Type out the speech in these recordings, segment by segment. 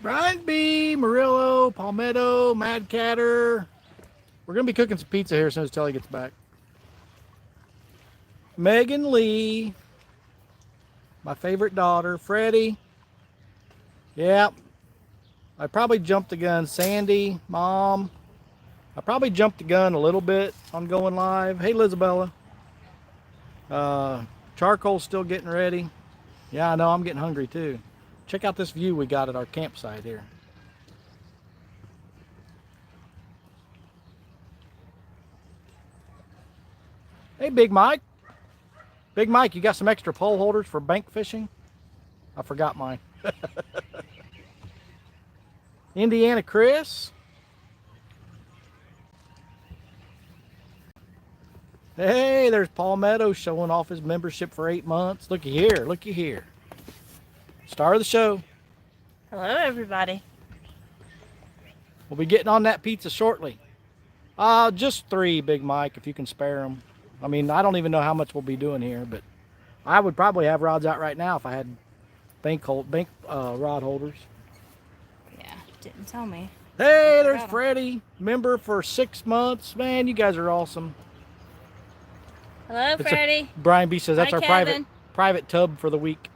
Brian B, Murillo, Palmetto, Mad Catter. We're going to be cooking some pizza here as soon as Telly gets back. Megan Lee. My favorite daughter, Freddie. Yeah. I probably jumped the gun. Sandy, Mom. I probably jumped the gun a little bit on going live. Hey, Lizabella. Charcoal's still getting ready. Yeah, I know. I'm getting hungry too. Check out this view we got at our campsite here. Hey, Big Mike. Big Mike, you got some extra pole holders for bank fishing? I forgot mine. Indiana Chris. Hey, there's Palmetto showing off his membership for 8 months. Looky here, looky here. Star of the show. Hello, everybody. We'll be getting on that pizza shortly. Just 3, Big Mike, if you can spare them. I mean, I don't even know how much we'll be doing here, but I would probably have rods out right now if I had bank rod holders. Yeah, didn't tell me. Hey, there's Freddie, member for 6 months. Man, you guys are awesome. Hello, Freddie. Brian B says that's Hi, our private tub for the week.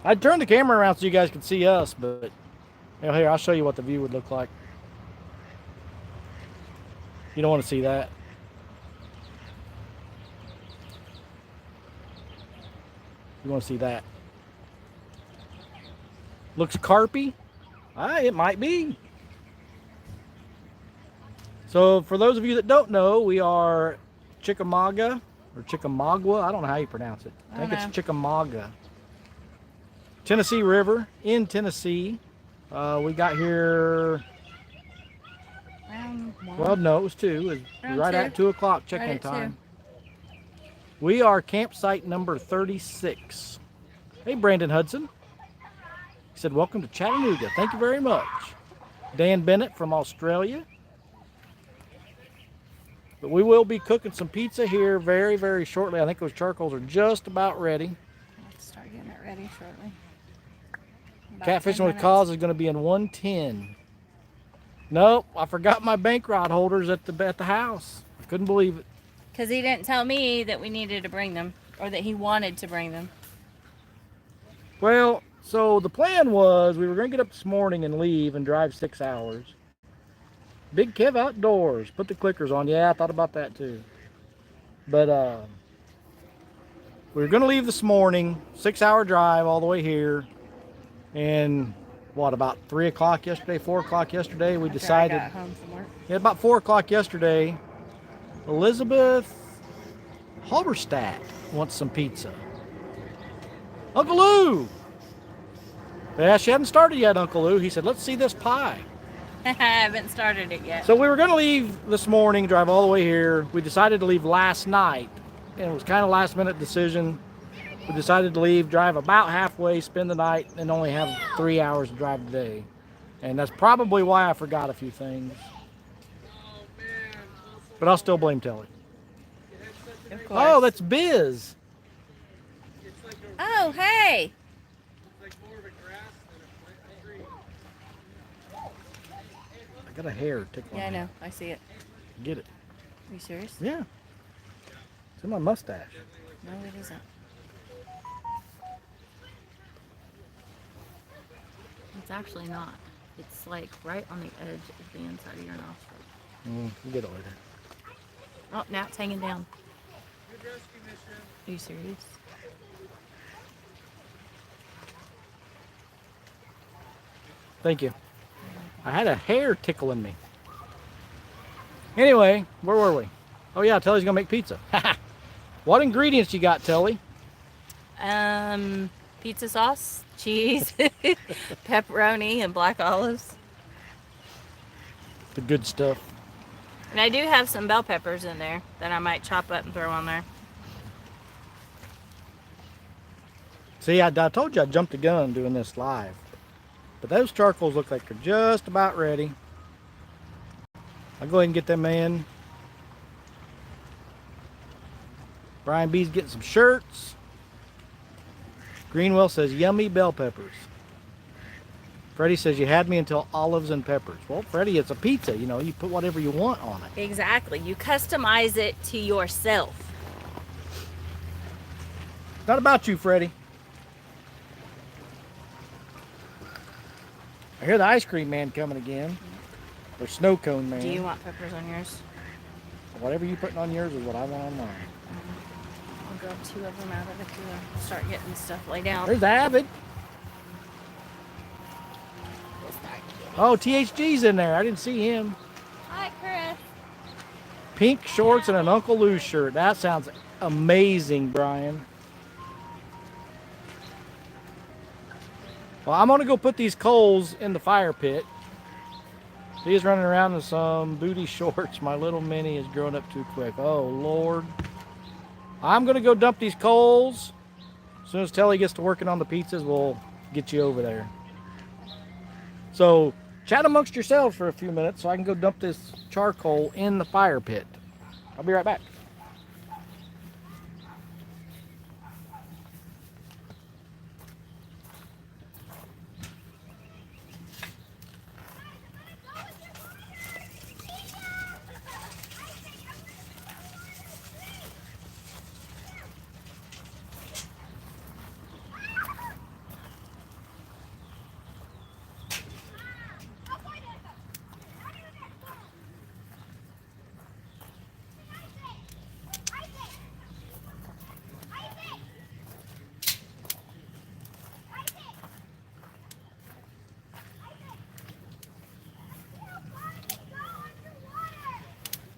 I turned the camera around so you guys can see us, but here, I'll show you what the view would look like. You don't want to see that. You want to see that. Looks carpy. It might be. So for those of you that don't know, we are Chickamauga or Chickamauga. I don't know how you pronounce it. I think it's Chickamauga. Tennessee River in Tennessee. We got here. Well, no, it was 2. It was right at 2 o'clock check-in time. We are campsite number 36. Hey, Brandon Hudson. He said, welcome to Chattanooga. Thank you very much. Dan Bennett from Australia. But we will be cooking some pizza here very, very shortly. I think those charcoals are just about ready. Let's start getting it ready shortly. Catfishing with Cause is going to be in 110. Nope, I forgot my bank rod holders at the house. I couldn't believe it. Because he didn't tell me that we needed to bring them, or that he wanted to bring them. Well, so the plan was we were going to get up this morning and leave and drive 6 hours. Big Kev Outdoors, put the clickers on. Yeah, I thought about that too. But we were going to leave this morning, 6-hour drive all the way here. And what, about 3 o'clock yesterday, 4 o'clock yesterday, we decided. I got home from work. Yeah, about 4 o'clock yesterday, Elizabeth Halberstadt wants some pizza. Uncle Lou! Yeah, she hadn't started yet, Uncle Lou. He said, let's see this pie. I haven't started it yet. So we were going to leave this morning, drive all the way here. We decided to leave last night, and it was kind of a last-minute decision. We decided to leave, drive about halfway, spend the night, and only have 3 hours to drive today. And that's probably why I forgot a few things. But I'll still blame Telly. Of course. Oh, that's Biz. Oh, hey. I got a hair tickling. Yeah, I know. I see it. Get it. Are you serious? Yeah. It's in my mustache. No, it isn't. It's actually not. It's like right on the edge of the inside of your nostril. We'll get it later. Oh, now it's hanging down. Are you serious? Thank you. I had a hair tickling me. Anyway, where were we? Oh yeah, Telly's gonna make pizza. What ingredients you got, Telly? Pizza sauce, cheese, pepperoni, and black olives. The good stuff. And I do have some bell peppers in there that I might chop up and throw on there. See, I told you I jumped the gun doing this live. But those charcoals look like they're just about ready. I'll go ahead and get them in. Brian B's getting some shirts. Greenwell says yummy bell peppers. Freddie says you had me until olives and peppers. Well, Freddie, it's a pizza. You know, you put whatever you want on it. Exactly. You customize it to yourself. It's not about you, Freddie. I hear the ice cream man coming again. Or snow cone man. Do you want peppers on yours? Whatever you putting on yours is what I want on mine. I'll grab 2 of them out of it to start getting stuff laid down. There's Avid. We'll start getting. Oh, THG's in there. I didn't see him. Hi, Chris. Pink shorts and an Uncle Lou shirt. That sounds amazing, Brian. Well, I'm going to go put these coals in the fire pit. He's running around in some booty shorts. My little mini is growing up too quick. Oh, Lord. I'm going to go dump these coals. As soon as Telly gets to working on the pizzas, we'll get you over there. So, chat amongst yourselves for a few minutes so I can go dump this charcoal in the fire pit. I'll be right back.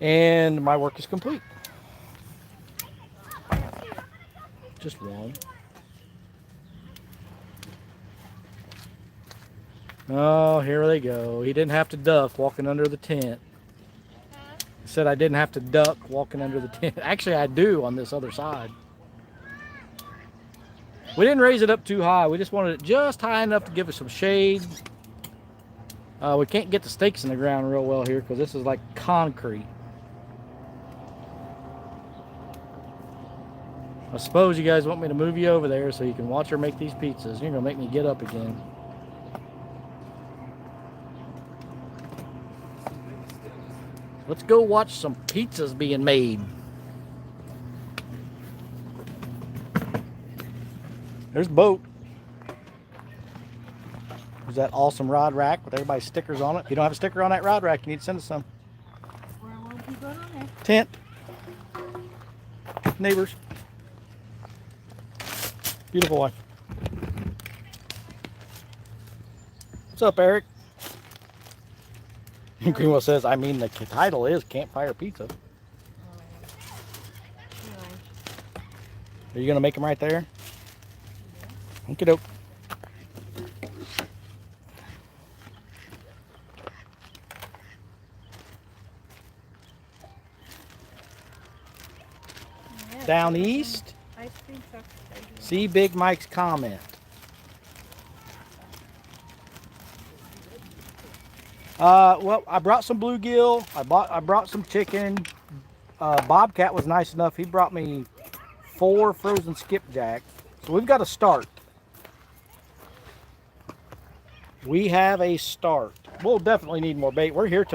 And my work is complete. Just one. Oh, here they go. He didn't have to duck walking under the tent. He said I didn't have to duck walking under the tent. Actually, I do on this other side. We didn't raise it up too high. We just wanted it just high enough to give it some shade. We can't get the stakes in the ground real well here because this is like concrete. I suppose you guys want me to move you over there so you can watch her make these pizzas. You're gonna make me get up again. Let's go watch some pizzas being made. There's Boat. There's that awesome rod rack with everybody's stickers on it. If you don't have a sticker on that rod rack, you need to send us some. Where will you put on there? Tent. Neighbors. Beautiful wife. What's up, Eric? Greenwell says, I mean, the title is Campfire Pizza. Are you going to make them right there? Okie doke. Down east. See Big Mike's comment. Well, I brought some bluegill. I brought some chicken. Bobcat was nice enough. He brought me 4 frozen skipjacks. So we've got a start. We have a start. We'll definitely need more bait. We're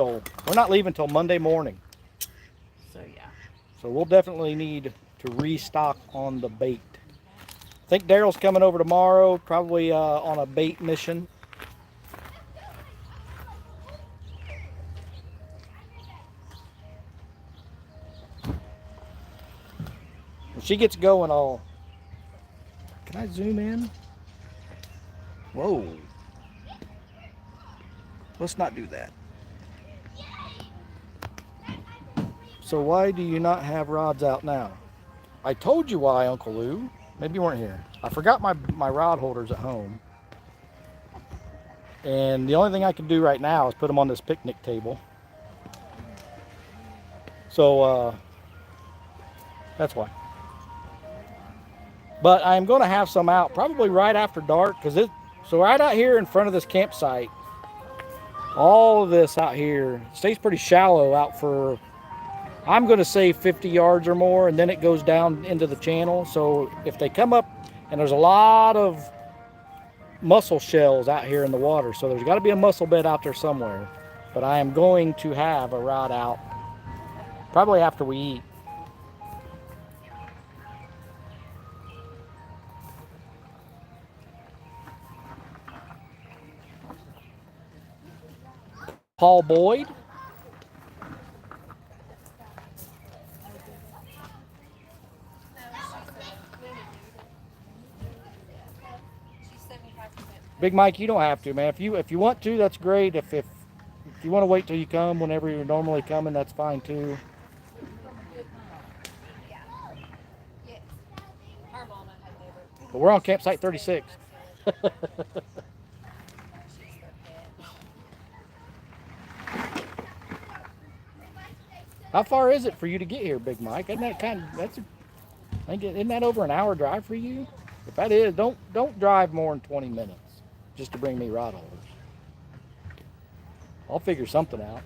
not leaving till Monday morning. So yeah. So we'll definitely need to restock on the bait. I think Daryl's coming over tomorrow, probably on a bait mission. When she gets going, can I zoom in? Whoa. Let's not do that. So why do you not have rods out now? I told you why, Uncle Lou. Maybe you weren't here. I forgot my rod holders at home. And the only thing I can do right now is put them on this picnic table. So, that's why. But I'm going to have some out probably right after dark. So right out here in front of this campsite, all of this out here stays pretty shallow out for, I'm going to say 50 yards or more, and then it goes down into the channel. So if they come up and there's a lot of mussel shells out here in the water, so there's got to be a mussel bed out there somewhere. But I am going to have a rod out probably after we eat. Paul Boyd. Big Mike, you don't have to, man. If you want to, that's great. If you want to wait till you come whenever you're normally coming, that's fine too. But we're on campsite 36. How far is it for you to get here, Big Mike? Isn't that isn't that over an hour drive for you? If that is, don't drive more than 20 minutes just to bring me rod holders. I'll figure something out.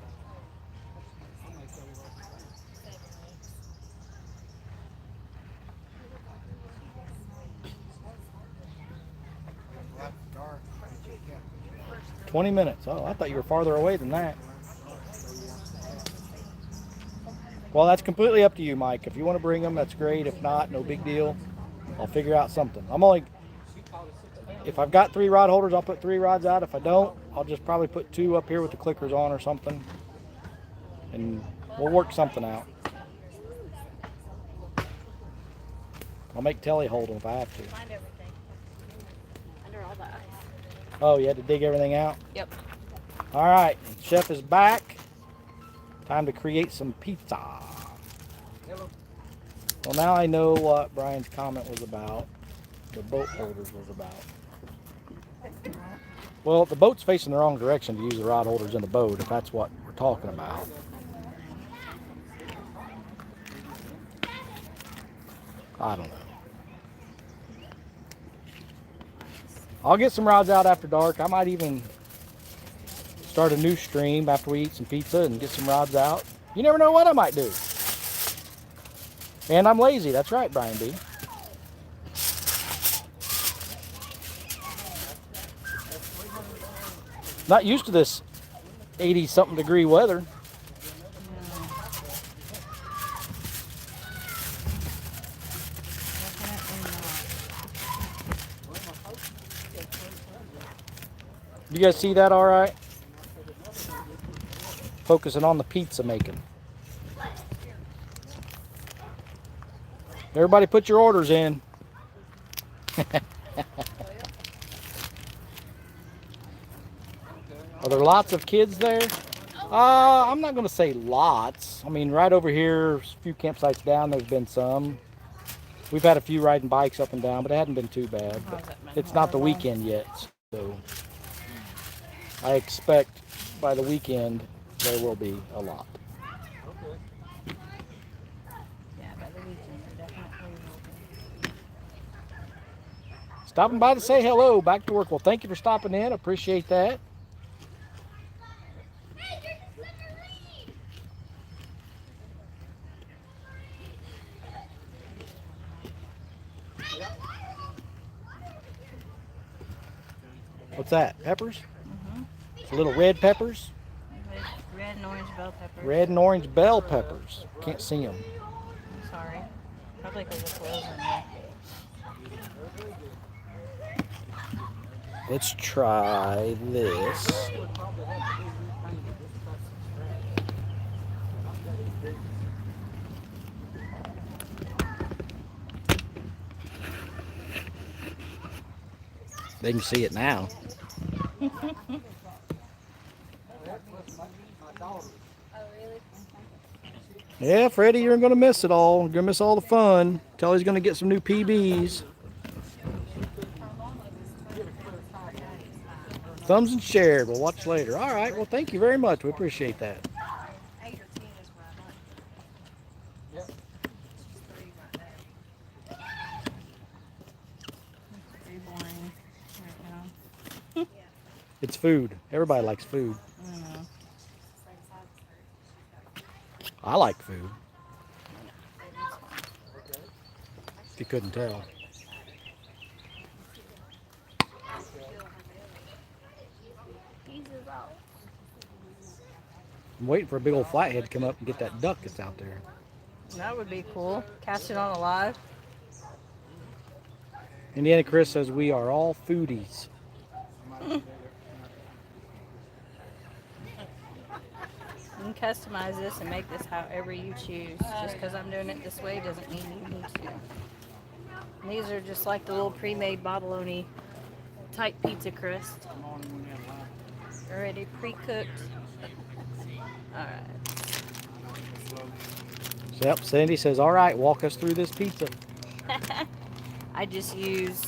$20 minutes. Oh, I thought you were farther away than that. Well, that's completely up to you, Mike. If you want to bring them, that's great. If not, no big deal. I'll figure out something. If I've got 3 rod holders, I'll put 3 rods out. If I don't, I'll just probably put 2 up here with the clickers on or something. And we'll work something out. I'll make Telly hold them if I have to. Find everything. Under all the ice. Oh, you had to dig everything out? Yep. All right, chef is back. Time to create some pizza. Well, now I know what Brian's comment was about. The boat holders was about. Well, the boat's facing the wrong direction to use the rod holders in the boat, if that's what we're talking about. I don't know. I'll get some rods out after dark. I might even start a new stream after we eat some pizza and get some rods out. You never know what I might do. And I'm lazy. That's right, Brian B. Not used to this 80-something degree weather. You guys see that all right? Focusing on the pizza making. Everybody put your orders in. Are there lots of kids there? I'm not going to say lots. I mean, right over here, a few campsites down, there's been some. We've had a few riding bikes up and down, but it hadn't been too bad. But it's not the weekend yet, so I expect by the weekend there will be a lot. Yeah, by the weekend there definitely will be. Stopping by to say hello, back to work. Well, thank you for stopping in. Appreciate that. What's that? Peppers? Mm-hmm. It's little red peppers? Red and orange bell peppers. Red and orange bell peppers. Can't see them. I'm sorry. Probably because it's closed in there. Let's try this. They can see it now. Yeah, Freddie, you're going to miss it all. You're going to miss all the fun. Telly's going to get some new PBs. Thumbs and shared. We'll watch later. All right. Well, thank you very much. We appreciate that. Very boring right now. It's food. Everybody likes food. I don't know. I like food. If you couldn't tell. I'm waiting for a big old flathead to come up and get that duck that's out there. That would be cool. Catch it on a live. Indiana Chris says we are all foodies. You can customize this and make this however you choose. Just because I'm doing it this way doesn't mean you need to. And these are just like the little pre-made Bobboloni type pizza crust. Already pre-cooked. Alright. Yep, Sandy says, all right, walk us through this pizza. I just use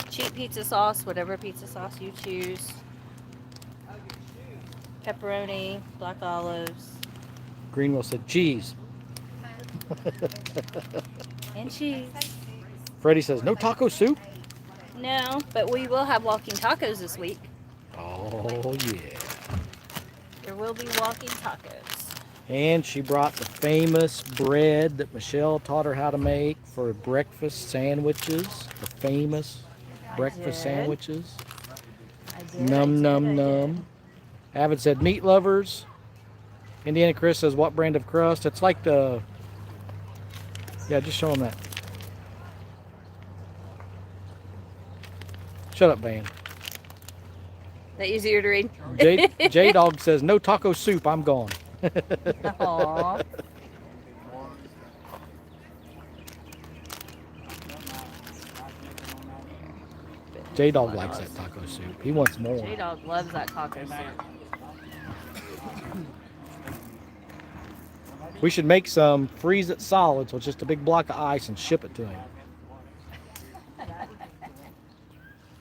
cheap pizza sauce, whatever pizza sauce you choose. Pepperoni, black olives. Greenwell said, cheese. And cheese. Freddie says, no taco soup? No, but we will have walking tacos this week. Oh, yeah. There will be walking tacos. And she brought the famous bread that Michelle taught her how to make for breakfast sandwiches. The famous breakfast sandwiches. I did. Num, num, num. Avid said, meat lovers. Indiana Chris says, what brand of crust? It's like the... Yeah, just show them that. Shut up, Van. That easier to read? J-Dog says, no taco soup, I'm gone. Aww. J-Dog likes that taco soup. He wants more. J-Dog loves that taco soup. We should make some, freeze it solid, so it's just a big block of ice, and ship it to him.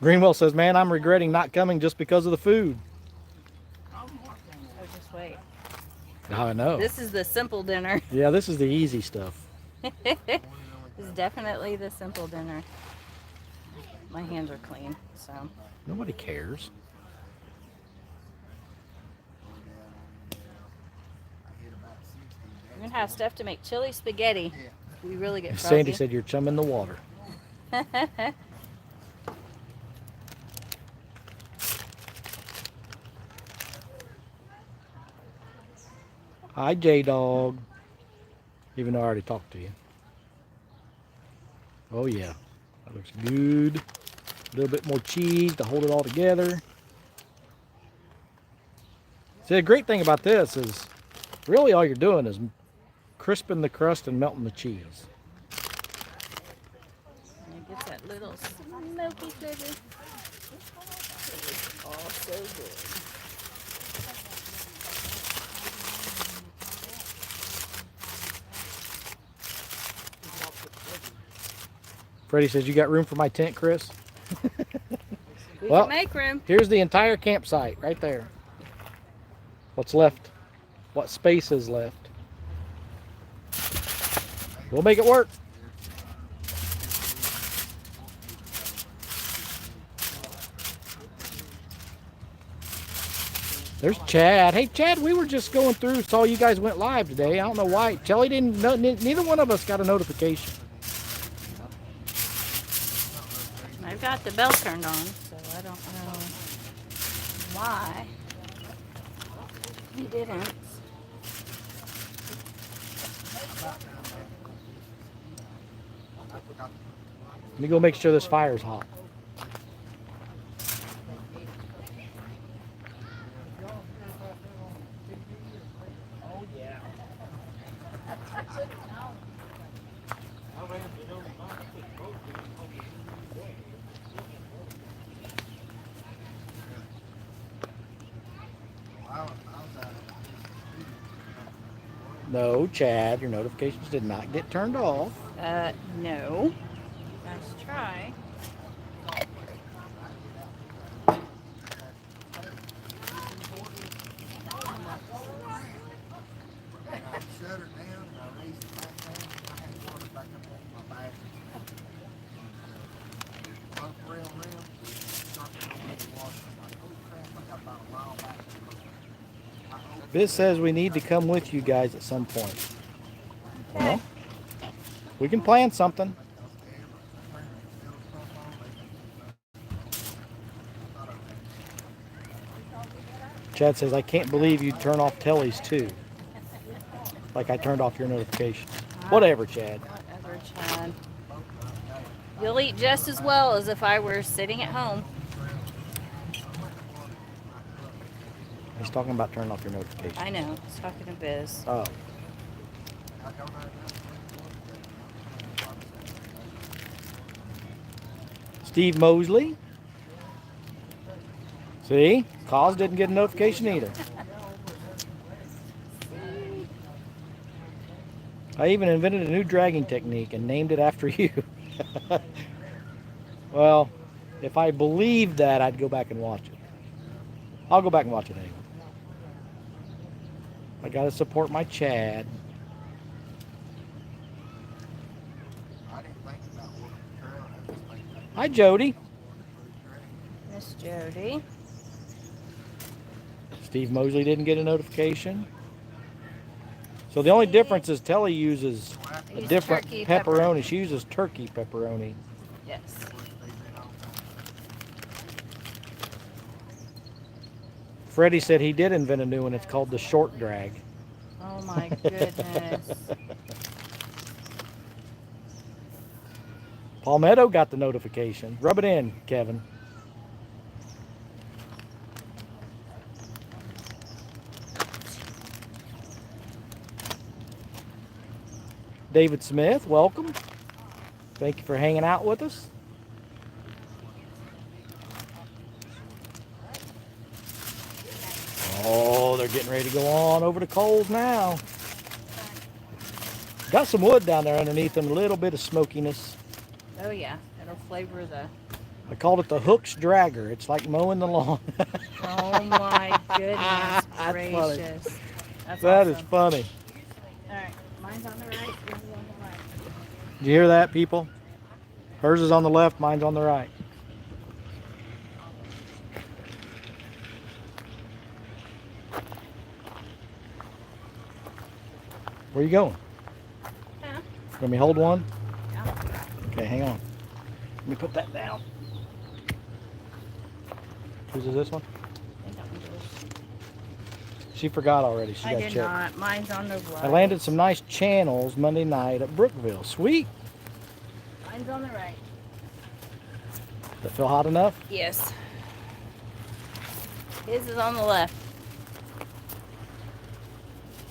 Greenwell says, man, I'm regretting not coming just because of the food. Oh, just wait. I know. This is the simple dinner. Yeah, this is the easy stuff. This is definitely the simple dinner. My hands are clean, so. Nobody cares. We're gonna have stuff to make chili spaghetti. We really get froggy. Sandy said you're chumming the water. Hi, J-Dog. Even though I already talked to you. Oh, yeah. That looks good. A little bit more cheese to hold it all together. See, the great thing about this is really all you're doing is crisping the crust and melting the cheese. And it gets that little smoky flavor. It's all so good. Freddie says, you got room for my tent, Chris? We Well, can make room. Here's the entire campsite right there. What's left? What space is left? We'll make it work. There's Chad. Hey, Chad, we were just going through, saw you guys went live today. I don't know why. Kelly didn't, neither one of us got a notification. I've got the bell turned on, so I don't know why you didn't. Let me go make sure this fire's hot. No, Chad, your notifications did not get turned off. No. Let's try. Biz says we need to come with you guys at some point. Well, we can plan something. Chad says, I can't believe you turn off tellies too. Like I turned off your notifications. Whatever, Chad. Whatever, Chad. You'll eat just as well as if I were sitting at home. He's talking about turning off your notifications. I know. He's talking to Biz. Oh. Steve Mosley. See? Cause didn't get a notification either. I even invented a new dragging technique and named it after you. Well, if I believed that, I'd go back and watch it. I'll go back and watch it anyway. I gotta support my Chad. Hi, Jody. Miss Jody. Steve Mosley didn't get a notification. So the only difference is Telly uses a different pepperoni. She uses turkey pepperoni. Yes. Freddie said he did invent a new one. It's called the short drag. Oh my goodness. Palmetto got the notification. Rub it in, Kevin. David Smith, welcome. Thank you for hanging out with us. Oh, they're getting ready to go on over to Coles now. Got some wood down there underneath them, a little bit of smokiness. Oh yeah, it'll flavor the... I called it the Hooks Dragger. It's like mowing the lawn. Oh my goodness gracious. That's That awesome. is funny. Alright, mine's on the right, yours is on the right. Did you hear that, people? Hers is on the left, mine's on the right. Where you going? Huh? Let me hold one? Yeah. Okay, hang on. Let me put that down. Whose is this one? I think that one's yours. She forgot already. She I got did checked. not. Mine's on the right. I landed some nice channels Monday night at Brookville. Sweet. Mine's on the right. That feel hot enough? Yes. His is on the left.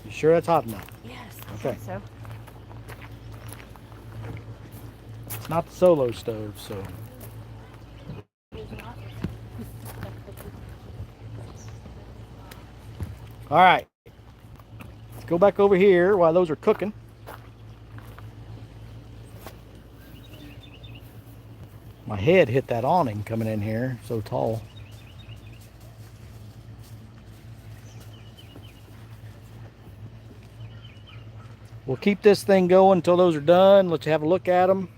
You sure that's hot enough? Yes. I Okay. think so. It's not the solo stove, so. All right. Let's go back over here while those are cooking. My head hit that awning coming in here, so tall. We'll keep this thing going until those are done. Let's have a look at them.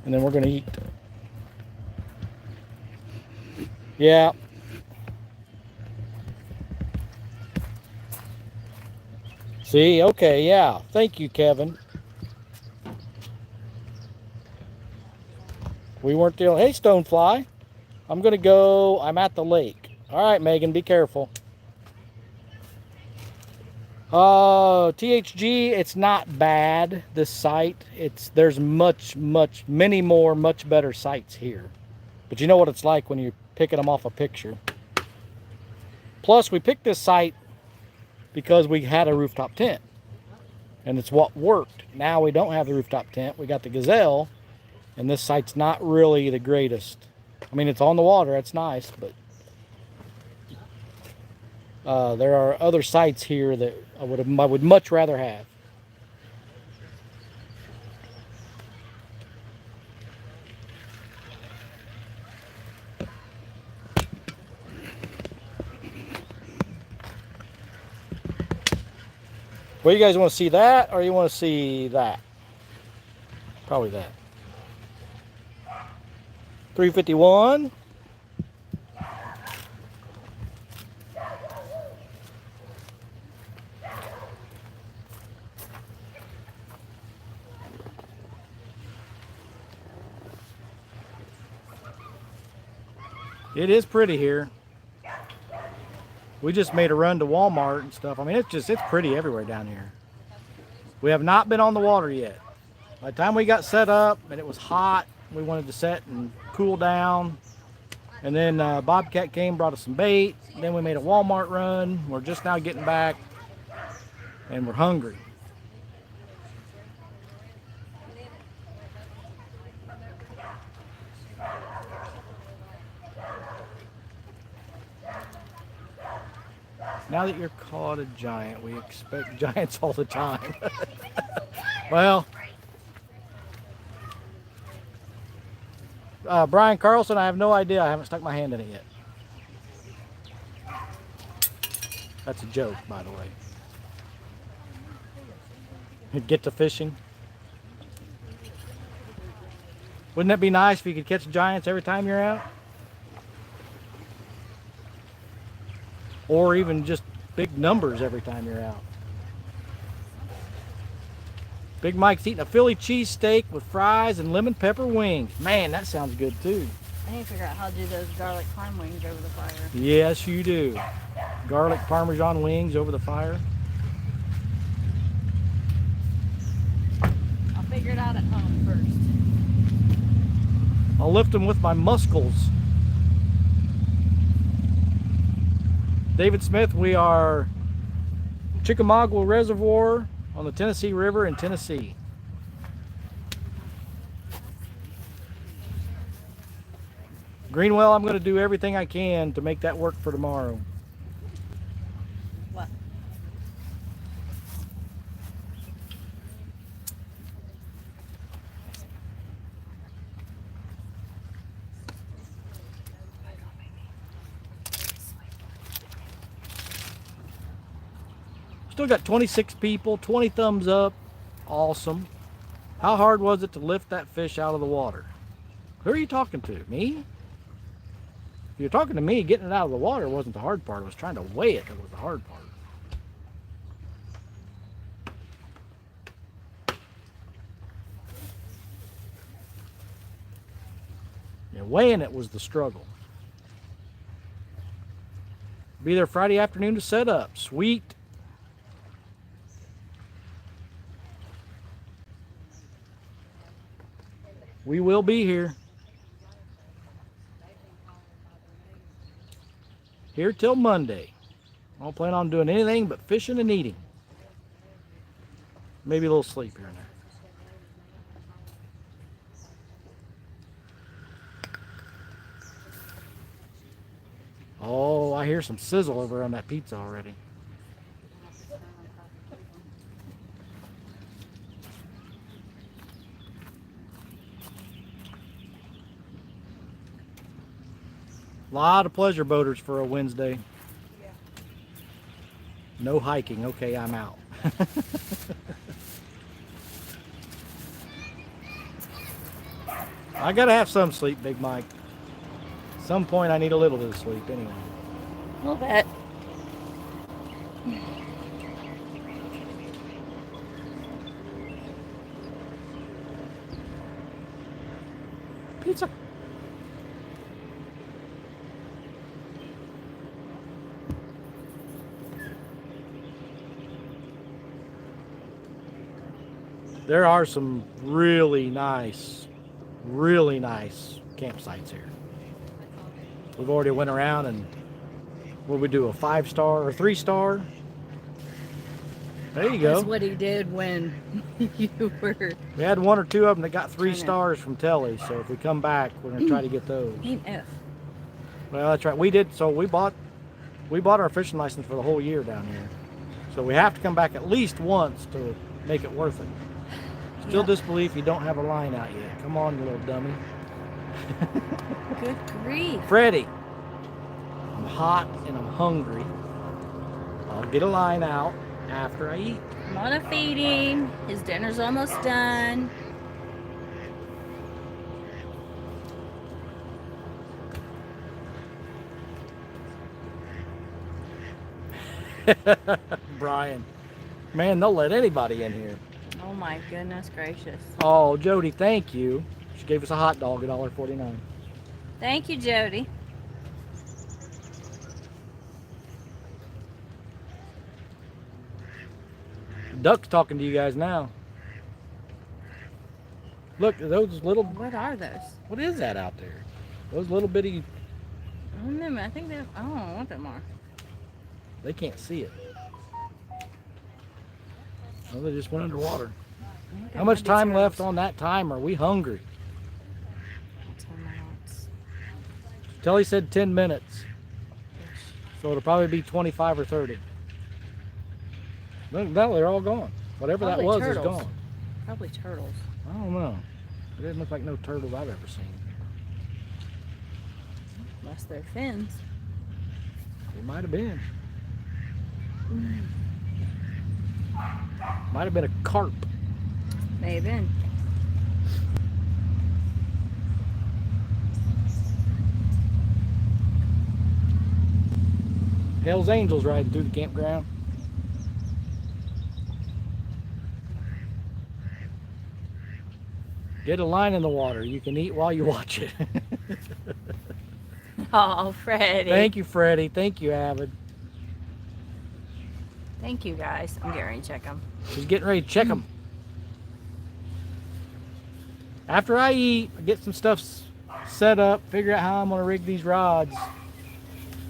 And then we're going to eat. Yeah. See, okay, yeah. Thank you, Kevin. We weren't the only... Hey, Stonefly. I'm going to go... I'm at the lake. All right, Megan, be careful. THG, it's not bad, this site. There's many more, much better sites here. But you know what it's like when you're picking them off a picture. Plus, we picked this site because we had a rooftop tent. And it's what worked. Now we don't have the rooftop tent. We got the Gazelle. And this site's not really the greatest. I mean, it's on the water. That's nice. But there are other sites here that I would much rather have. Well, you guys want to see that, or you want to see that? Probably that. 351. It is pretty here. We just made a run to Walmart and stuff. I mean, it's pretty everywhere down here. We have not been on the water yet. By the time we got set up and it was hot, we wanted to set and cool down. And then Bobcat came, brought us some bait. Then we made a Walmart run. We're just now getting back and we're hungry. Now that you're caught a giant, we expect giants all the time. Well, Brian Carlson, I have no idea. I haven't stuck my hand in it yet. That's a joke, by the way. Get to fishing. Wouldn't that be nice if you could catch giants every time you're out? Or even just big numbers every time you're out. Big Mike's eating a Philly cheesesteak with fries and lemon pepper wings. Man, that sounds good too. I need to figure out how to do those garlic parm wings over the fire. Yes, you do. Garlic Parmesan wings over the fire. I'll figure it out at home first. I'll lift them with my muscles. David Smith, we are Chickamauga Reservoir on the Tennessee River in Tennessee. Greenwell, I'm going to do everything I can to make that work for tomorrow. What? Still got 26 people, 20 thumbs up. Awesome. How hard was it to lift that fish out of the water? Who are you talking to? Me? If you're talking to me, getting it out of the water wasn't the hard part. It was trying to weigh it that was the hard part. Yeah, weighing it was the struggle. Be there Friday afternoon to set up. Sweet. We will be here. Here till Monday. I don't plan on doing anything but fishing and eating. Maybe a little sleep here and there. Oh, I hear some sizzle over on that pizza already. A lot of pleasure boaters for a Wednesday. Yeah. No hiking. Okay, I'm out. I gotta have some sleep, Big Mike. At some point I need a little bit of sleep anyway. A little bit. Pizza. There are some really nice campsites here. We've already went around and what we do, a 5-star or 3-star? There you go. That's what he did when you were. We had 1 or 2 of them that got 3 stars from Telly, so if we come back, we're gonna try to get those. F. Well, that's right. We did. So we bought our fishing license for the whole year down here. So we have to come back at least once to make it worth it. Still Yep. disbelief you don't have a line out yet. Come on, you little dummy. Good grief. Freddie, I'm hot and I'm hungry. I'll get a line out after I eat. I'm on a feeding. His dinner's almost done. Brian, man, they'll let anybody in here. Oh my goodness gracious. Oh, Jody, thank you. She gave us a hot dog at $1.49. Thank you, Jody. duck's talking to you guys now. Look, those little. What are those? What is that out there? Those little bitty. I don't know. I think they're. I don't know what them are. They can't see it. Well, they just went underwater. How much time left on that timer? We hungry? 10 minutes. Telly said 10 minutes. So it'll probably be 25 or 30. Look, no, they're all gone. Whatever Probably that was turtles. is gone. Probably turtles. I don't know. It didn't look like no turtles I've ever seen. Unless they're fins. It might have been. Might have been a carp. May have been. Hell's Angels riding through the campground. Get a line in the water. You can eat while you watch it. Oh, Freddie. Thank you, Freddie. Thank you, Avid. Thank you, guys. I'm getting ready to check them. She's getting ready to check them. After I eat, I get some stuff set up, figure out how I'm going to rig these rods.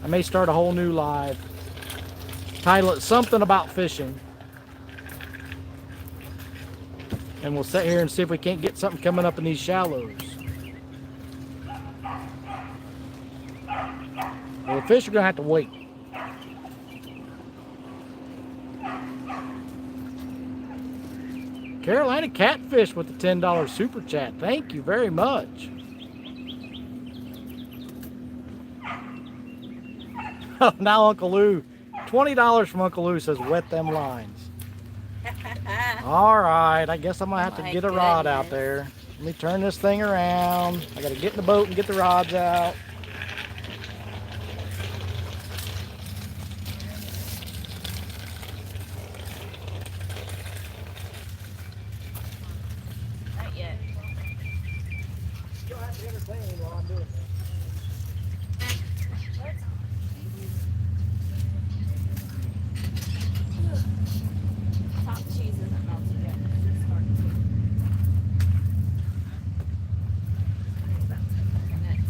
I may start a whole new live. Title it something about fishing. And we'll sit here and see if we can't get something coming up in these shallows. Well, the fish are going to have to wait. Carolina Catfish with the $10 super chat. Thank you very much. Now Uncle Lou, $20 from Uncle Lou says wet them lines. All right, I guess I'm gonna have to get a rod out there. Let me turn this thing around. I gotta get in the boat and get the rods out. Not yet. You'll have to entertain me while I'm doing this. Top cheese isn't melted yet. It's hard to eat. About 10 minutes.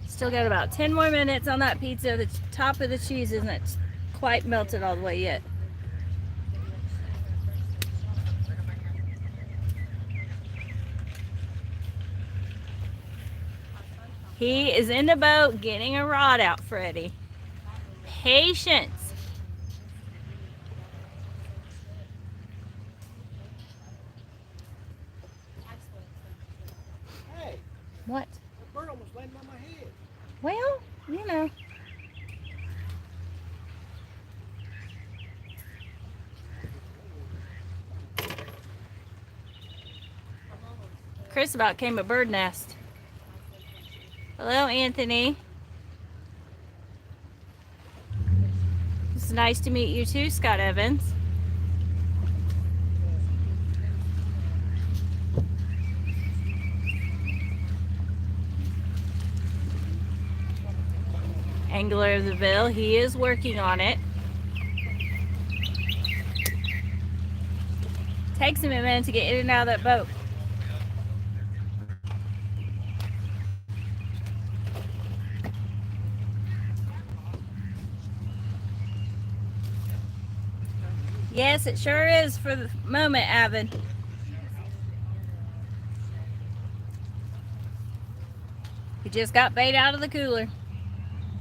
Still got about 10 more minutes on that pizza. The top of the cheese isn't quite melted all the way yet. He is in the boat getting a rod out, Freddie. Patience. Hey, What? that bird almost landed on my head. Well, you know. Chris about came a bird nest. Hello, Anthony. It's nice to meet you too, Scott Evans. Angler of the Ville, he is working on it. Takes him a minute to get in and out of that boat. Yes, it sure is for the moment, Avid. He just got bait out of the cooler.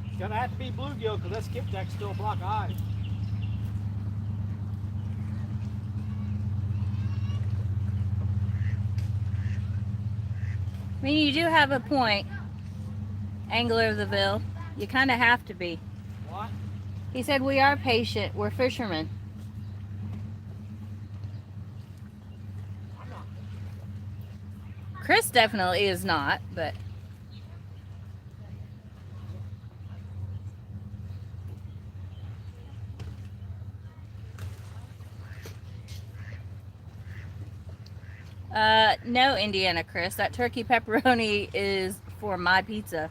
It's gonna have to be bluegill because that skipjack's still a block eye. I mean, you do have a point, Angler of the Ville. You kind of have to be. What? He said we are patient. We're fishermen. Chris definitely is not, but No, Indiana Chris. That turkey pepperoni is for my pizza.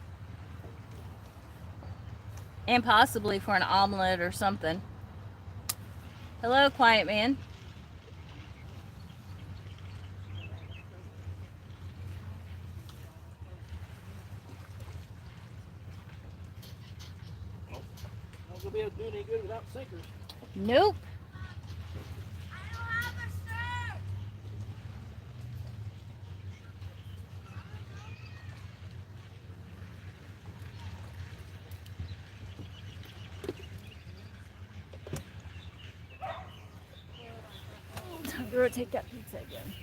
And possibly for an omelet or something. Hello, quiet man. Not gonna be able to do any good without sinkers. Nope. Time to take that pizza again.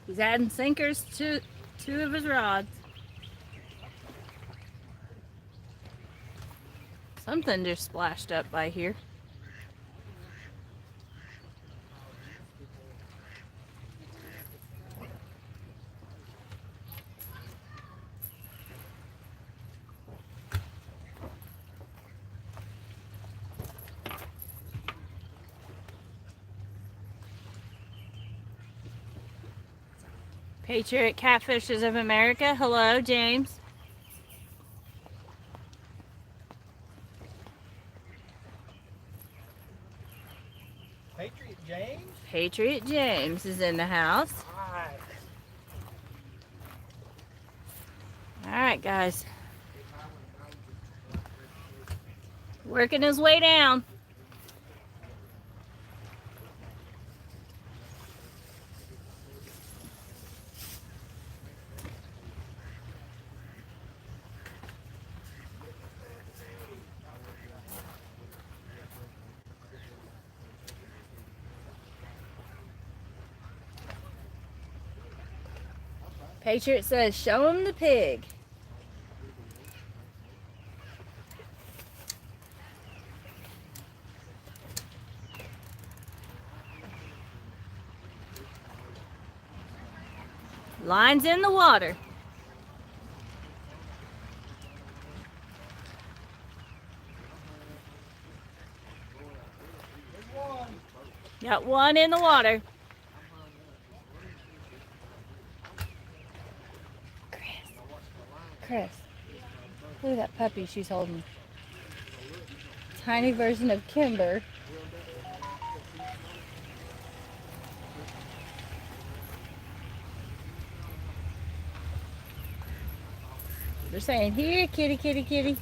He's adding sinkers to two of his rods. Something just splashed up by here. Patriot Catfishes of America. Hello, James. Patriot James? Patriot James is in the house. Hi. All right, guys. Working his way down. Patriot says, show him the pig. Line's in the water. Got one in the water. Chris, look at that puppy she's holding. Tiny version of Kimber. They're saying, here, kitty, kitty, kitty.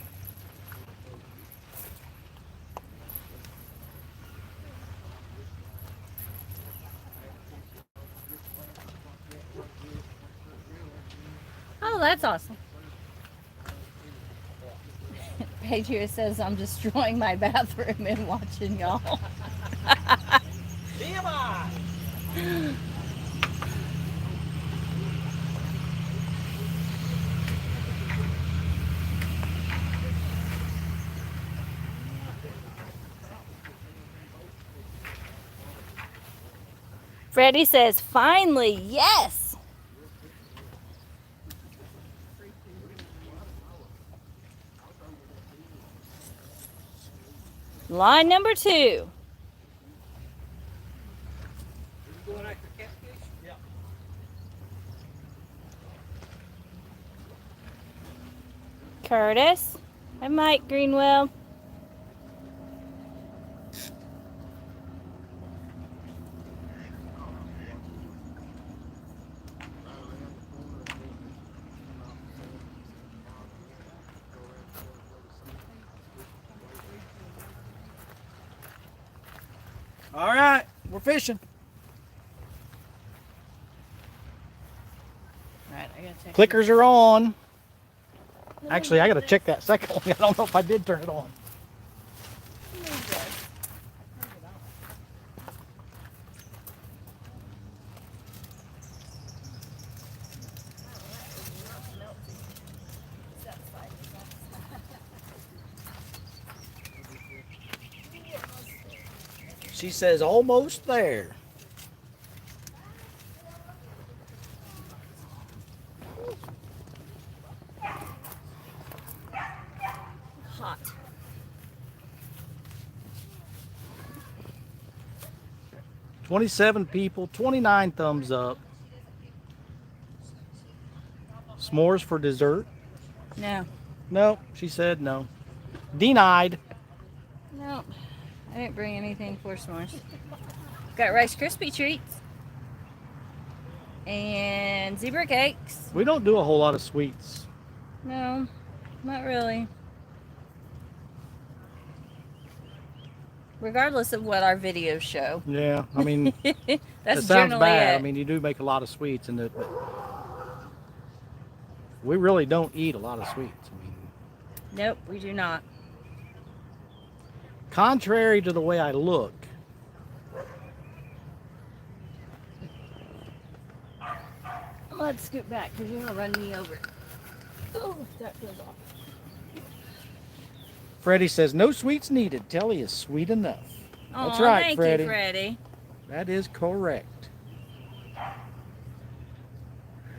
Oh, that's awesome. Patriot says I'm destroying my bathroom and watching y'all. TMI! Freddie says, finally, yes! Line number 2. Curtis and Mike Greenwell. All right, we're fishing. All right, I gotta check. Clickers are on. Actually, I gotta check that second one. I don't know if I did turn it on. She says almost there. Hot. $27 people, 29 thumbs up. S'mores for dessert? No. No, she said no. Denied. No. I didn't bring anything for s'mores. Got Rice Krispie treats. And zebra cakes. We don't do a whole lot of sweets. No, not really. Regardless of what our videos show. Yeah, I mean, That's it sounds generally bad. it. I mean, you do make a lot of sweets, and but we really don't eat a lot of sweets. I mean, Nope, we do not. contrary to the way I look, Let's scoot back because you're going to run me over. Oh, that goes off. Freddie says no sweets needed. Telly is sweet enough. That's Aw, right, thank Freddie. you, Freddie. That is correct.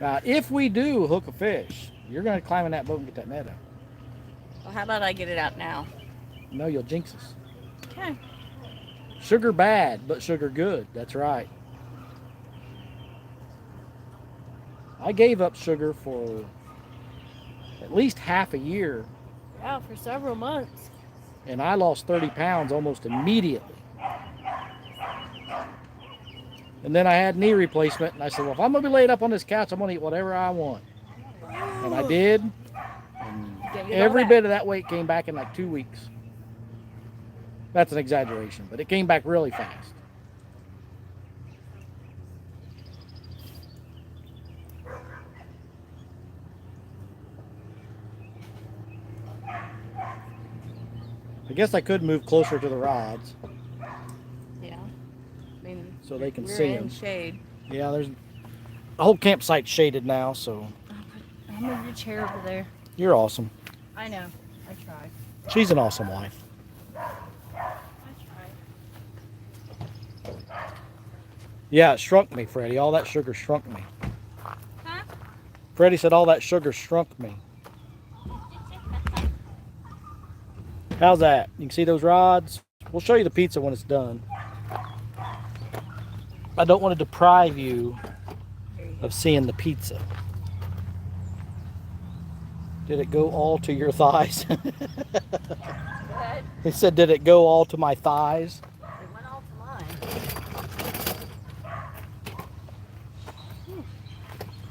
Now, if we do hook a fish, you're going to climb in that boat and get that net out. Well, how about I get it out now? No, you'll jinx us. Okay. Sugar bad, but sugar good. That's right. I gave up sugar for at least half a year, Yeah, for several months. and I lost 30 pounds almost immediately. And then I had knee replacement, and I said, well, if I'm going to be laid up on this couch, I'm going to eat whatever I want. And I did. And every bit of that weight came back in like 2 weeks. That's an exaggeration, but it came back really fast. I guess I could move closer to the rods Yeah. I mean, so they can we're see in them. shade. Yeah, there's the whole campsite's shaded now, so I'll move your chair over there. you're awesome. I know. I tried. She's an awesome wife. I tried. Yeah, it shrunk me, Freddie. All that sugar shrunk me. Huh? Freddie said all that sugar shrunk me. How's that? You can see those rods? We'll show you the pizza when it's done. I don't want to deprive you of seeing the pizza. Did it go all to your thighs? Good. He said, did it go all to my thighs? It went all to mine.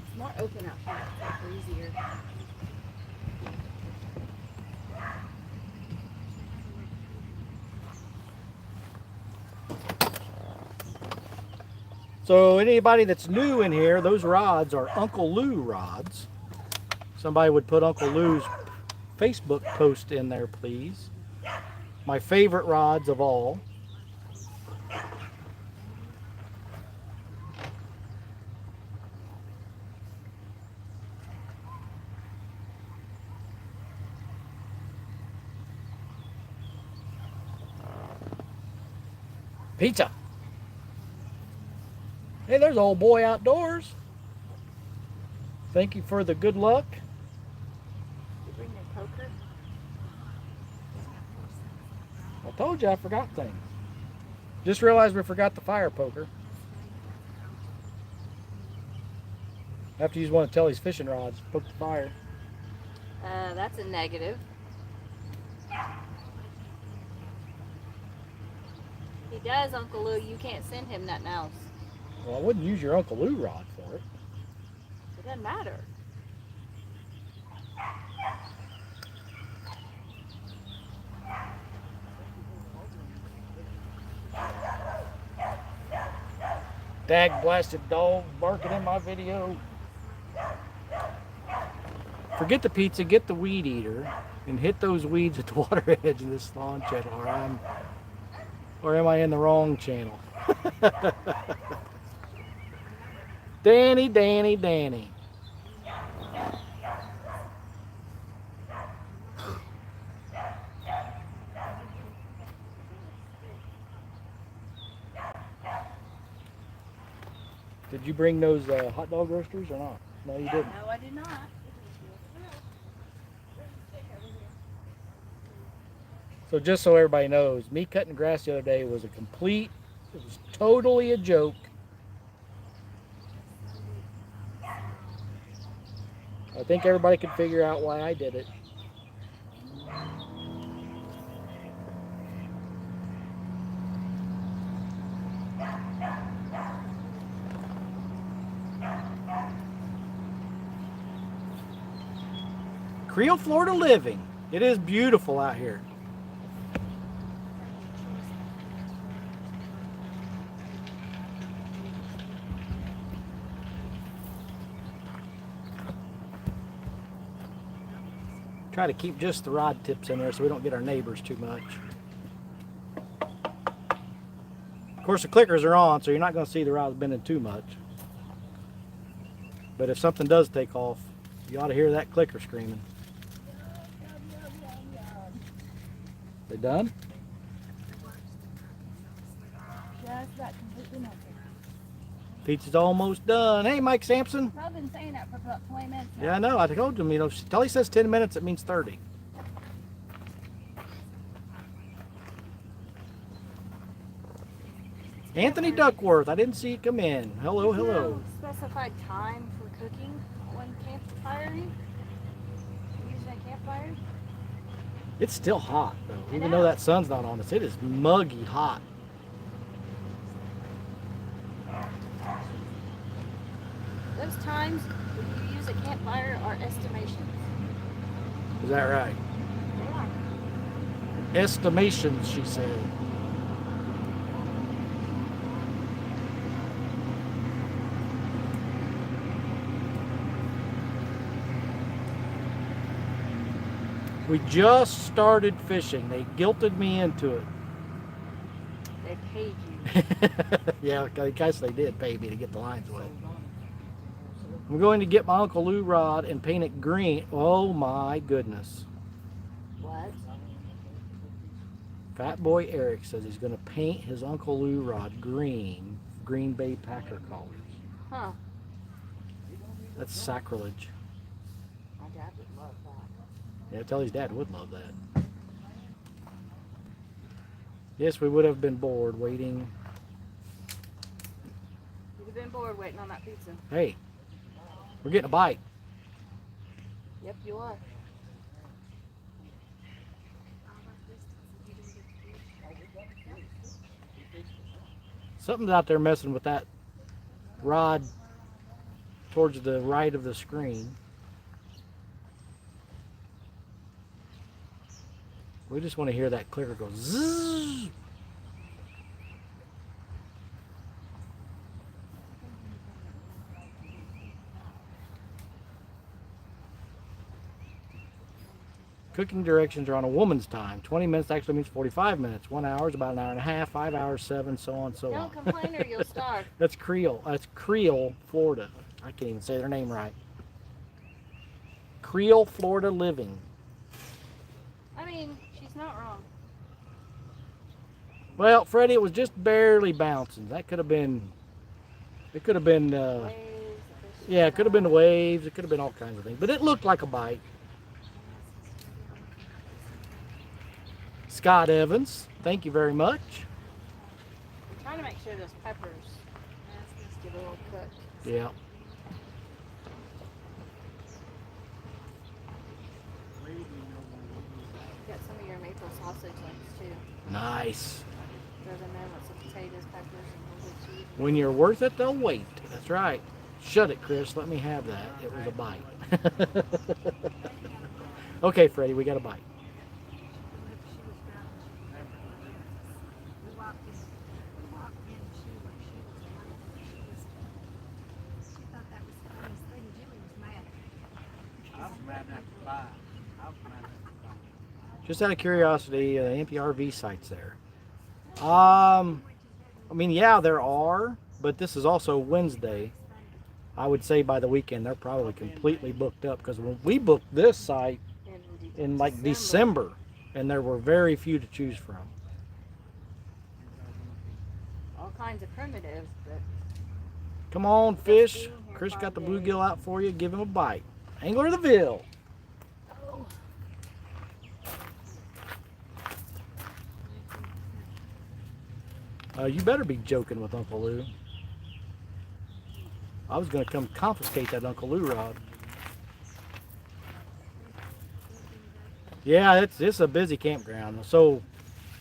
It's more open up here. It's easier. So anybody that's new in here, those rods are Uncle Lou rods. Somebody would put Uncle Lou's Facebook post in there, please. My favorite rods of all. Pizza. Hey, there's old boy outdoors. Thank you for the good luck. You bring your poker? I told you I forgot things. Just realized we forgot the fire poker. I have to use one of Telly's fishing rods to poke the fire. That's a negative. He does, Uncle Lou. You can't send him nothing else. Well, I wouldn't use your Uncle Lou rod for it. It doesn't matter. Dag blasted dog barking in my video. Forget the pizza, get the weed eater, and hit those weeds at the water edge of this lawn channel, or am I in the wrong channel? Danny, Danny, Danny. Did you bring those hot dog roasters or not? No, you didn't. No, I did not. So just so everybody knows, me cutting grass the other day was it was totally a joke. I think everybody could figure out why I did it. Creole, Florida living. It is beautiful out here. Try to keep just the rod tips in there so we don't get our neighbors too much. Of course, the clickers are on, so you're not going to see the rods bending too much. But if something does take off, you ought to hear that clicker screaming. They done? Just about completely melted. Pizza's almost done. Hey, Mike Sampson. I've been saying that for about 20 minutes now. Yeah, I know. I told him, till he says 10 minutes, it means 30. Anthony Duckworth, I didn't see you come in. Hello, hello. No specified time for cooking when campfiring? Using a campfire? It's still hot, though. Even though that sun's not on us, it is muggy hot. Those times when you use a campfire are estimations. Is that right? Yeah. Estimations, she said. We just started fishing. They guilted me into it. They paid you. Yeah, I guess they did pay me to get the lines wet. I'm going to get my Uncle Lou rod and paint it green. Oh my goodness. What? Fat Boy Eric says he's going to paint his Uncle Lou rod green, Green Bay Packer colors. Huh. That's sacrilege. My dad would love that. Yeah, tell his dad would love that. Yes, we would have been bored waiting. You'd have been bored waiting on that pizza. Hey, we're getting a bite. Yep, you are. Something's out there messing with that rod towards the right of the screen. We just want to hear that clicker go zzz. Cooking directions are on a woman's time. 20 minutes actually means 45 minutes. 1 hour is about an hour and a half. 5 hours, 7, so on and so on. Don't complain or you'll starve. That's Creole. That's Creole, Florida. I can't even say their name right. Creole, Florida living. I mean, she's not wrong. Well, Freddie, it was just barely bouncing. That could have been. It could have been. Waves, Yeah, it could have been the waves. It could have been all kinds of things. But it looked like a bite. Scott Evans, thank you very much. I'm trying to make sure those peppers get a little cooked. Yeah. Got some of your maple sausage links too. Nice. Throw them in with some potatoes, peppers, and a little bit of cheese. When you're worth it, they'll wait. That's right. Shut it, Chris. Let me have that. It was a bite. Okay, Freddie, we got a bite. Just out of curiosity, NPRV sites there. I mean, yeah, there are, but this is also Wednesday. I would say by the weekend they're probably completely booked up because when we booked this site in like December, and there were very few to choose from. All kinds of primitives, but Come on, fish. Chris got the bluegill out for you. Give him a bite. Angler of the Ville. You better be joking with Uncle Lou. I was going to come confiscate that Uncle Lou rod. Yeah, it's a busy campground. So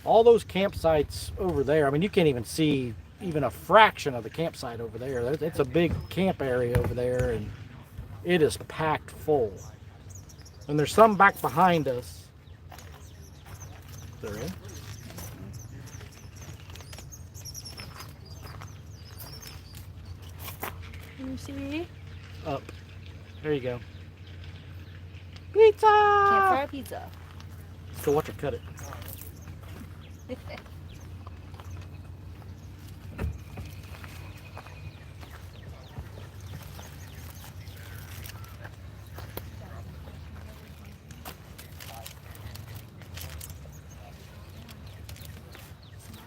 all those campsites over there, I mean, you can't even see even a fraction of the campsite over there. It's a big camp area over there, and it is packed full. And there's some back behind us. There is. You see? Up. There you go. Pizza! Campfire pizza. So watch her cut it.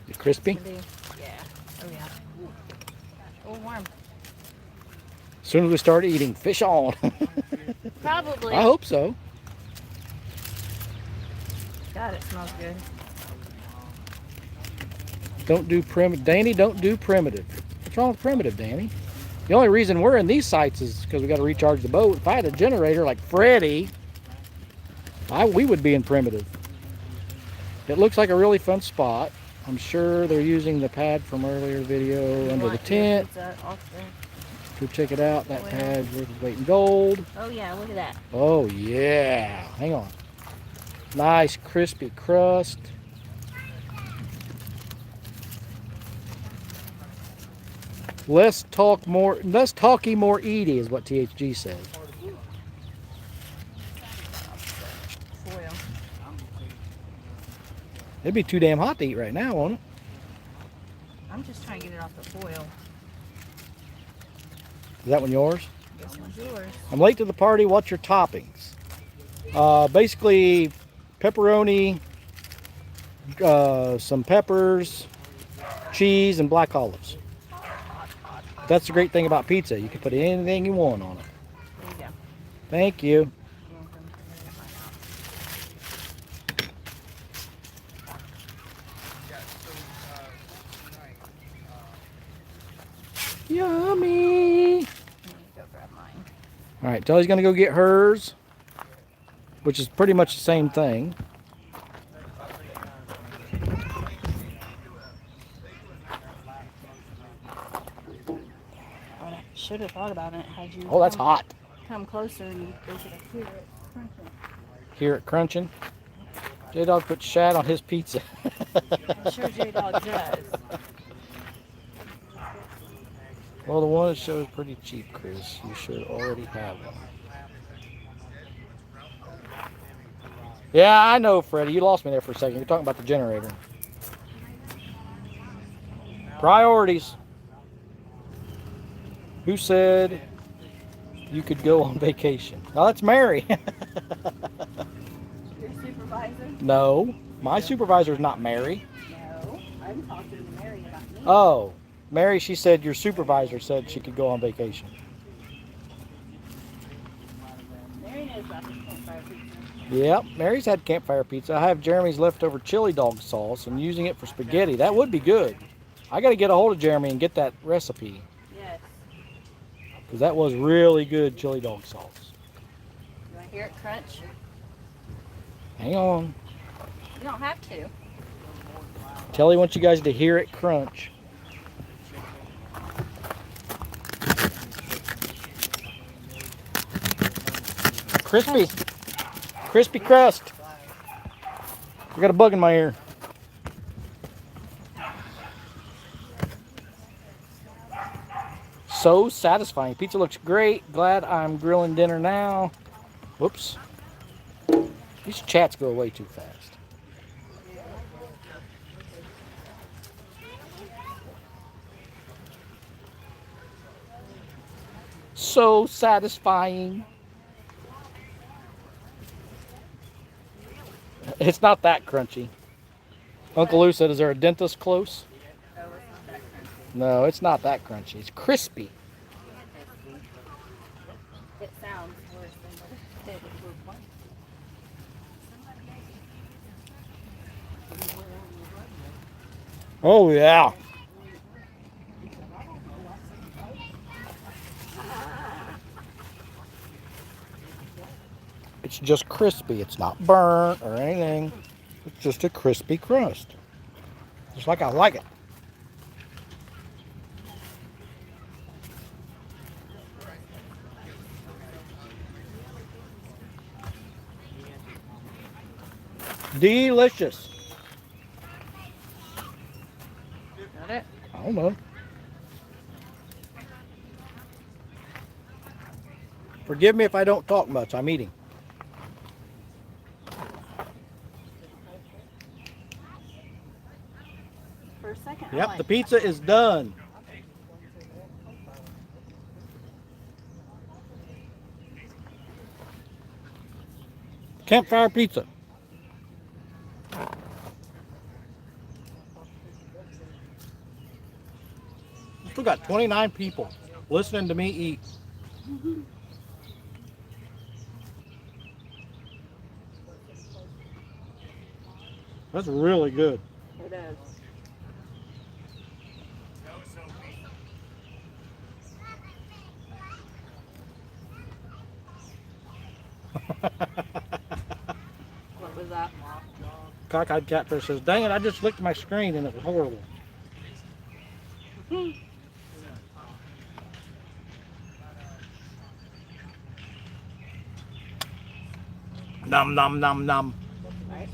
You crispy? Yeah. Oh yeah. Oh, warm. As soon as we start eating, fish on. Probably. I hope so. God, it smells good. Don't do primitive. Danny, don't do primitive. What's wrong with primitive, Danny? The only reason we're in these sites is because we got to recharge the boat. If I had a generator like Freddie, we would be in primitive. It looks like a really fun spot. I'm sure they're using the pad from earlier video under the tent. Go check it out. That pad's worth its weight in gold. Oh yeah, look at that. Oh yeah. Hang on. Nice crispy crust. Less talky, more eaty is what THG says. Foil. It'd be too damn hot to eat right now, won't it? I'm just trying to get it off the foil. Is that one yours? This one's yours. I'm late to the party. What's your toppings? Basically, pepperoni, some peppers, cheese, and black olives. That's the great thing about pizza. You can put anything you want on it. There you go. Thank you. Yummy. Go grab mine. All right, Telly's gonna go get hers, which is pretty much the same thing. Should have thought about it had you. Oh, that's hot. Come closer and they could have hear it crunching. Hear it crunching. J-Dog put shad on his pizza. I'm sure J-Dog does. Well, the one that shows pretty cheap, Chris. You should already have one. Yeah, I know, Freddie. You lost me there for a second. You're talking about the generator. Priorities. Who said you could go on vacation? Oh, that's Mary. Your supervisor? No, my supervisor is not Mary. No, I'm talking to Mary about me. Oh, Mary, she said your supervisor said she could go on vacation. Mary knows about this campfire pizza. Yep, Mary's had campfire pizza. I have Jeremy's leftover chili dog sauce and using it for spaghetti. That would be good. I got to get a hold of Jeremy and get that recipe. Yes. Because that was really good chili dog sauce. You want to hear it crunch? Hang on. You don't have to. Telly wants you guys to hear it crunch. Crispy. Crispy crust. I got a bug in my ear. So satisfying. Pizza looks great. Glad I'm grilling dinner now. Whoops. These chats go away too fast. So satisfying. It's not that crunchy. Uncle Lou said, is there a dentist close? Oh, it's not that crunchy. No, it's not that crunchy. It's crispy. It sounds worse than what it did. Oh, yeah. It's just crispy. It's not burnt or anything. It's just a crispy crust. Just like I like it. Delicious. Got it? I don't know. Forgive me if I don't talk much. I'm eating. For a second. I Yep, like the pizza is done. Campfire pizza. Still got 29 people listening to me eat. That's really good. It is. What was that? Cockeyed Catfish says, dang it, I just licked my screen and it was horrible. Nom nom nom nom. Right?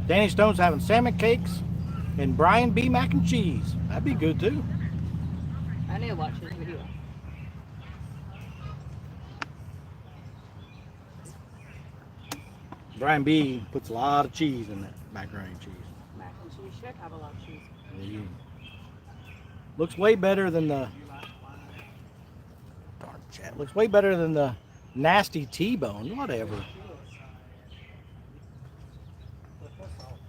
Danny Stone's having salmon cakes and Brian B. mac and cheese. That'd be good too. I need to watch this video. Brian B. puts a lot of cheese in that macaroni and cheese. Mac and cheese should have a lot of cheese. Yeah. Looks way better than the darn chat. Looks way better than the nasty T-bone. Whatever.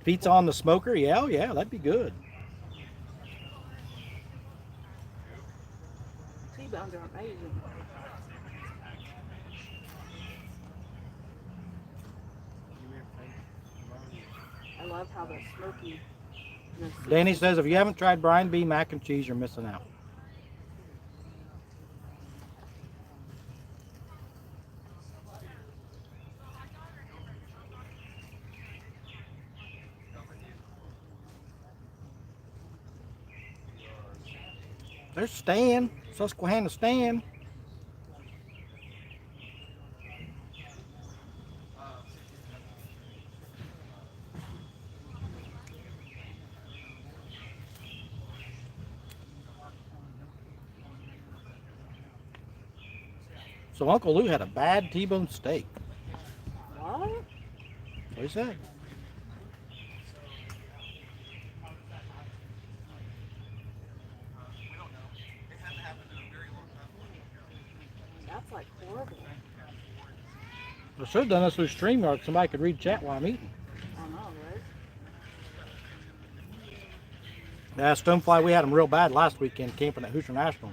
Pizza on the smoker? Yeah, oh yeah, that'd be good. T-bones are amazing. I love how the smoky. Danny says, if you haven't tried Brian B. mac and cheese, you're missing out. There's Stan, Susquehanna Stan. So Uncle Lou had a bad T-bone steak. What? What he said. That's like horrible. I should have done this through StreamYard. Somebody could read chat while I'm eating. I know, right? Yeah, stonefly, we had them real bad last weekend camping at Hoosier National.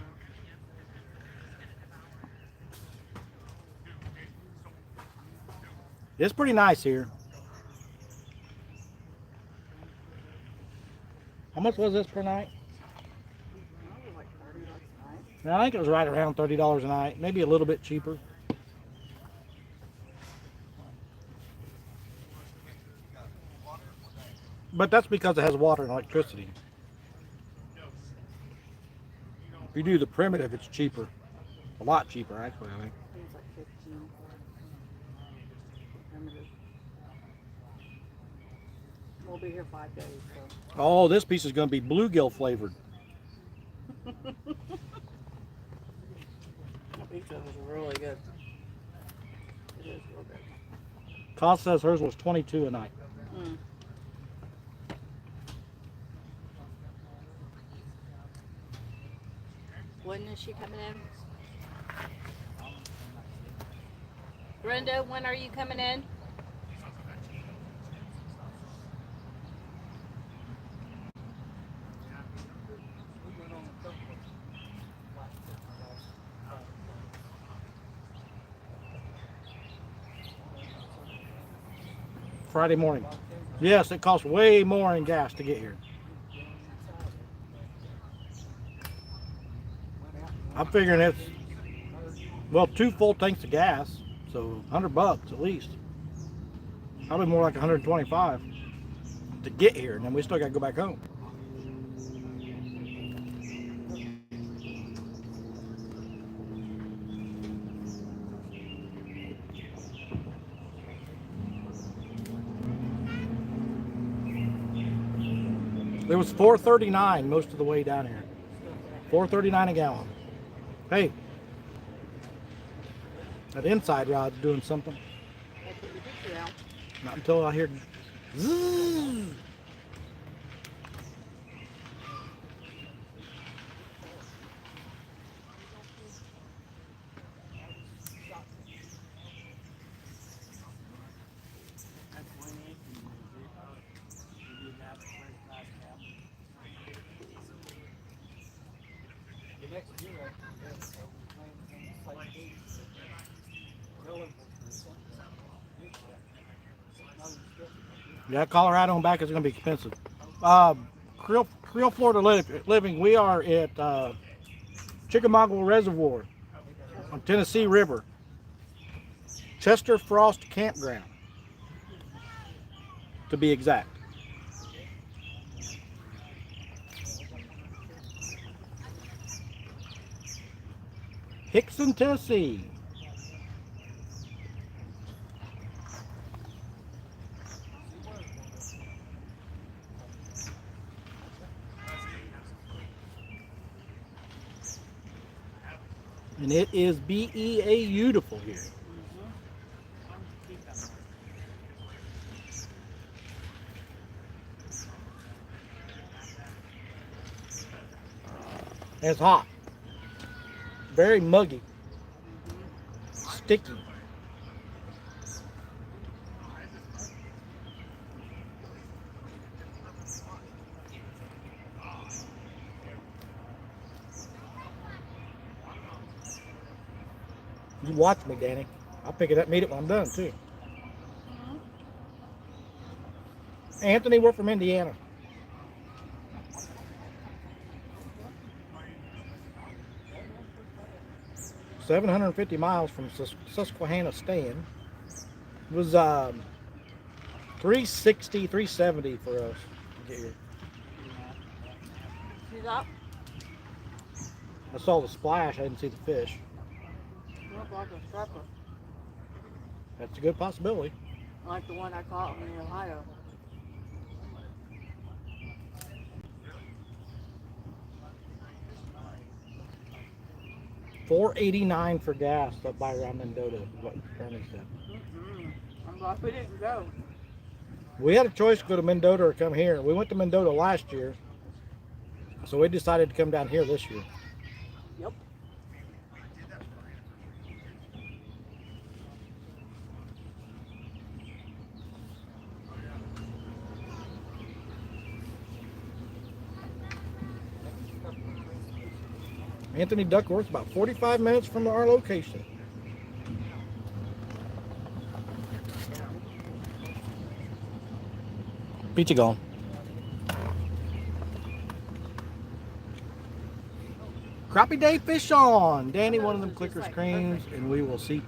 It's pretty nice here. How much was this per night? Probably like $30 a night. Yeah, I think it was right around $30 a night, maybe a little bit cheaper. But that's because it has water and electricity. If you do the primitive, it's cheaper. A lot cheaper, actually, I think. I think it's like 15. Primitive. We'll be here 5 days, so. Oh, this piece is going to be bluegill flavored. It'll be Pizza was really good. It is real good. Cost says hers was $22 a night. Mm. When is she coming in? Brenda, when are you coming in? Friday morning. Yes, it costs way more in gas to get here. I'm figuring it's, well, 2 full tanks of gas, so $100 at least. Probably more like 125 to get here, and then we still got to go back home. It was $4.39 most of the way down here. $4.39 a gallon. Hey, that inside rod's doing something. Not until I hear zzz. Yeah, Colorado and back is going to be expensive. Creel, Florida living. We are at Chickamauga Reservoir on Tennessee River. Chester Frost Campground, to be exact. Hickson, Tennessee. And it is beautiful here. And it's hot. Very muggy. Sticky. You watch me, Danny. I'll pick it up and eat it when I'm done, too. Anthony, we're from Indiana. $750 miles from Susquehanna staying. It was $360, $370 for us to get here. See that? I saw the splash. I didn't see the fish. Look like a stripper. That's a good possibility. Like the one I caught in Ohio. $4.89 for gas up by around Mendota, is what Ernie said. I'm glad we didn't go. We had a choice to go to Mendota or come here. We went to Mendota last year, so we decided to come down here this year. Yep. Anthony Duckworth, about 45 minutes from our location. Pizza gone. Crappie Day fish on. Danny, one of them clicker screams, and we will see.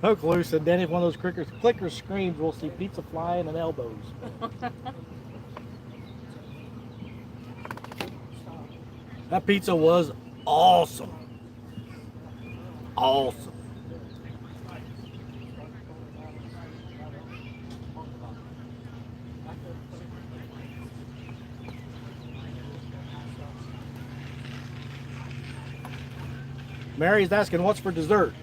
Hook loose, and Danny, one of those clicker screams, we'll see pizza flying and elbows. That pizza was awesome. Awesome. Mary's asking what's for dessert.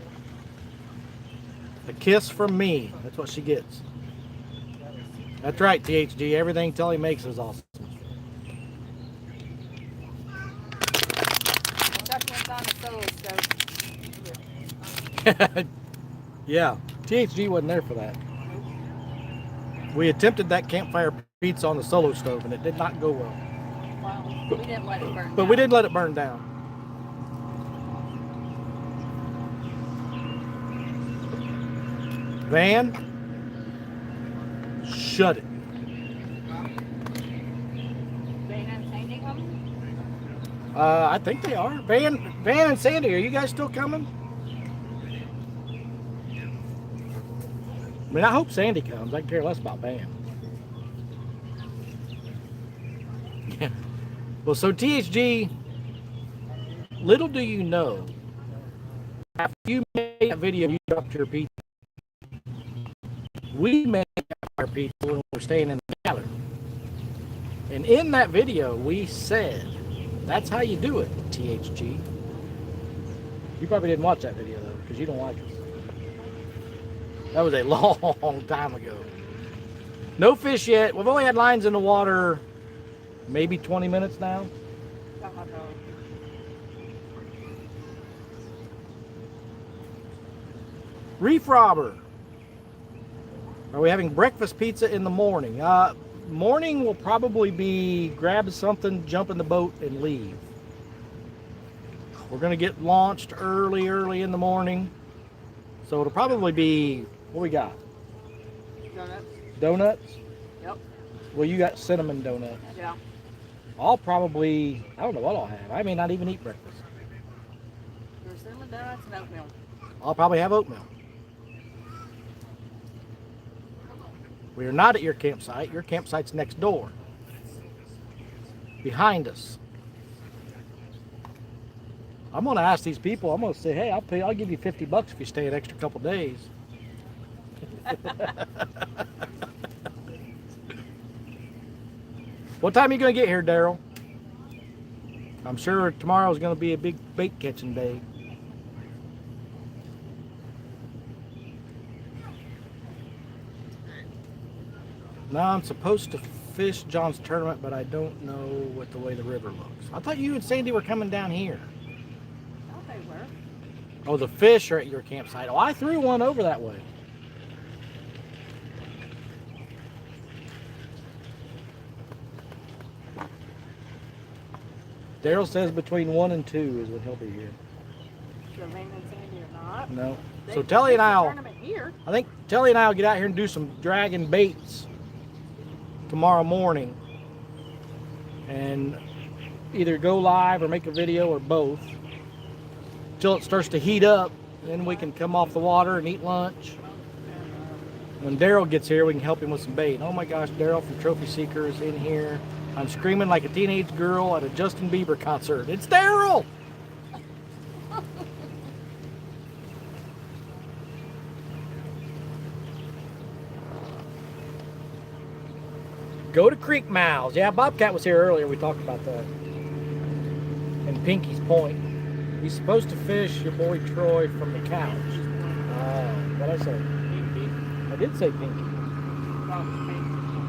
A kiss from me. That's what she gets. That's right, THG. Everything Telly makes is awesome. Yeah, THG wasn't there for that. We attempted that campfire pizza on the solo stove and it did not go well. Well, we didn't let it burn But down. we did let it burn down. Van, shut it. Van and Sandy coming? I think they are. Van and Sandy, are you guys still coming? I mean, I hope Sandy comes. I can care less about Van. Yeah. Well, so THG, little do you know, after you made that video, you dropped your pizza. We made our pizza when we were staying in the gallery. And in that video, we said, that's how you do it, THG. You probably didn't watch that video, though, because you don't like us. That was a long time ago. No fish yet. We've only had lines in the water maybe 20 minutes now. Reef robber. Are we having breakfast pizza in the morning? Morning will probably be grab something, jump in the boat, and leave. We're going to get launched early in the morning. So it'll probably be, what we got? Donuts. Donuts? Yep. Well, you got cinnamon donuts. Yeah. I'll probably, I don't know what I'll have. I may not even eat breakfast. There's cinnamon donuts and oatmeal. I'll probably have oatmeal. We are not at your campsite. Your campsite's next door. Behind us. I'm going to ask these people, I'm going to say, hey, I'll give you $50 if you stay an extra couple days. What time are you going to get here, Daryl? I'm sure tomorrow's going to be a big bait catching day. Now I'm supposed to fish John's tournament, but I don't know what the way the river looks. I thought you and Sandy were coming down here. Oh, they were. Oh, the fish are at your campsite. Oh, I threw one over that way. Daryl says between 1 and 2 is when he'll be here. Sure, Van and Sandy or not. No. So Telly and I think Telly and I will get out here and do some dragging baits tomorrow morning. And either go live or make a video or both. Till it starts to heat up. Then we can come off the water and eat lunch. When Daryl gets here, we can help him with some bait. Oh my gosh, Daryl from Trophy Seeker is in here. I'm screaming like a teenage girl at a Justin Bieber concert. It's Daryl! Go to creek mouths. Yeah, Bobcat was here earlier. We talked about that. And Pinky's Point. He's supposed to fish your boy Troy from the couch. What'd I say? Pinky. I did say Pinky.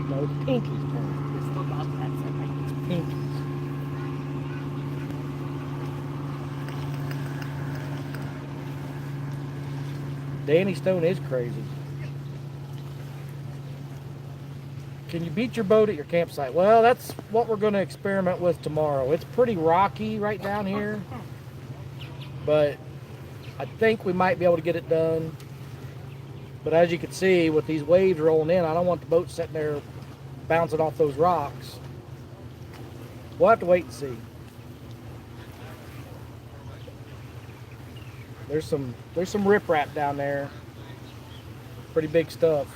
No, it's Pinky's Point. It's Pinky's. Danny Stone is crazy. Can you beat your boat at your campsite? Well, that's what we're going to experiment with tomorrow. It's pretty rocky right down here, but I think we might be able to get it done. But as you can see, with these waves rolling in, I don't want the boat sitting there bouncing off those rocks. We'll have to wait and see. There's some riprap down there. Pretty big stuff.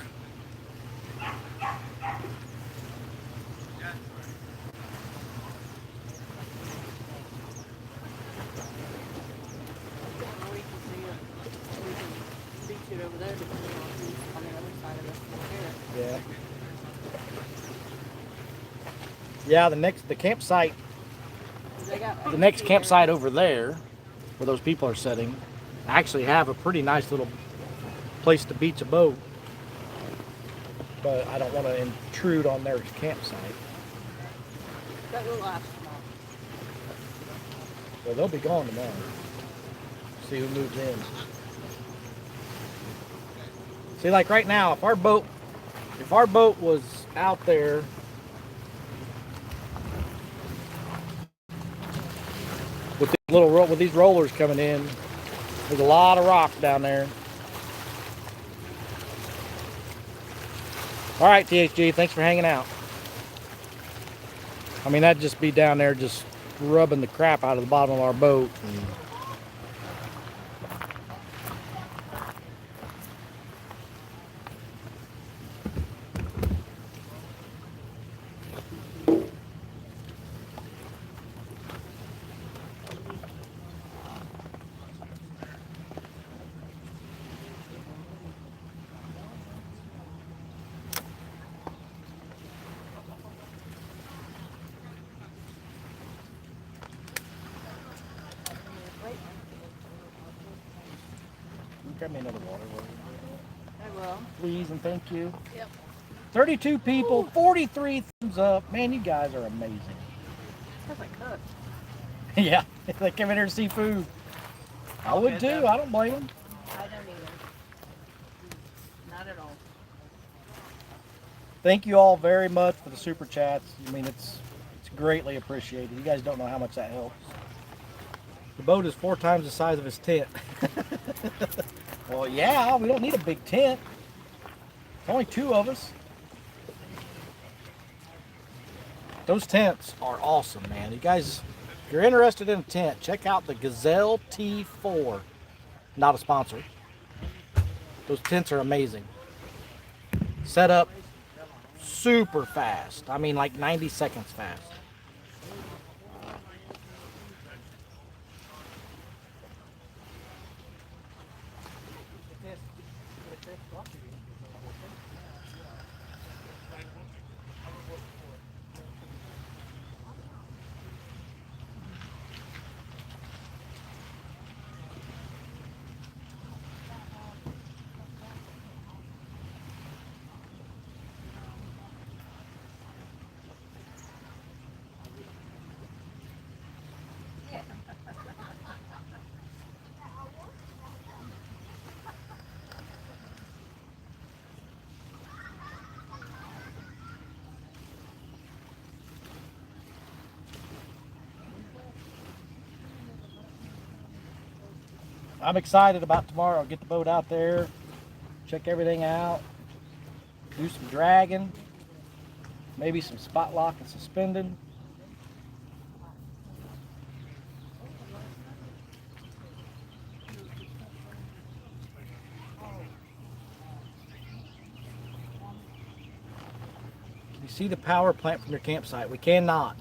Yeah. Yeah, the next campsite over there where those people are sitting, actually have a pretty nice little place to beach a boat. But I don't want to intrude on their campsite. That will last tomorrow. So they'll be gone tomorrow. See who moves in. See, like right now, if our boat was out there with these rollers coming in, there's a lot of rock down there. All right, THG, thanks for hanging out. I mean, that'd just be down there just rubbing the crap out of the bottom of our boat. Grab me another water. I will. Please and thank you. Yep. 32 people, 43 thumbs up. Man, you guys are amazing. That's like cook. Yeah, they come in here to see food. I would too. I don't blame them. I don't either. Not at all. Thank you all very much for the super chats. I mean, it's greatly appreciated. You guys don't know how much that helps. The boat is 4 times the size of his tent. Well, yeah, we don't need a big tent. It's only 2 of us. Those tents are awesome, man. You guys, if you're interested in a tent, check out the Gazelle T4. Not a sponsor. Those tents are amazing. Set up super fast. I mean, like 90 seconds fast. I'm excited about tomorrow. Get the boat out there, check everything out, do some dragging, maybe some spot lock and suspending. Can you see the power plant from your campsite? We cannot.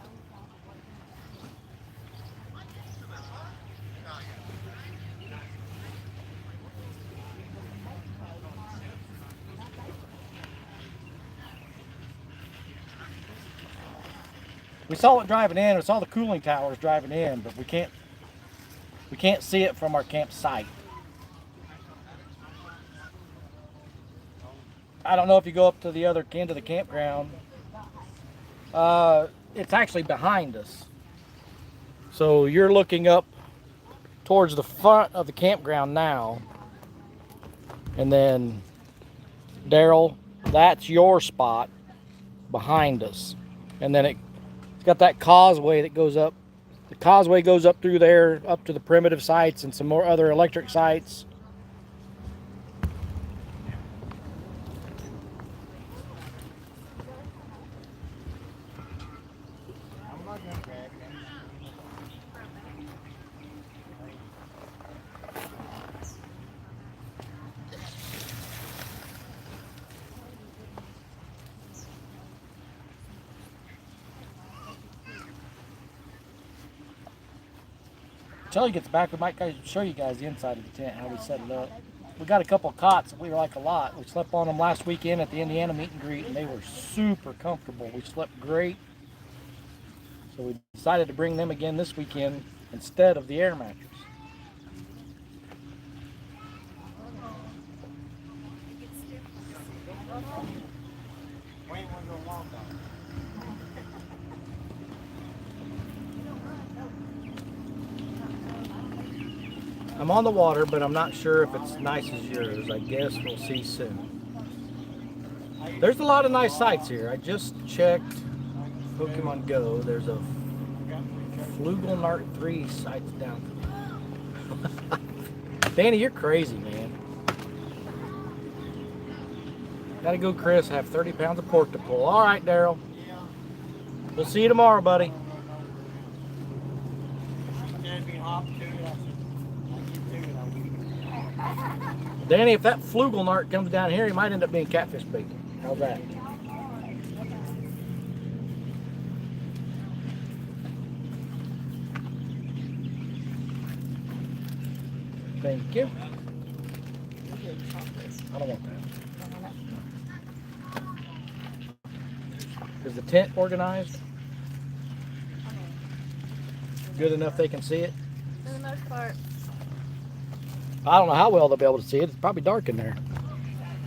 We saw it driving in. We saw the cooling towers driving in, but we can't see it from our campsite. I don't know if you go up to the other end of the campground. It's actually behind us. So you're looking up towards the front of the campground now. And then, Daryl, that's your spot behind us. And then it's got that causeway that goes up. The causeway goes up through there, up to the primitive sites and some more other electric sites. Until he gets back, we might show you guys the inside of the tent, how we set it up. We got a couple of cots that we like a lot. We slept on them last weekend at the Indiana meet and greet, and they were super comfortable. We slept great. So we decided to bring them again this weekend instead of the air mattress. I'm on the water, but I'm not sure if it's nice as yours. I guess we'll see soon. There's a lot of nice sites here. I just checked Pokemon Go. There's a Flugelnart 3 sites down. Danny, you're crazy, man. Gotta go, Chris. Have 30 pounds of pork to pull. All right, Daryl. We'll see you tomorrow, buddy. Danny, if that Flugelnart comes down here, he might end up being catfish bait. How's that? Thank you. I don't want that. Is the tent organized? Good enough they can see it? For the most part. I don't know how well they'll be able to see it. It's probably dark in there.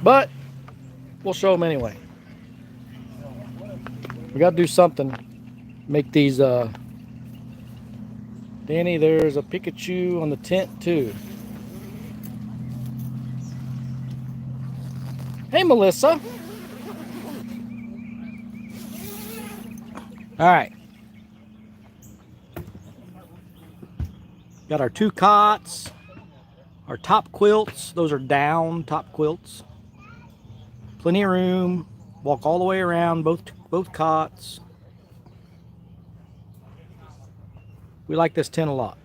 But we'll show them anyway. We got to do something. Make these, Danny, there's a Pikachu on the tent too. Hey, Melissa. All right. Got our 2 cots, our top quilts. Those are down top quilts. Plenty of room. Walk all the way around both cots. We like this tent a lot.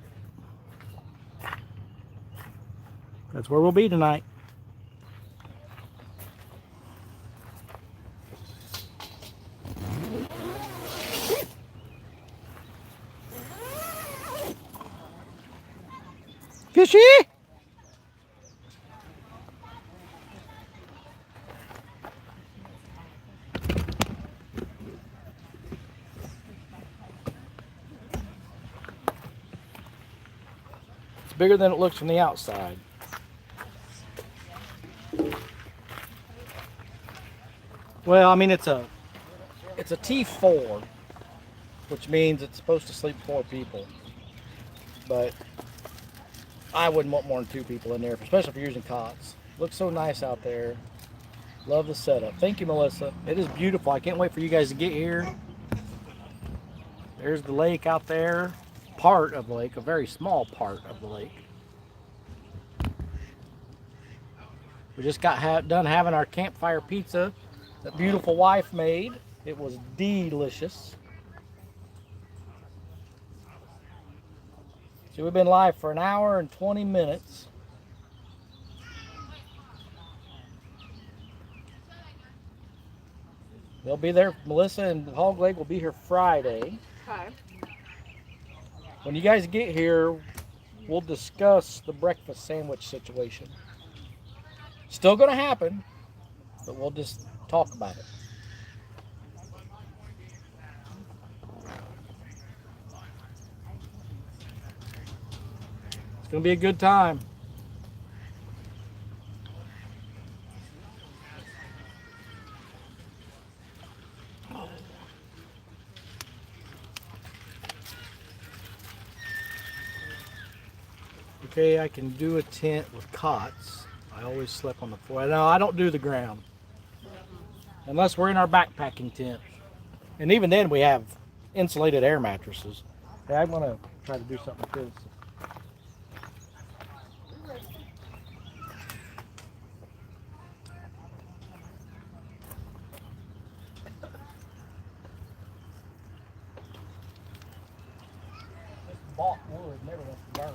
That's where we'll be tonight. Fishy? It's bigger than it looks from the outside. Well, I mean, it's a T4, which means it's supposed to sleep 4 people. But I wouldn't want more than 2 people in there, especially if you're using cots. Looks so nice out there. Love the setup. Thank you, Melissa. It is beautiful. I can't wait for you guys to get here. There's the lake out there. Part of the lake, a very small part of the lake. We just got done having our campfire pizza that beautiful wife made. It was delicious. So we've been live for 1 hour and 20 minutes. They'll be there. Melissa and Hog Leg will be here Friday. Okay. When you guys get here, we'll discuss the breakfast sandwich situation. Still going to happen, but we'll just talk about it. It's going to be a good time. Okay, I can do a tent with cots. I always slept on the floor. No, I don't do the ground. Unless we're in our backpacking tent. And even then we have insulated air mattresses. Hey, I'm going to try to do something with this. Bought wood never wants to burn.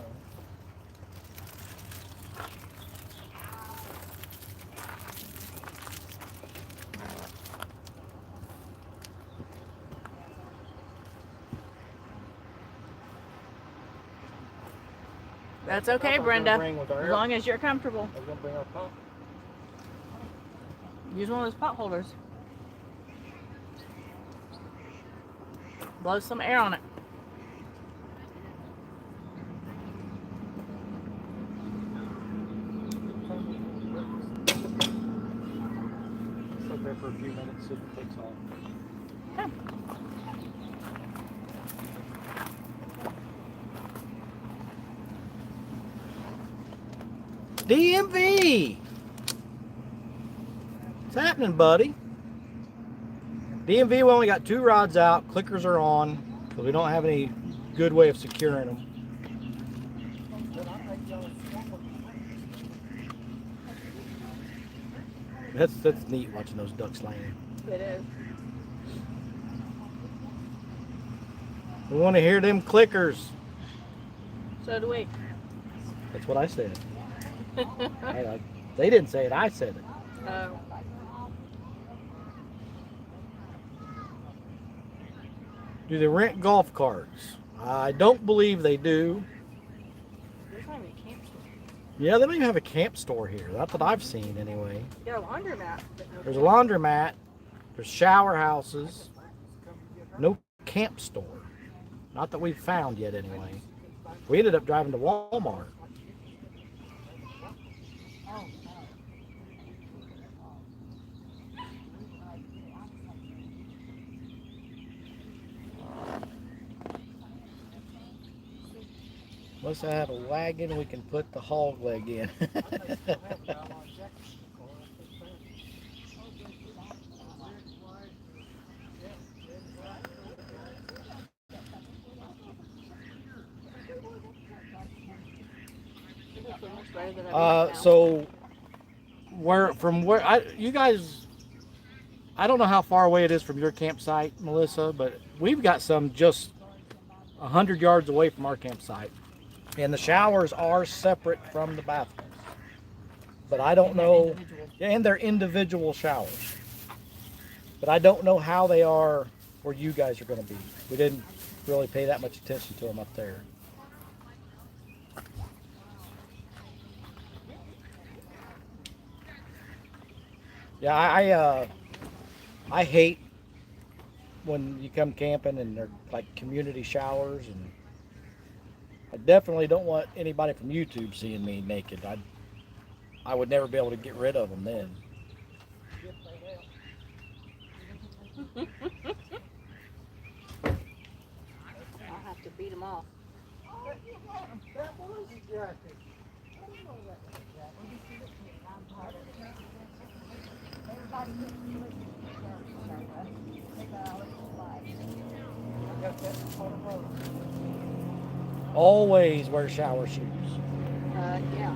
That's okay, Brenda. As long as you're comfortable. Are we gonna bring our pump? Use one of those pot holders. Blow some air on it. for a few minutes, see if it takes off. Yeah. DMV! What's happening, buddy? DMV, we only got 2 rods out. Clickers are on, because we don't have any good way of securing them. That's neat watching those ducks land. It is. We want to hear them clickers. So do we. That's what I said. They didn't say it, I said it. Oh. Do they rent golf carts? I don't believe they do. There's not even a camp store. Yeah, they don't even have a camp store here. That's what I've seen anyway. You got a laundromat. There's a laundromat. There's shower houses. No camp store. Not that we've found yet anyway. We ended up driving to Walmart. Unless I have a wagon, we can put the hog leg in. So you guys, I don't know how far away it is from your campsite, Melissa, but we've got some just 100 yards away from our campsite. And the showers are separate from the bathrooms. But I don't know, and they're individual showers. But I don't know how they are where you guys are going to be. We didn't really pay that much attention to them up there. Yeah, I hate when you come camping and they're like community showers, and I definitely don't want anybody from YouTube seeing me naked. I would never be able to get rid of them then. I'll have to beat them off. Always wear shower shoes. Yeah.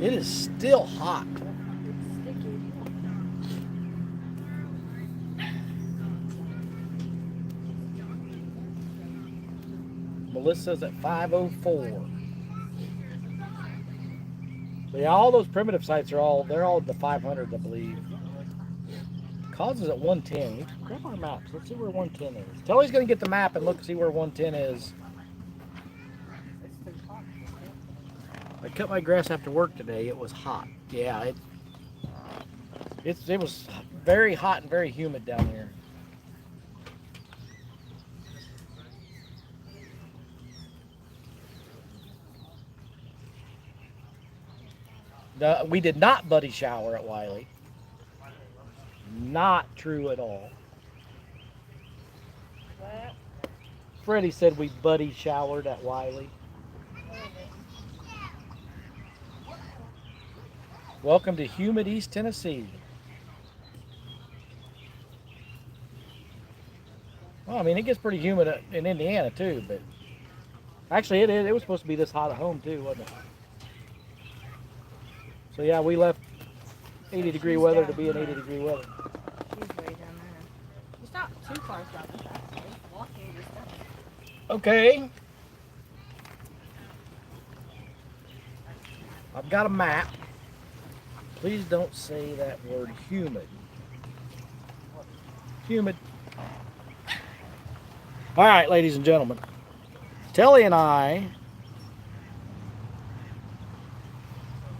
It is still hot. It's sticky. Melissa's at 504. So yeah, all those primitive sites they're all in the 500s, I believe. Cause is at 110. Grab our maps. Let's see where 110 is. Telly's gonna get the map and look see where 110 is. I cut my grass after work today. It was hot. Yeah, it was very hot and very humid down here. We did not buddy shower at Wiley. Not true at all. What? Freddie said we buddy showered at Wiley. Welcome to humid East Tennessee. Well, I mean, it gets pretty humid in Indiana too, but actually it was supposed to be this hot at home too, wasn't it? So yeah, we left 80-degree weather to be in 80-degree weather. She's way down there. It's not too far south of that. So walking distance. Okay. I've got a map. Please don't say that word humid. Humid. All right, ladies and gentlemen. Telly and I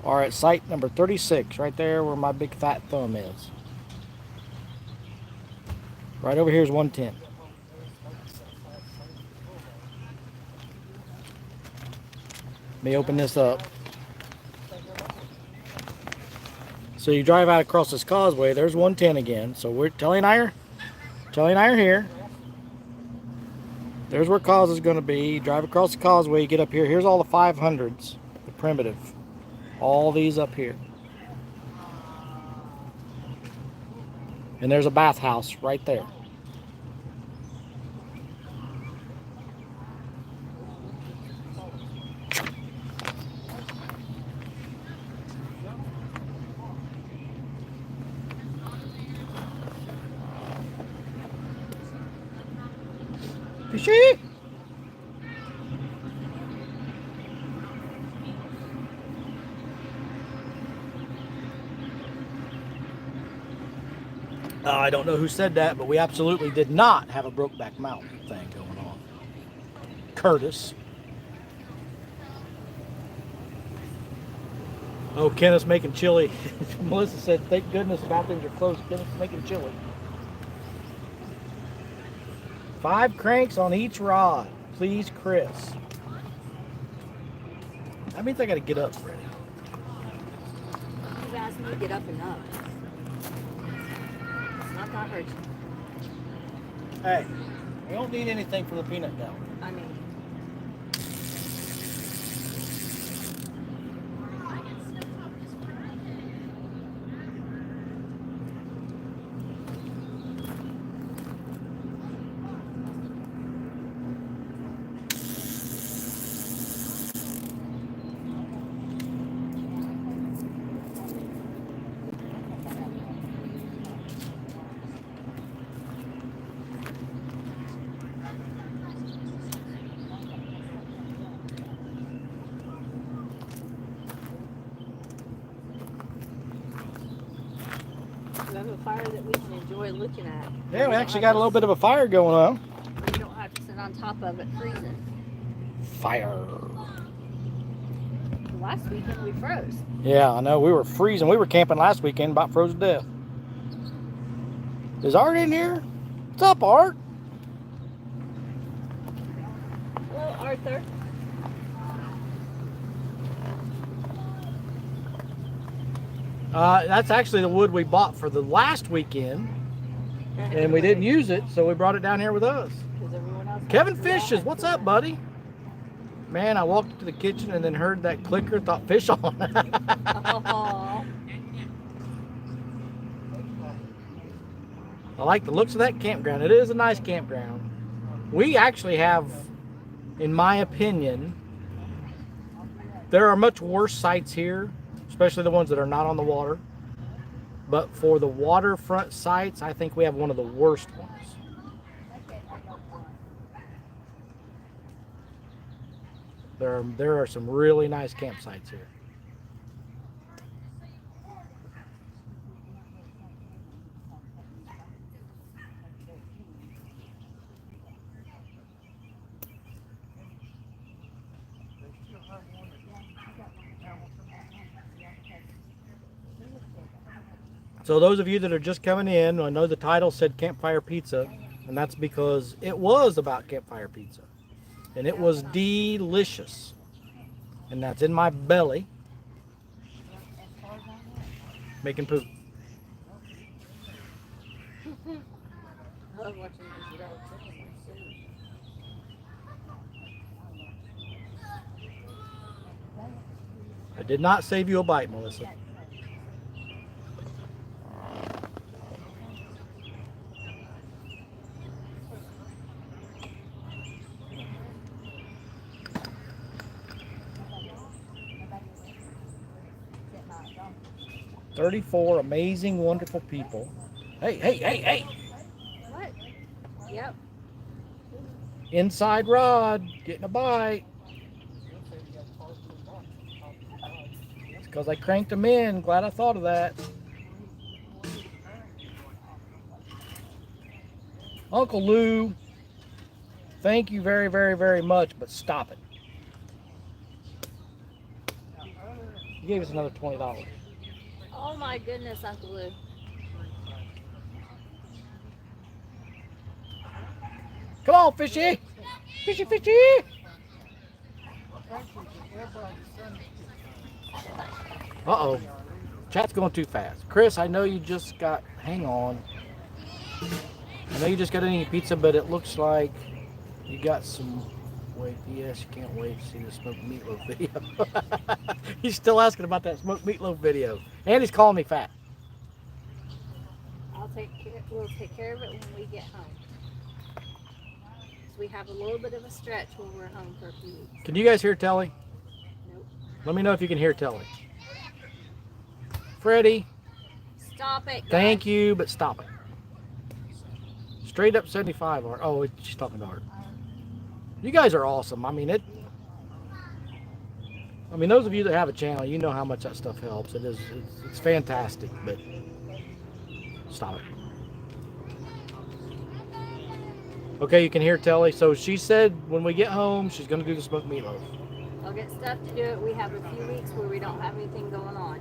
are at site number 36, right there where my big fat thumb is. Right over here is 110. Let me open this up. So you drive out across this causeway. There's 110 again. So Telly and I are here. There's where cause is going to be. You drive across the causeway, you get up here. Here's all the 500s, the primitive. All these up here. And there's a bathhouse right there. Fishy! I don't know who said that, but we absolutely did not have a Brokeback Mountain thing going on. Curtis. Oh, Kenneth's making chili. Melissa said, thank goodness the bathrooms are closed. Kenneth's making chili. 5 cranks on each rod. Please, Chris. That means I got to get up, Freddie. You've asked me to get up enough. It's not that hurt. Hey, we don't need anything for the peanut gallery. I mean, we have a fire that we can enjoy looking at. Yeah, we actually got a little bit of a fire going on. We don't have to sit on top of it freezing. Fire. Last weekend we froze. Yeah, I know. We were freezing. We were camping last weekend, about froze to death. Is Art in here? What's up, Art? Hello, Arthur. That's actually the wood we bought for the last weekend, and we didn't use it, so we brought it down here with us. Kevin Fishes, what's up, buddy? Man, I walked into the kitchen and then heard that clicker, thought fish on. I like the looks of that campground. It is a nice campground. We actually have, in my opinion, there are much worse sites here, especially the ones that are not on the water. But for the waterfront sites, I think we have one of the worst ones. There are some really nice campsites here. So those of you that are just coming in, I know the title said Campfire Pizza, and that's because it was about Campfire Pizza. And it was delicious. And that's in my belly. Making poop. I did not save you a bite, Melissa. $34 amazing, wonderful people. Hey. What? Yep. Inside rod, getting a bite. It's because I cranked them in. Glad I thought of that. Uncle Lou, thank you very, very, very much, but stop it. You gave us another $20. Oh my goodness, Uncle Lou. Come on, fishy. Fishy. Uh-oh. Chat's going too fast. Chris, I know you just got, hang on. I know you just got any pizza, but it looks like you got some, wait, yes, you can't wait to see the smoked meatloaf video. He's still asking about that smoked meatloaf video. And he's calling me fat. We'll take care of it when we get home. So we have a little bit of a stretch when we're home for a few weeks. Can you guys hear Telly? Nope. Let me know if you can hear Telly. Freddie. Stop it. Thank you, but stop it. Straight up 75 Art. Oh, she's talking to Art. You guys are awesome. I mean, those of you that have a channel, you know how much that stuff helps. It's fantastic, but stop it. Okay, you can hear Telly. So she said when we get home, she's going to do the smoked meatloaf. I'll get stuff to do it. We have a few weeks where we don't have anything going on.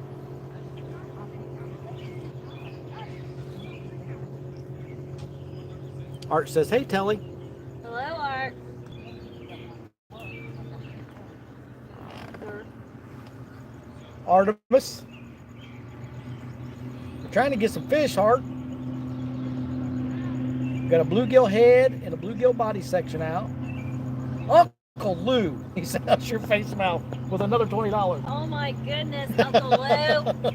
Art says, hey, Telly. Hello, Art. Artemis. We're trying to get some fish, Art. We've got a bluegill head and a bluegill body section out. Uncle Lou, he said, "That's your face mouth," with another $20. Oh my goodness, Uncle Lou.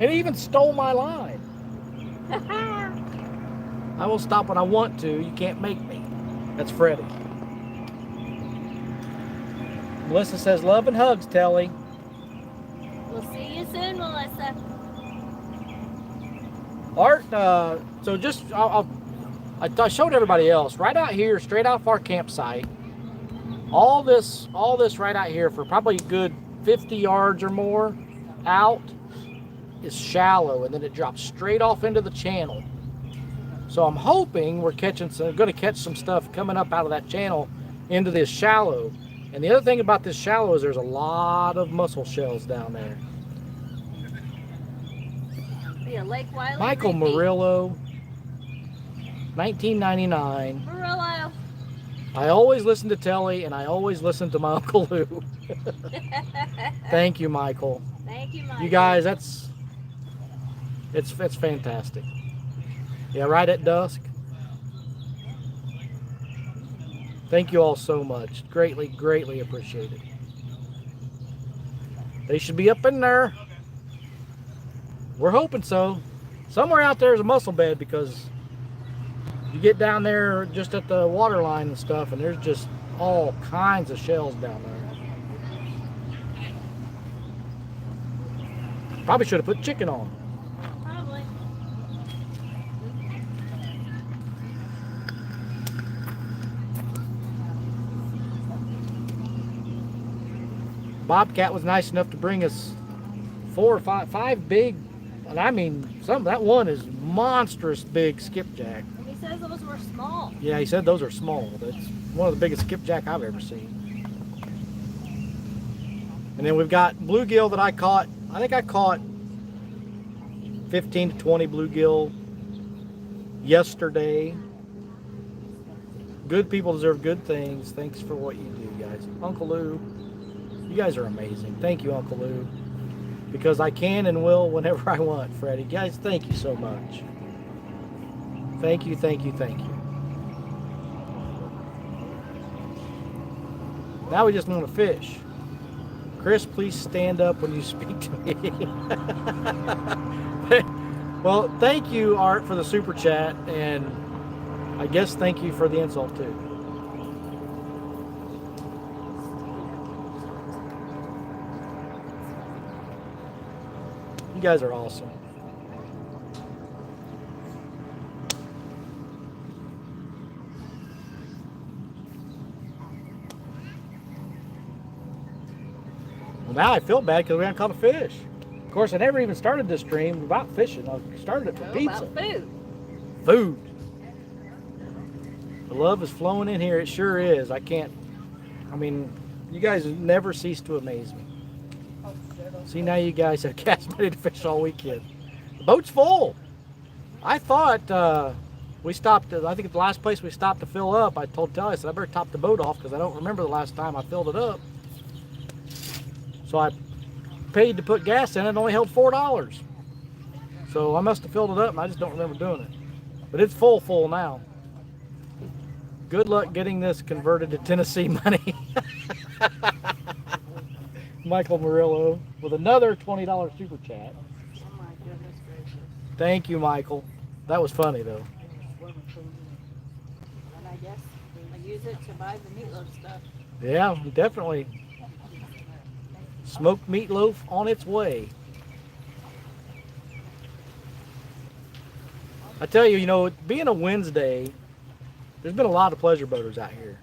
And he even stole my line. I will stop when I want to. You can't make me. That's Freddie. Melissa says, love and hugs, Telly. We'll see you soon, Melissa. Art, so just, I showed everybody else, right out here, straight off our campsite, all this right out here for probably a good 50 yards or more out is shallow, and then it drops straight off into the channel. So I'm hoping we're going to catch some stuff coming up out of that channel into this shallow. And the other thing about this shallow is there's a lot of mussel shells down there. Yeah, Lake Wiley. Michael repeat. Murillo, 1999. Murillo. I always listen to Telly, and I always listen to my Uncle Lou. Thank you, Michael. Thank you, Michael. You guys, it's fantastic. Yeah, right at dusk. Thank you all so much. Greatly, greatly appreciated. They should be up in there. We're hoping so. Somewhere out there is a mussel bed, because you get down there just at the water line and stuff, and there's just all kinds of shells down there. Probably should have put chicken on. Probably. Bobcat was nice enough to bring us five big, and I mean, that one is monstrous big skipjack. He says those were small. Yeah, he said those are small. That's one of the biggest skipjack I've ever seen. And then we've got bluegill that I caught. I think I caught 15 to 20 bluegill yesterday. Good people deserve good things. Thanks for what you do, guys. Uncle Lou, you guys are amazing. Thank you, Uncle Lou. Because I can and will whenever I want, Freddie. Guys, thank you so much. Thank you, thank you, thank you. Now we just want to fish. Chris, please stand up when you speak to me. Well, thank you, Art, for the super chat, and I guess thank you for the insult too. You guys are awesome. Well, now I feel bad because we haven't caught a fish. Of course, I never even started this stream about fishing. I started it for pizza. About food. Food. The love is flowing in here. It sure is. I mean, you guys never cease to amaze me. See, now you guys have cast ready to fish all weekend. The boat's full. I thought we stopped, I think at the last place we stopped to fill up, I told Telly, I said, I better top the boat off because I don't remember the last time I filled it up. So I paid to put gas in it. It only held $4. So I must have filled it up, and I just don't remember doing it. But it's full now. Good luck getting this converted to Tennessee money. Michael Murillo with another $20 super chat. Oh my goodness gracious. Thank you, Michael. That was funny, though. And I guess I use it to buy the meatloaf stuff. Yeah, definitely. Smoked meatloaf on its way. I tell you, being a Wednesday, there's been a lot of pleasure boaters out here.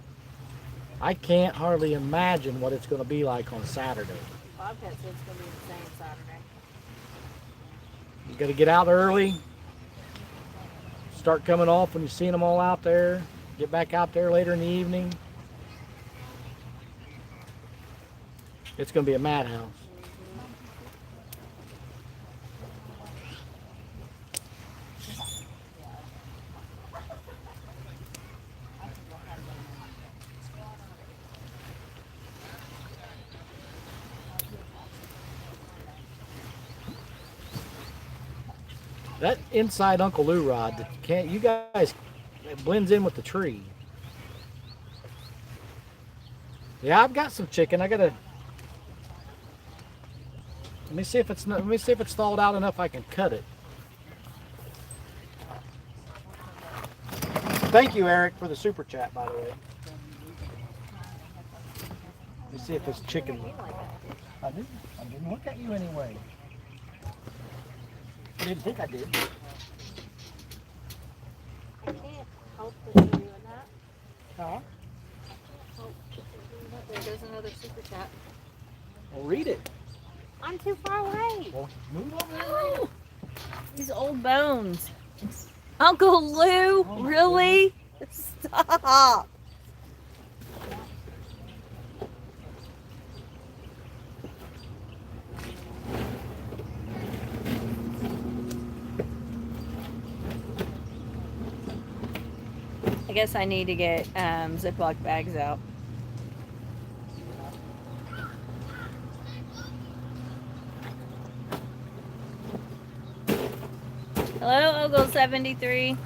I can't hardly imagine what it's going to be like on Saturday. Bobcat said it's going to be the same Saturday. You got to get out early. Start coming off when you've seen them all out there. Get back out there later in the evening. It's going to be a madhouse. That inside Uncle Lou rod, you guys, it blends in with the tree. Yeah, I've got some chicken. I gotta. Let me see if it's thawed out enough I can cut it. Thank you, Eric, for the super chat, by the way. Let me see if it's chicken. I didn't look at you anyway. I didn't think I did. I can't help but you doing that. Huh? There goes another super chat. Well, read it. I'm too far away. Well, move over there and read it. These old bones. Uncle Lou, really? Stop. I guess I need to get Ziploc bags out. Hello, Ogle 73.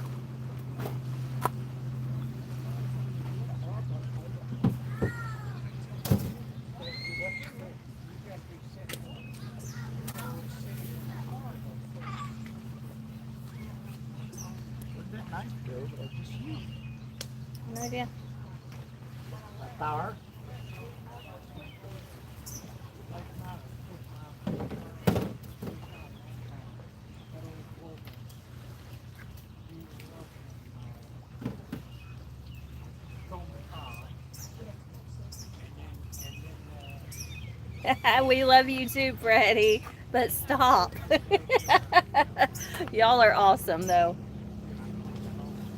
No idea. Power. We love you too, Freddie, but stop. Y'all are awesome, though.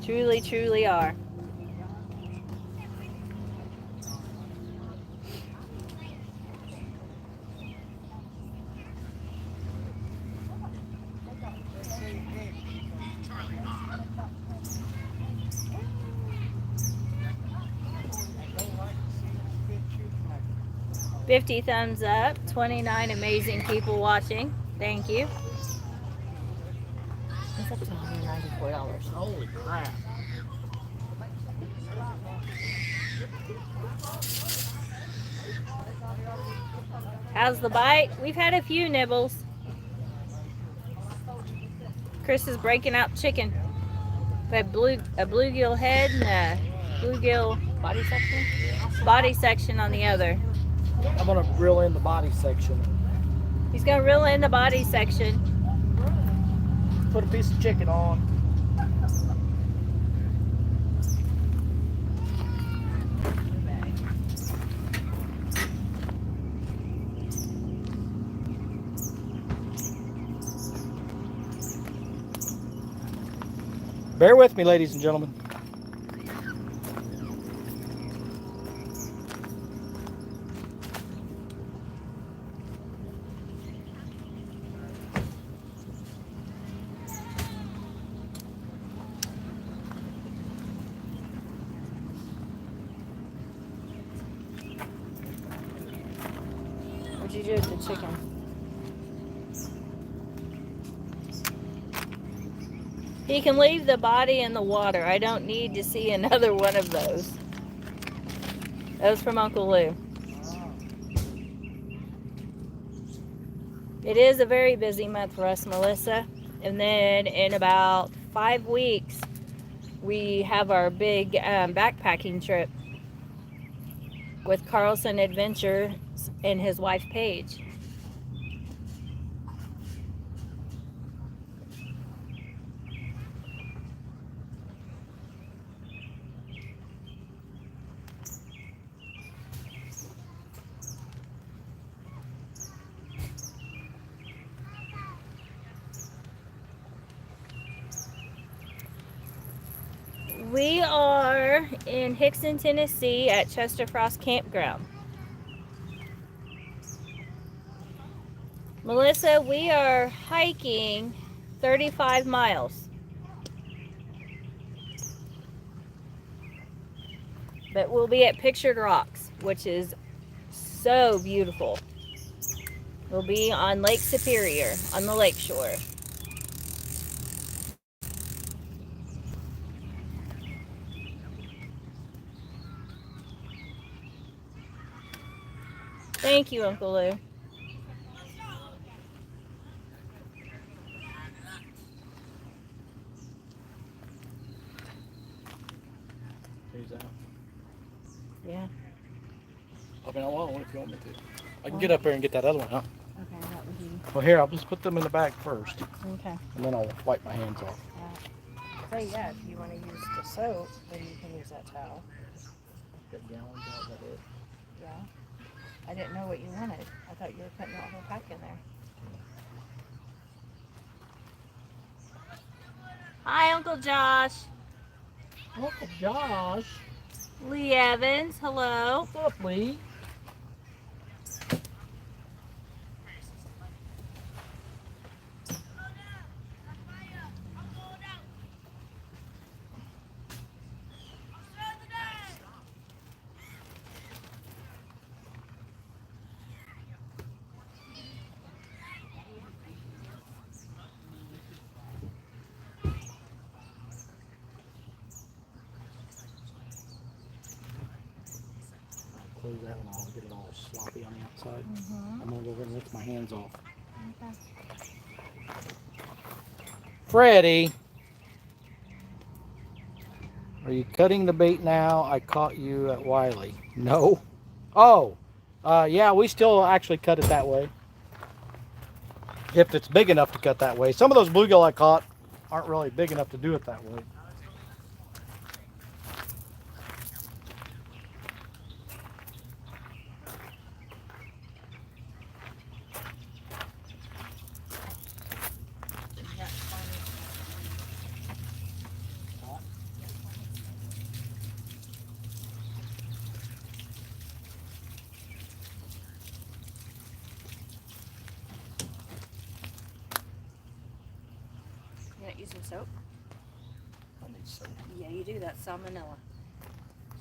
Truly, truly are. $50 thumbs up, 29 amazing people watching. Thank you. It's up to $194. Holy crap. How's the bite? We've had a few nibbles. Chris is breaking out chicken. We have a bluegill head and a bluegill body section on the other. I'm gonna reel in the body section. He's gonna reel in the body section. Put a piece of chicken on. Bear with me, ladies and gentlemen. What'd you do with the chicken? He can leave the body in the water. I don't need to see another one of those. That was from Uncle Lou. It is a very busy month for us, Melissa. And then in about 5 weeks, we have our big backpacking trip with Carlson Adventures and his wife Paige. We are in Hickson, Tennessee at Chester Frost Campground. Melissa, we are hiking 35 miles. But we'll be at Pictured Rocks, which is so beautiful. We'll be on Lake Superior, on the lake shore. Thank you, Uncle Lou. He's out. Yeah. I mean, I want one if you want me to. I can get up there and get that other one, huh? Okay, that would be. Well, here, I'll just put them in the bag first, Okay. and then I'll wipe my hands off. So yeah, if you want to use the soap, then you can use that towel. Get gallons out, is that it? Yeah. I didn't know what you wanted. I thought you were putting that whole pack in there. Hi, Uncle Josh. Uncle Josh. Lee Evans, hello. What's up, Lee? Close that one off, get it all sloppy on the outside. I'm gonna go over and lift my hands off. Okay. Freddie, are you cutting the bait now? I caught you at Wiley. No. Oh, yeah, we still actually cut it that way. If it's big enough to cut that way. Some of those bluegill I caught aren't really big enough to do it that way. You not using soap? I need soap. Yeah, you do. That's salmonella.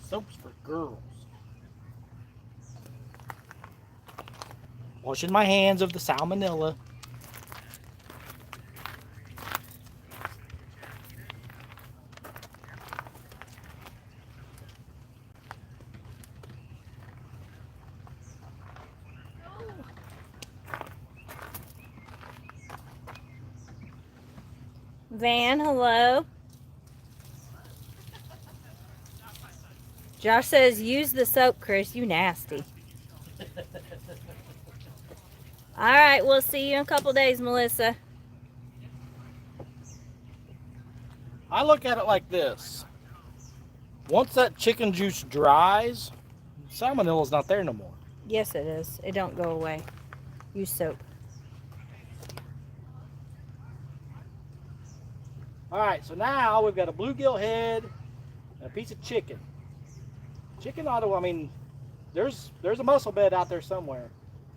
Soap's for girls. Washing my hands of the salmonella. Van, hello. Josh says, use the soap, Chris. You nasty. All right, we'll see you in a couple days, Melissa. I look at it like this. Once that chicken juice dries, salmonella's not there no more. Yes, it is. It don't go away. Use soap. All right, so now we've got a bluegill head and a piece of chicken. Chicken ought to, I mean, there's a mussel bed out there somewhere,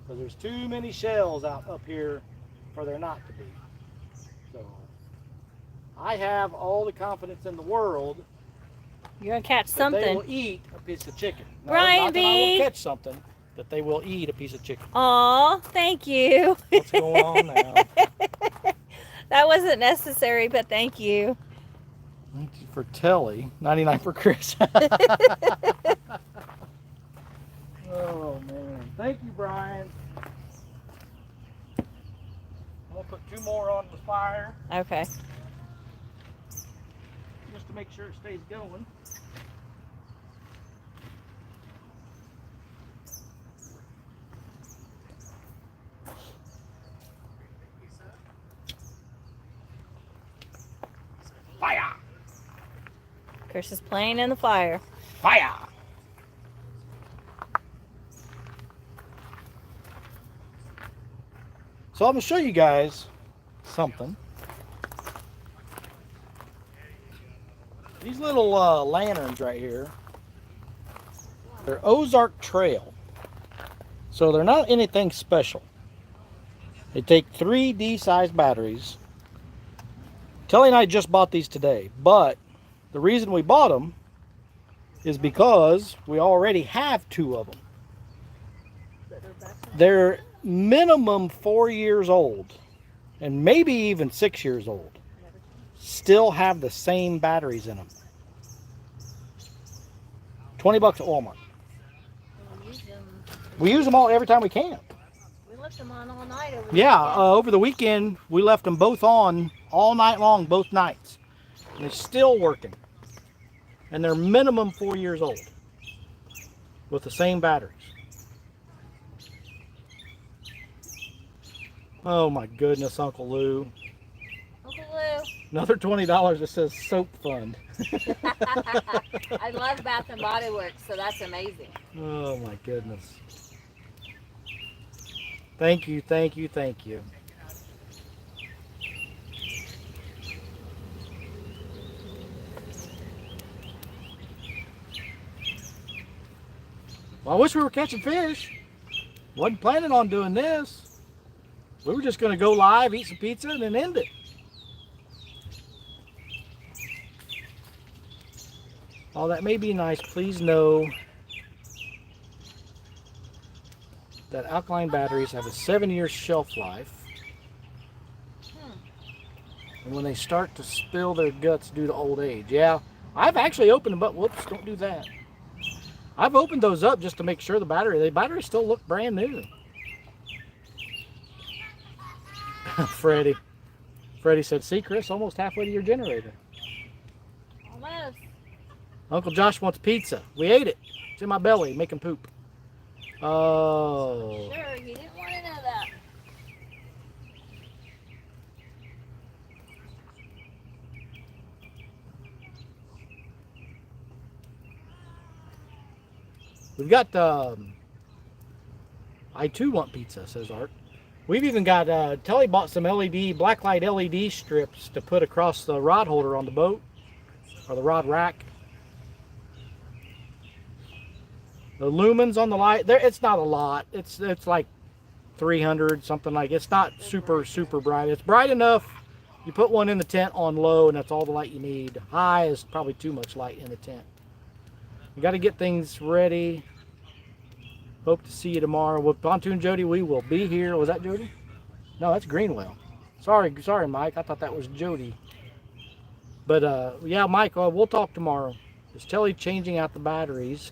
because there's too many shells out up here for there not to be. So I have all the confidence in the world You're gonna catch that something. they will eat a piece of chicken. Now, Brian not that I B. will catch something, that they will eat a piece of chicken. Aw, thank you. What's going on now? That wasn't necessary, but thank you. Thank you for Telly. 99 for Chris. Oh, man. Thank you, Brian. I'm going to put 2 more on the fire. Okay. Just to make sure it stays going. Fire! Chris is playing in the fire. Fire! So I'm going to show you guys something. These little lanterns right here, they're Ozark Trail. So they're not anything special. They take 3 D-sized batteries. Telly and I just bought these today, but the reason we bought them is because we already have 2 of them. They're minimum 4 years old, and maybe even 6 years old. Still have the same batteries in them. $20 at Walmart. We use them all every time we can. We left them on all night over Over the weekend we left them both on all night long, both nights. And they're still working. And they're minimum 4 years old with the same batteries. Oh my goodness, Uncle Lou. Uncle Lou. Another $20 that says soap fund. I love Bath and Body Works, so that's amazing. Oh my goodness. Thank you, thank you, thank you. Well, I wish we were catching fish. Wasn't planning on doing this. We were just going to go live, eat some pizza, and then end it. While that may be nice, please know that alkaline batteries have a 7-year shelf life. And when they start to spill their guts due to old age. Yeah, I've actually opened them up. Whoops, don't do that. I've opened those up just to make sure the batteries still look brand new. Freddie said, see, Chris, almost halfway to your generator. Almost. Uncle Josh wants pizza. We ate it. It's in my belly, making poop. Oh. Sure, you didn't want to know that. We've got, I too want pizza, says Art. We've even got, Telly bought some blacklight LED strips to put across the rod holder on the boat, or the rod rack. The lumens on the light, it's not a lot. It's like 300, something like, it's not super bright. It's bright enough. You put one in the tent on low and that's all the light you need. High is probably too much light in the tent. We got to get things ready. Hope to see you tomorrow. With Pontoon Jody, we will be here. Was that Jody? No, that's Greenwell. Sorry, Mike. I thought that was Jody. But yeah, Mike, we'll talk tomorrow. Is Telly changing out the batteries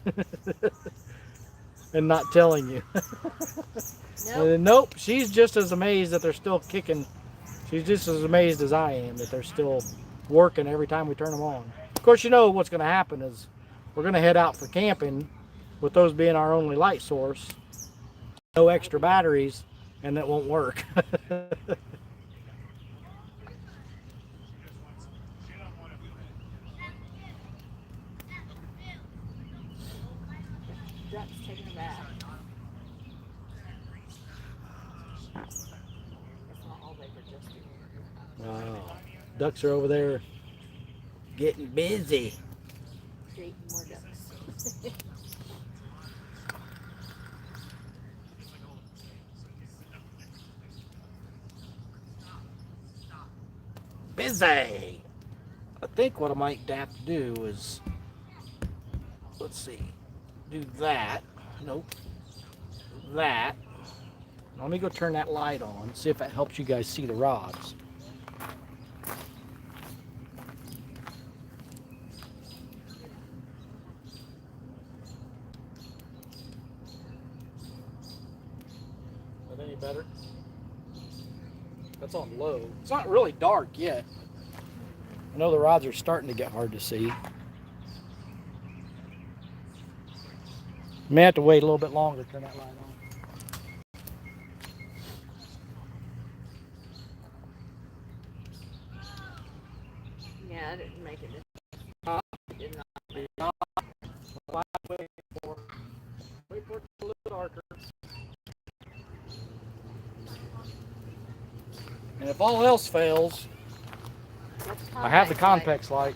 and not telling you? Nope. Nope. She's just as amazed that they're still kicking. She's just as amazed as I am that they're still working every time we turn them on. Of course, you know what's going to happen is we're going to head out for camping with those being our only light source. No extra batteries, and that won't work. Duck's taking a bath. That's not all they were just doing. Wow. Ducks are over there getting busy. Creating more ducks. Busy. I think what I might have to do is, let's see, do that. Nope. that. Let me go turn that light on, see if that helps you guys see the rods. Is that any better? That's on low. It's not really dark yet. I know the rods are starting to get hard to see. May have to wait a little bit longer to turn that light on. Yeah, I didn't make it. Did not. Wait for it a little darker. And if all else fails, I have the convex light.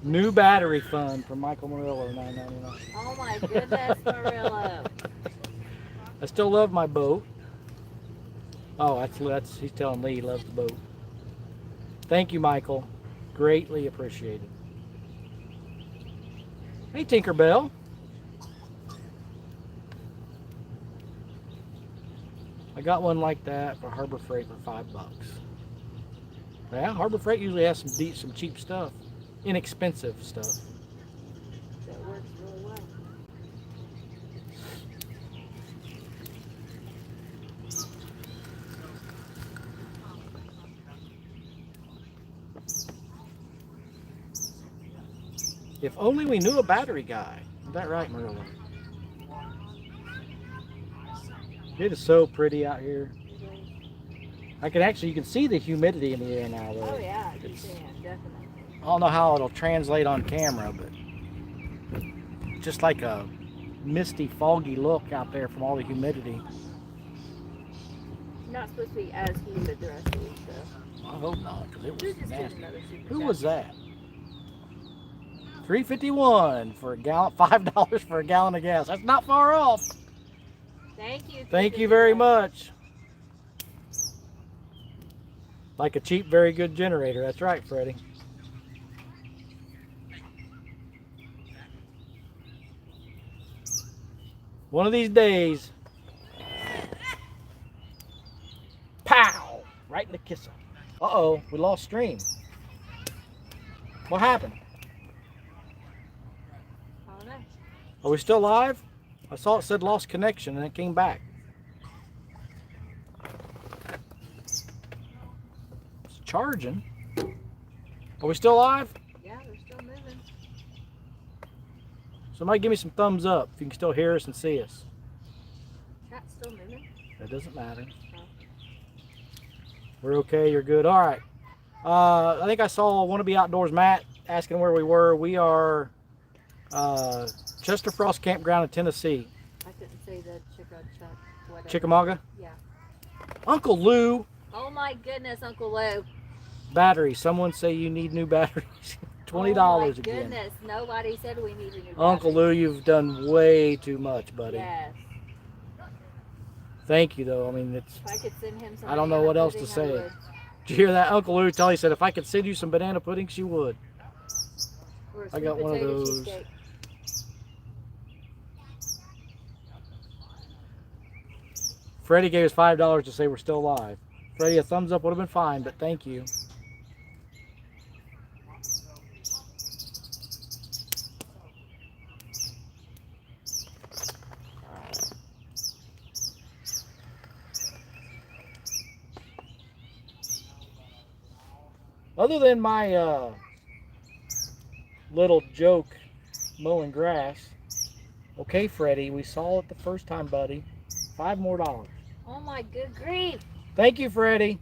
New battery fund from Michael Murillo, $9.99. Oh my goodness, Murillo. I still love my boat. Oh, that's he's telling Lee he loves the boat. Thank you, Michael. Greatly appreciated. Hey, Tinkerbell. I got one like that for Harbor Freight for $5. Yeah, Harbor Freight usually has some cheap stuff, inexpensive stuff. That works really well. If only we knew a battery guy. Is that right, Murillo? It is so pretty out here. You can see the humidity in the air now. Though. Oh yeah, you can, definitely. I don't know how it'll translate on camera, but just like a misty, foggy look out there from all the humidity. Not supposed to be as humid the rest of the week, though. I hope not, because it was Just nasty. super Who was that? $3.51 for a gallon, $5 for a gallon of gas. That's not far off. Thank you. Thank you very much. Like a cheap, very good generator. That's right, Freddie. One of these days. Pow! Right in the kisser. Uh-oh, we lost stream. What happened? I don't know. Are we still live? I saw it said lost connection and it came back. It's charging. Are we still live? Yeah, they're still moving. Somebody give me some thumbs up if you can still hear us and see us. Chat's still moving. That doesn't matter. Oh. We're okay, you're good. All right. I think I saw Wannabe Outdoors Matt asking where we were. We are Chester Frost Campground in Tennessee. I couldn't say the whatever. Chickamauga? Yeah. Uncle Lou. Oh my goodness, Uncle Lou. Batteries. Someone say you need new batteries. $20 oh my again. Goodness, nobody said we needed new Uncle Lou, you've done way too much, buddy. Yes. Thank you, though. I mean, it's. If I could send him some I don't know what else to pudding, say. I would. Did you hear that? Uncle Lou tell you said if I could send you some banana pudding, she would. Or a I got sweet one of potato those. cheesecake. Freddie gave us $5 to say we're still live. Freddie, a thumbs up would have been fine, but thank you. Other than my little joke mowing grass, okay, Freddie, we saw it the first time, buddy. $5 more. Oh my good grief. Thank you, Freddie.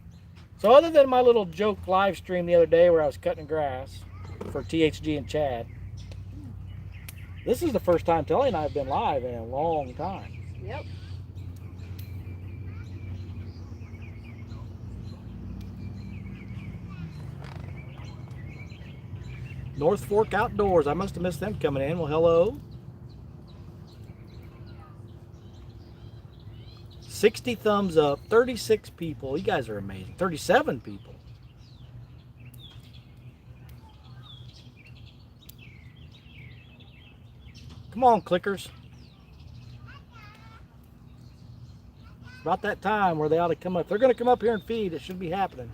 So other than my little joke live stream the other day where I was cutting grass for THG and Chad, this is the first time Telly and I have been live in a long time. Yep. North Fork Outdoors. I must have missed them coming in. Well, hello. 60 thumbs up, 36 people. You guys are amazing. 37 people. Come on, clickers. It's about that time where they ought to come up. They're going to come up here and feed. It should be happening.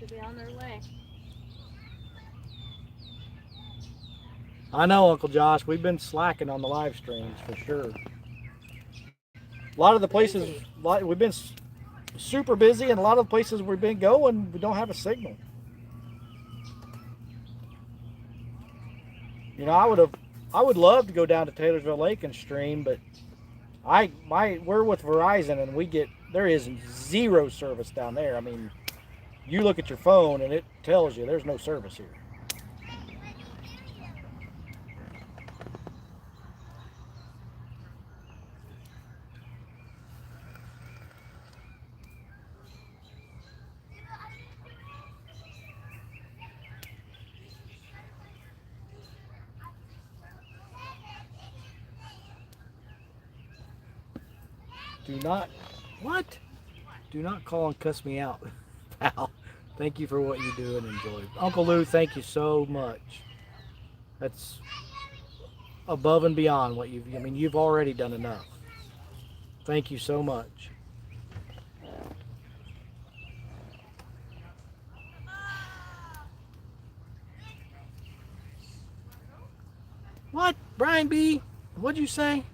Should be on their way. I know, Uncle Josh. We've been slacking on the live streams for sure. A lot of the places, we've been super busy, and a lot of the places we've been going, we don't have a signal. You know, I would love to go down to Taylorsville Lake and stream, but we're with Verizon, and there is zero service down there. I mean, you look at your phone and it tells you there's no service here. Do not call and cuss me out, pal. Thank you for what you do and enjoy. Uncle Lou, thank you so much. That's above and beyond what you've already done enough. Thank you so much. What? Brian B? What'd you say?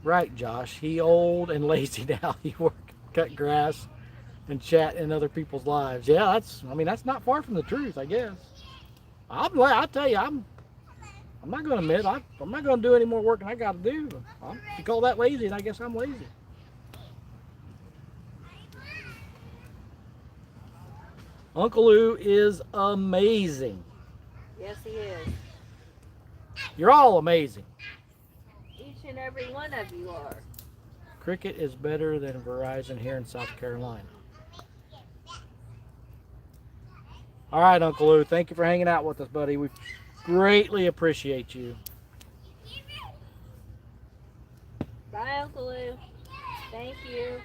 Right, Josh. He old and lazy now. He cut grass and chat in other people's lives. Yeah, that's not far from the truth, I guess. I'll tell you, I'm not going to admit, I'm not going to do any more work than I got to do. If you call that lazy, then I guess I'm lazy. Uncle Lou is amazing. Yes, he is. You're all amazing. Each and every one of you are. Cricket is better than Verizon here in South Carolina. All right, Uncle Lou, thank you for hanging out with us, buddy. We greatly appreciate you. Bye, Uncle Lou. Thank you.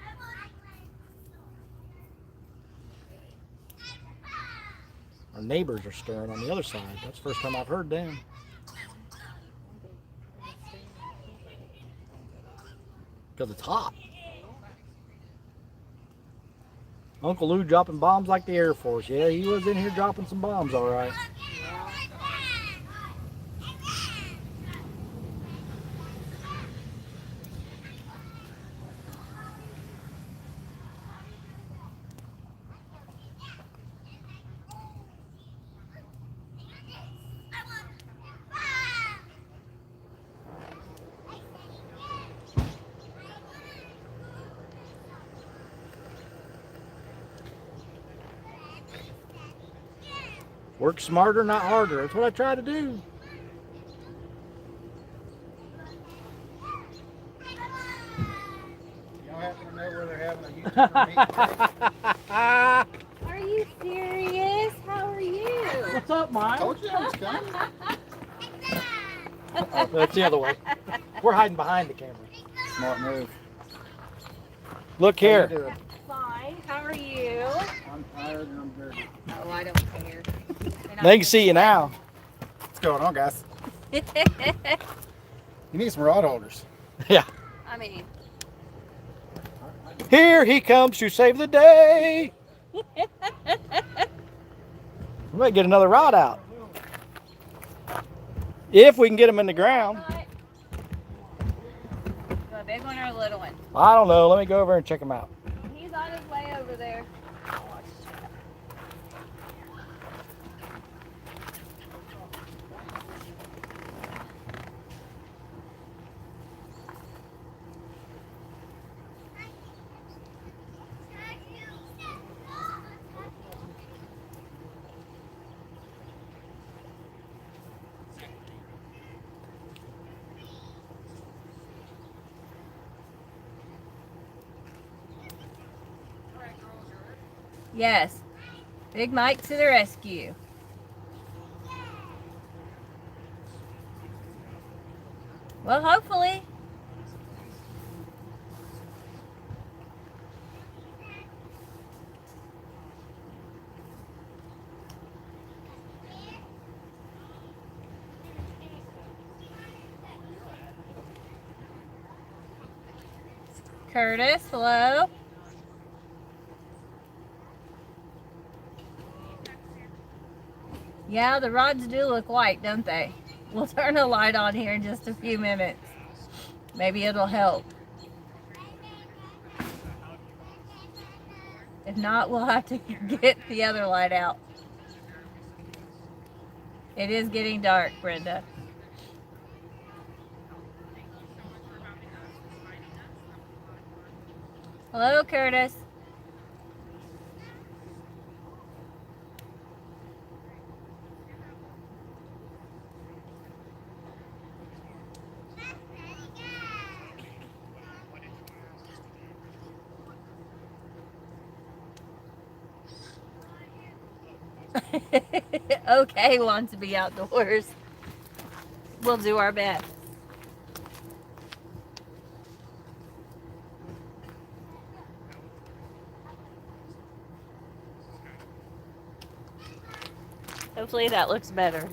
Our neighbors are stirring on the other side. That's the first time I've heard them. Because it's hot. Uncle Lou dropping bombs like the Air Force. Yeah, he was in here dropping some bombs, all right. Work smarter, not harder. That's what I try to do. Y'all happen to know where they're having a YouTuber meet today? Are you serious? How are you? What's up, Mike? Told you I was coming. That's the other way. We're hiding behind the camera. Smart move. Look How you here. doing? Fine. How are you? I'm tired and I'm dirty. Oh, I don't care. They can see you now. What's going on, guys? You need some rod holders. Yeah. I mean, Here he comes to save the day. We might get another rod out. If we can get him in the ground. a big one or a little one? I don't know. Let me go over and check him out. He's on his way over there. Yes. Big Mike to the rescue. Well, hopefully Curtis, hello. Yeah, the rods do look white, don't they? We'll turn a light on here in just a few minutes. Maybe it'll help. If not, we'll have to get the other light out. It is getting dark, Brenda. Hello, Curtis. Okay, wants to be outdoors. We'll do our best. Hopefully that looks better.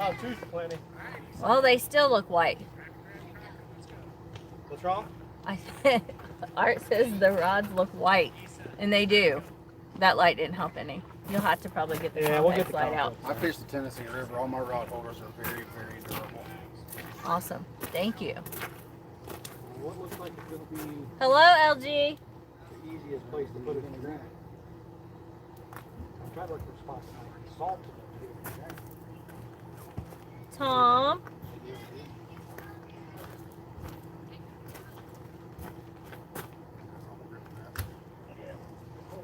Oh, two's plenty. Well, they still look white. What's wrong? Art says the rods look white, and they do. That light didn't help any. You'll have to probably get the we'll get convex the light out. convex. I fished the Tennessee River. All my rod holders are very, very durable. Awesome. Thank you. What looks like it's going to be Hello, LG. the easiest place to put it in the ground? I'm trying to look for spots like salt to put it in the ground. Tom.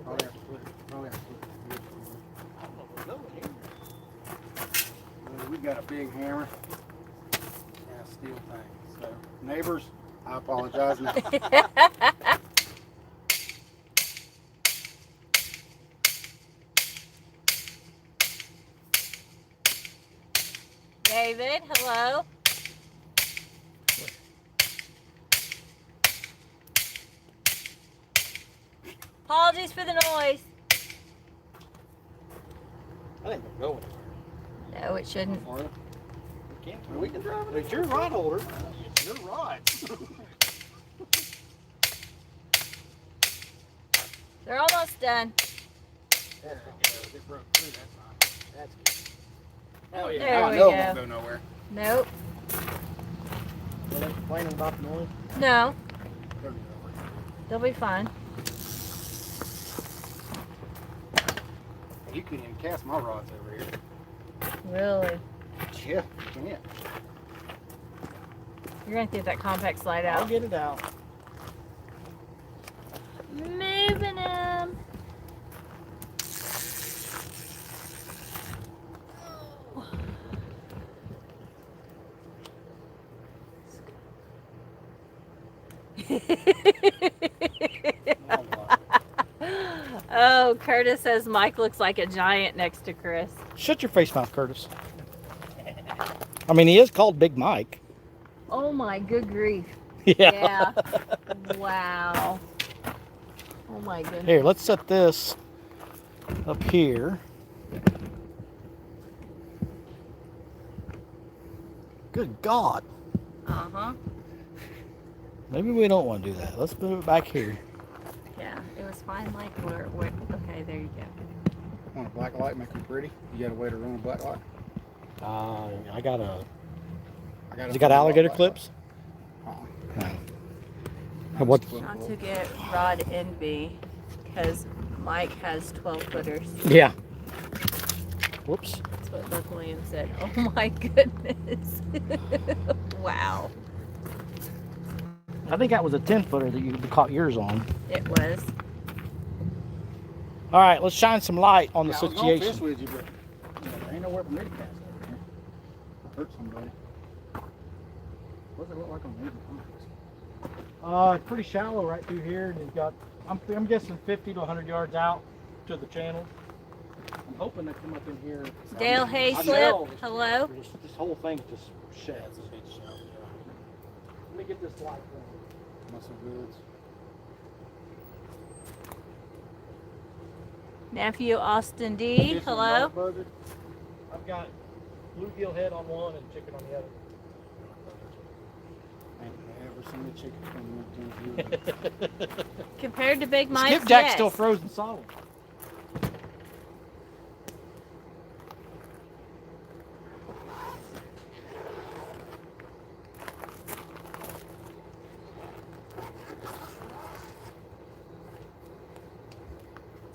Probably have to put it. Probably have to put it. Well, we got a big hammer and a steel thing. So, neighbors, I apologize now. David, hello. Apologies for the noise. I think we'll go anywhere. No, it shouldn't. We can drive it. It's your rod holder. It's your rod. They're almost done. There we go. It broke through. That's good. Oh yeah. There I we know go. it won't go nowhere. Nope. Well, they're complaining about the noise. No, It'll go nowhere. they'll be fine. You can even cast my rods over here. Really. Yeah, you can. You're going to get that compact slide I'll out. get it out. Moving them. Oh, Curtis says Mike looks like a giant next to Chris. Shut your face mouth, Curtis. I mean, he is called Big Mike. Oh my good grief. Yeah. Wow. Oh my goodness. Here, let's set this up here. Good God. Uh-huh. Maybe we don't want to do that. Let's put it back here. Yeah, it was fine like where okay, there you go. Want a black light make them pretty? You got a way to run a black light? I got a. I got Has it got alligator clips? No. What? Not to get rod envy, because Mike has 12 footers. Yeah. Whoops. That's what Buck Williams said. Oh my goodness. Wow. I think that was a 10-footer that you caught yours on. It was. All right, let's shine some light on the I was gonna fish situation. with you, but there ain't nowhere for me to cast over here. I'll hurt somebody. What does it look like on the It's pretty shallow right through here, and you've got. I'm guessing 50 to 100 yards out to the channel. I'm hoping they come up in here. Dale I Hayslip, know hello. this whole thing just sheds. Let me get this light going. Muscle goods. Nephew Austin D, hello. I've got bluegill head on one and chicken on the other. Ain't never seen the chicken from the Compared to Big Mike's, Skipjack's yes. still frozen solid.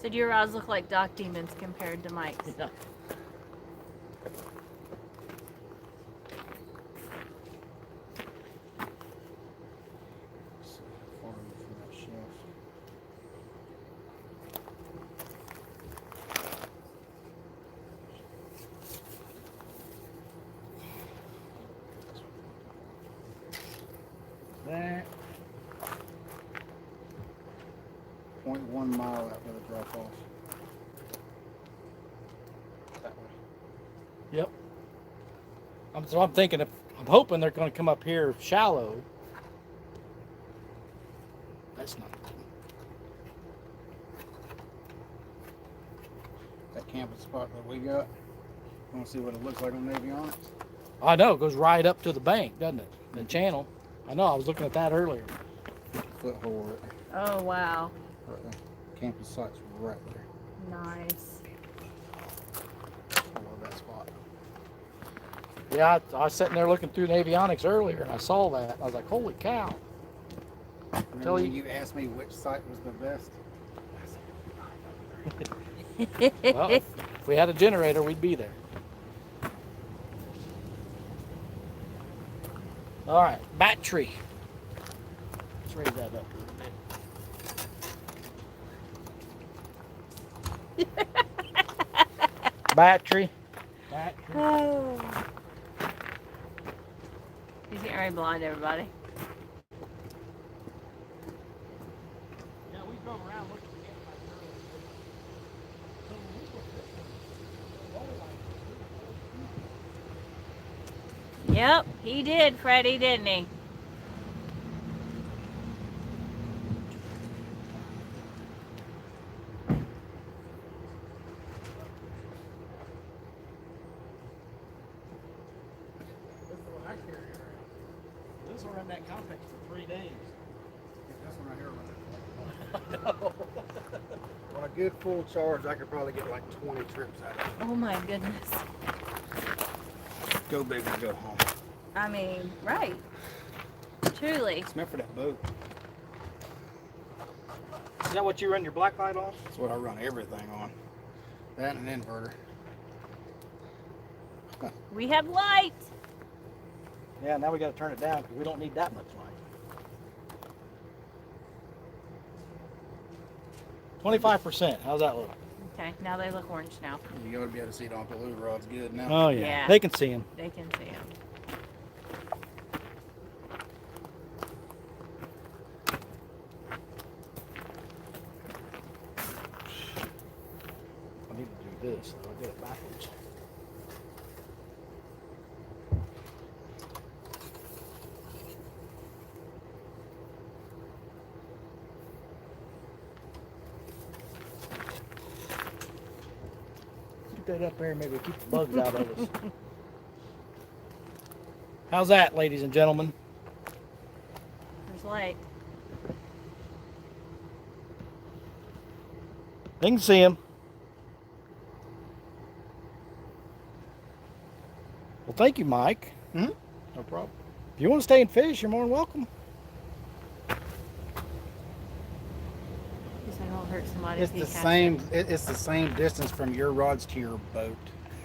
So do your rods look like dock demons compared to Mike's? Yeah. That 0.1 mile out where the drop off. That way. Yep. So I'm thinking, I'm hoping they're going to come up here shallow. That's not good. That camping spot that we got. Want to see what it looks like on Navionics? I know, it goes right up to the bank, doesn't it? The channel. I know, I was looking at that earlier. Foothole right there. Oh, wow. Right there. Camping site's right there. Nice. I love that spot. Yeah, I was sitting there looking through Navionics earlier and I saw that. I was like, holy cow. Remember Tell when you- you asked me which site was the best? Well, if we had a generator, we'd be there. All right, battery. Let's raise that up a little bit. Battery. Oh. He's getting ready to blind everybody. Yeah, we drove around looking for Yep, he did, Freddie, didn't he? This will run that compact for 3 days. This one right here. On a good full charge, I could probably get like 20 trips out of it. Oh my goodness. Go big or go home. I mean, right. Truly. It's meant for that boat. Is that what you run your black light on? That's what I run everything on. That and an inverter. We have light. Yeah, now we got to turn it down because we don't need that much light. 25%. How's that look? Okay, now they look orange now. You ought to be able to see it on the blue rod's good now. Oh, yeah. Yeah. They can see him. They can see them. I need to do this. I'll get it backwards. Get that up there, maybe keep the bugs out of us. How's that, ladies and gentlemen? There's light. They can see him. Well, thank you, Mike. No problem. If you want to stay and fish, you're more than welcome. Guess I won't hurt somebody. It's if you the catch same. it. It's the same distance from your rods to your boat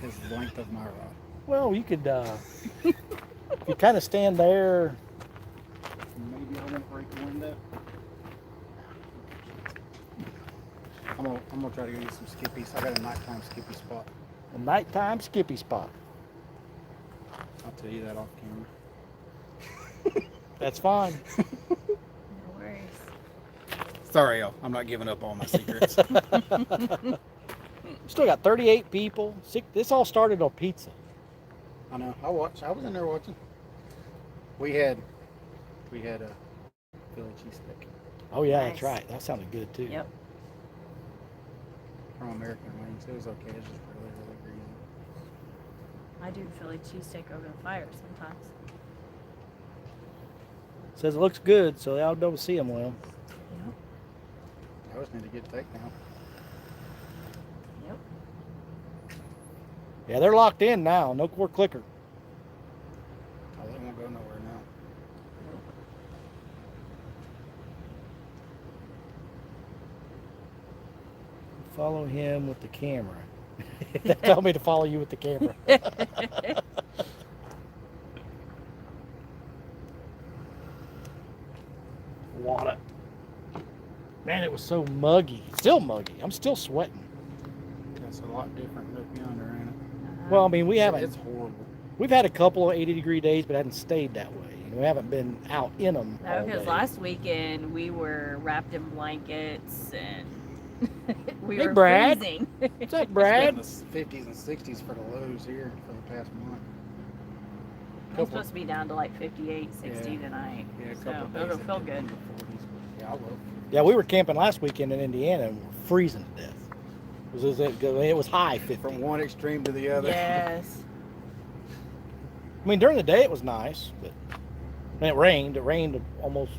as the length of my rod. Well, you could, if you kind of stand there. Maybe I won't break the window. I'm gonna try to go get some skippies. I got a nighttime skippy spot. A nighttime skippy spot. I'll tell you that off camera. That's fine. No worries. Sorry, y'all. I'm not giving up all my secrets. Still got 38 people. This all started on pizza. I know. I watched. I was in there watching. We had a Philly cheesesteak Oh yeah, Nice. that's right. That sounded good too. Yep. from American Wings. It was okay. It's just really, really greasy. I do Philly cheesesteak over the fire sometimes. Says it looks good, so I'll be able to see them well. I just need to get takedown. Yep. Yeah, they're locked in now. No core clicker. Oh, they won't go nowhere now. Follow him with the camera. They tell me to follow you with the camera. Water. Man, it was so muggy. Still muggy. I'm still sweating. That's a lot different up yonder, ain't it? Well, I mean, we haven't. It's horrible. We've had a couple of 80-degree days, but it hasn't stayed that way. We haven't been out in them. No, because last weekend we were wrapped in blankets and we Hey, were Brad. freezing. What's up, It's Brad? been the 50s and 60s for the lows here for the past month. It's supposed to be down to like 58, 60 tonight. Yeah, a So couple of days it'll it feel dipped good. into the 40s. Yeah, I love it. Yeah, we were camping last weekend in Indiana and we're freezing to death. It was high 50. From one extreme to the other. Yes. I mean, during the day it was nice, but when it rained. It rained almost.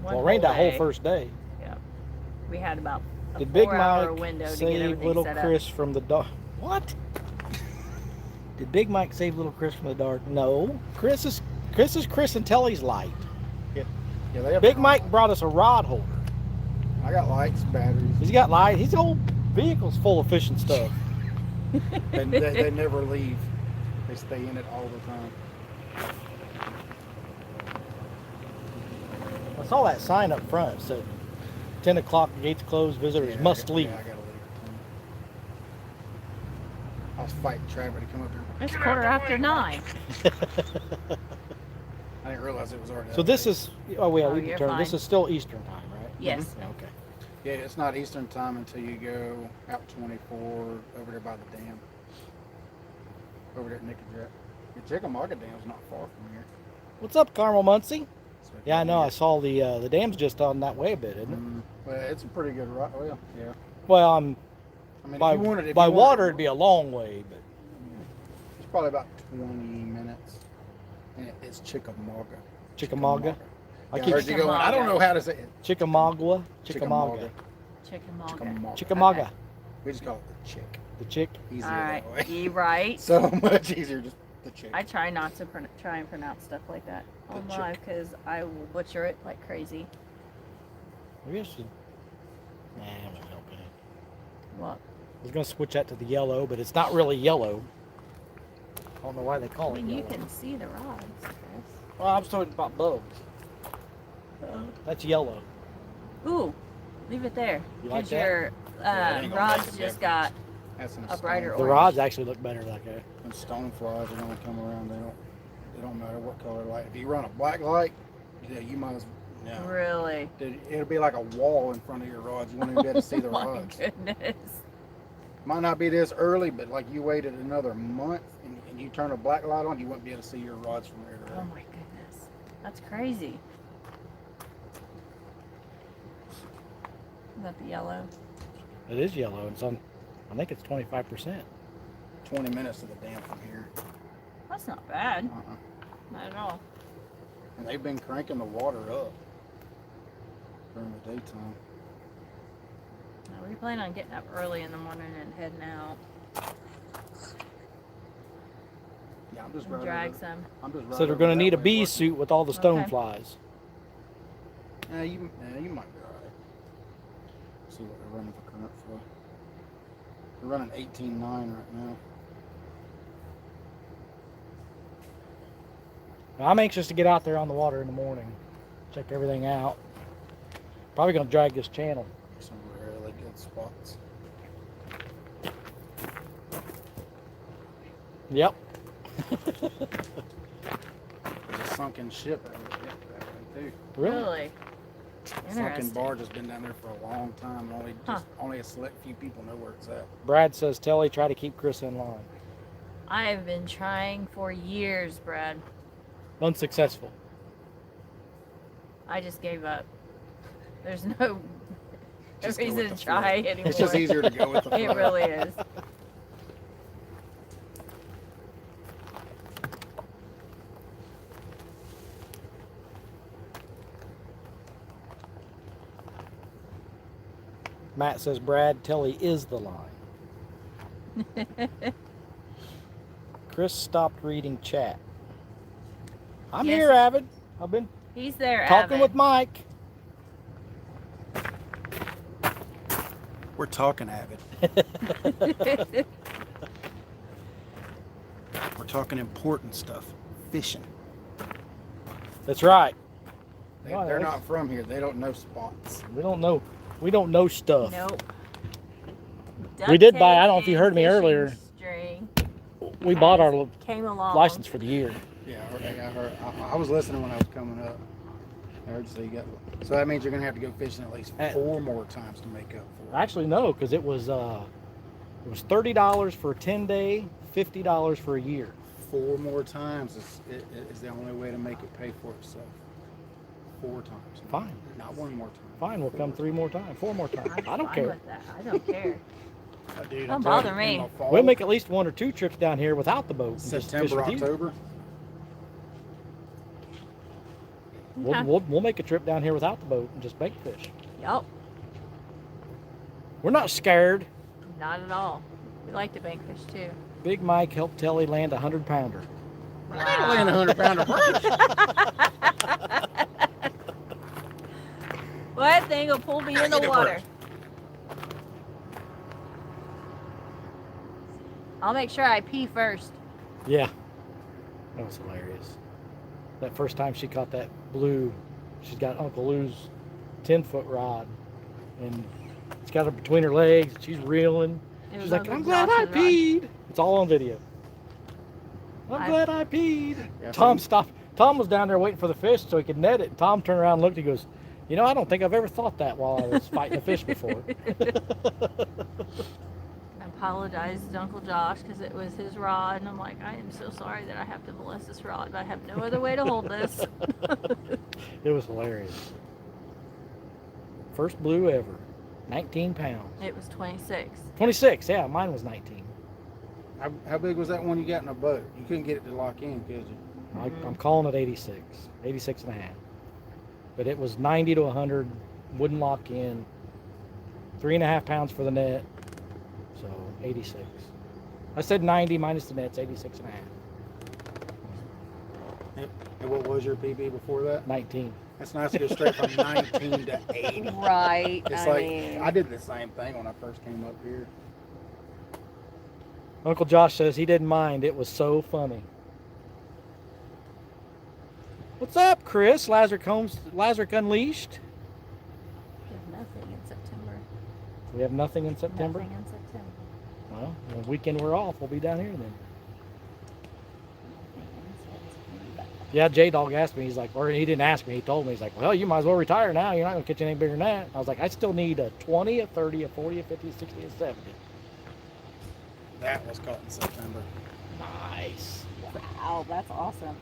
One Well, it rained that whole day. first day. Yeah. We had about a Did Big 4-hour Mike window to get save everything little set Chris from the dark? What? Did Big Mike save little Chris from the dark? No. Chris is Chris and Telly's light. Yeah, they have Big their Mike own brought us a rod holder. light. I got lights, batteries. He's got light. His whole vehicle's full of fishing stuff. They never leave. They stay in it all the time. I saw that sign up front. It said 10 o'clock, gates closed, visitors must leave. Yeah, I gotta leave. I was fighting traffic to come up here. It's 9:15. I didn't realize it was already. So this is, oh yeah, Oh, we you're determined, this fine. is still Eastern time, right? Yes. Yeah, okay. Yeah, it's not Eastern time until you go out 24 over there by the dam. Over there at Nickajack. The Chickamauga Dam's not far from here. What's up, Carmel Muncie? So Yeah, I know. I saw the dam's just on that way a bit, isn't it? Well, it's a pretty good ride. Well, yeah. Well, I mean, by if you wanted, water it'd be a long way, but It's probably about 20 minutes. And it's Chickamauga. Chickamauga. I I keep heard you going. I don't know how to say it. Chickamauga. Chickamauga. Chickamauga. Chickamauga. We just call it the chick. The chick. Easier All right. that way. You right. So much easier, just the chick. I try not to try and pronounce stuff like that on The live because I will butcher it like crazy. Maybe I should. Nah, I'm not helping it. What? I was gonna switch that to the yellow, but it's not really yellow. I don't know why they I call mean, it you yellow. can see the rods, Chris. Well, I'm talking about bugs. That's yellow. Ooh, leave it there. You like 'Cause that? your Yeah, it ain't gonna rods make a just got That's some a brighter stone- The orange. rods actually look better like that. When stone flies are gonna come around, they don't matter what color light. If you run a black light, yeah, you might as well. No. really. Dude, it'll be like a wall in front of your rods. You won't even be able to see the My rods. goodness. Might not be this early, but like you waited another month and you turn a black light on, you wouldn't be able to see your rods from rear to Oh rear. my goodness. That's crazy. Is that the yellow? It is yellow. It's on. I think it's 25%. 20 minutes to the dam from here. That's not bad. Uh-uh. Not at all. And they've been cranking the water up during the daytime. Now, we plan on getting up early in the morning and heading out Yeah, I'm just and riding. drag some. I'm just So they're riding going to that need a way bee working. suit with all the stone Okay. flies. You might be alright. See what they're running for current flow. They're running 18.9 right now. I'm anxious to get out there on the water in the morning, check everything out. Probably going to drag this channel. Some really good spots. Yep. There's a sunken ship that way too. Really? Sunken Interesting. barge has been down there for a long time. Only a select few people know where it's at. Brad says, Telly, try to keep Chris in line. I have been trying for years, Brad. Unsuccessful. I just gave up. There's no Just go reason with to the try flow. anymore. It's just easier to go with the flow. It really is. Matt says Brad Telly is the line. Chris stopped reading chat. I'm Yes. here, Avid. I've been He's there, talking Avid. with Mike. We're talking Avid. We're talking important stuff. Fishing. That's right. They're not from here. They don't know spots. We don't know. We don't know stuff. Nope. We did buy. Duct I don't know if you tape heard me and earlier. fishing string We bought our came along. license for the year. Yeah, I heard. I was listening when I was coming up. I heard you say you got. So that means you're gonna have to go fishing at least 4 more times to make up for it. Actually, no, because it was $30 for a 10-day, $50 for a year. 4 more times is the only way to make it pay for itself. 4 times. Fine. Not 1 more time. Fine, we'll come 3 more times, 4 more times. I don't fine care. with that. I don't care. Dude, Don't I'm bother telling you, me. in the fall, We'll make at least 1 or 2 trips down here without the boat. And just fish September, with you. October. Okay. We'll make a trip down here without the boat and just bait fish. Yup. We're not scared. Not at all. We like to bank fish too. Big Mike helped Telly land a 100-pounder. I gotta land a 100-pounder first. Well, that thing will pull me in the Get it water. first. I'll make sure I pee first. Yeah, that was hilarious. That first time she caught that blue, she's got Uncle Lou's 10-foot rod, and it's got her between her legs. She's reeling. It She's was like, Uncle "I'm glad I Josh's rod. peed." It's all on video. I'm glad I peed. Tom stopped. Tom was down there waiting for the fish so he could net it. And Tom turned around and looked. He goes, "You know, I don't think I've ever thought that while I was fighting a fish before." I apologized to Uncle Josh because it was his rod, and I'm like, I am so sorry that I have to molest this rod, but I have no other way to hold this. It was hilarious. First blue ever. 19 pounds. It was 26. 26, yeah, mine was 19. How big was that one you got in a boat? You couldn't get it to lock in, could you? I'm calling it 86. 86 and a half. But it was 90 to 100, wouldn't lock in. 3.5 pounds for the net. So 86. I said 90 minus the net's 86 and a half. And what was your PB before that? 19. That's nice to go straight from 19 to 80. Right. It's I did the same thing when I first came up here. Uncle Josh says he didn't mind. It was so funny. What's up, Chris? Lazarick Unleashed. We have nothing in September. We have nothing in September. Nothing in September. Well, the weekend we're off, we'll be down here then. Nothing in September. Yeah, J-Dog asked me, he's like, or he didn't ask me, he told me, he's like, well, you might as well retire now. You're not going to catch anything bigger than that. I was like, I still need a 20, a 30, a 40, a 50, a 60, a 70. That was caught in September. Nice. Wow, that's awesome.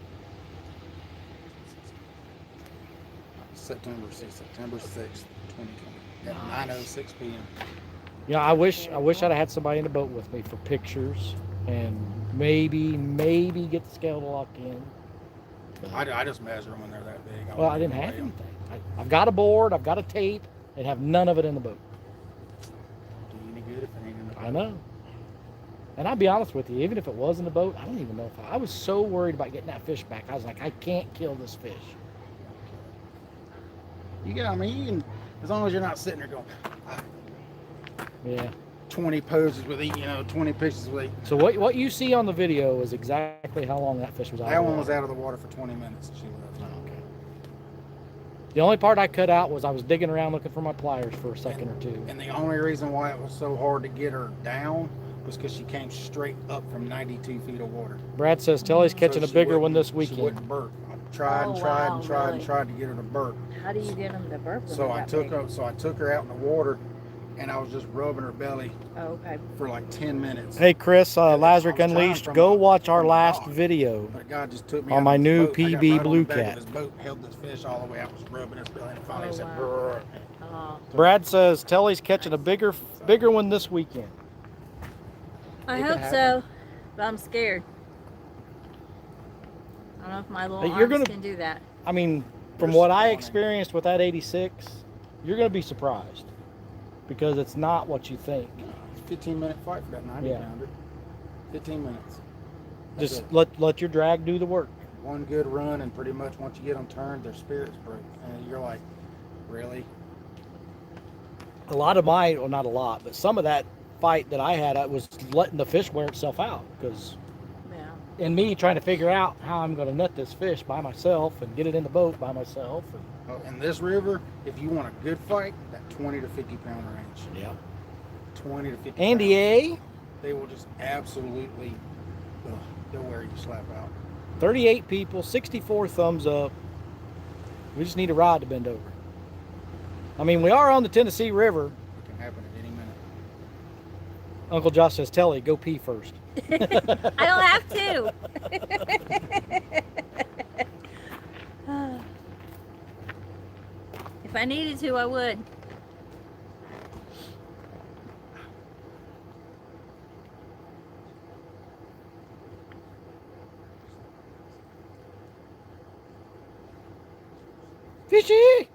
September 6th, 2020. At 9:06 p.m. You know, I wish I'd have had somebody in the boat with me for pictures and maybe get the scale to lock in. I just measure them when they're that big. Well, I didn't have anything. I've got a board, I've got a tape, and have none of it in the boat. Do you any good if it ain't in the boat? I know. And I'll be honest with you, even if it was in the boat, I don't even know if I was so worried about getting that fish back. I was like, I can't kill this fish. You can, as long as you're not sitting there going, Yeah. 20 poses with each, 20 pictures with each. So what you see on the video is exactly how long that fish was out That of the one was water. out of the water for 20 minutes and she left. Oh, okay. The only part I cut out was I was digging around looking for my pliers for a second or two. And the only reason why it was so hard to get her down was because she came straight up from 92 feet of water. Brad says Telly's catching So a she bigger one wouldn't- this She weekend. wouldn't burp. I tried and Oh, tried wow, and tried and really? tried to get her to burp. How do you get them to burp? when So they're I that took big? her. So I took her out in the water, and I was just rubbing her belly Oh, okay. for like 10 minutes. Hey Chris, I was Lazarick trying Unleashed, from go a- watch our from a last dog. video. But God just took me On out my this new boat. I got PB right on Blue the back Cat. of This boat held this fish all the way out, was rubbing his belly, and finally Oh, said, wow. "Brr." Oh. Brad says Telly's catching a bigger one this weekend. I It could hope happen. so, but I'm scared. I don't know if my little Hey, arms you're gonna- can do that. I mean, from They're what I spawning. experienced with that 86, you're going to be surprised. because it's not what you think. 15-minute fight for that 90 Yeah. pounder. 15 minutes. That's Just it. let your drag do the work. One good run, and pretty much once you get them turned, their spirits break, and you're like, really? A lot of my, well, not a lot, but some of that fight that I had, I was letting the fish wear itself out because, Yeah. and me trying to figure out how I'm going to net this fish by myself and get it in the boat by myself. And, In this river, if you want a good fight, that 20 to 50 pound range. yeah. 20 to 50 Andy pounds. A, They will just absolutely, they'll wear you slap out. 38 people, 64 thumbs up. We just need a rod to bend over. I mean, we are on the Tennessee River. It can happen at any minute. Uncle Josh says, Telly, go pee first. I don't have to. If I needed to, I would. Fishy!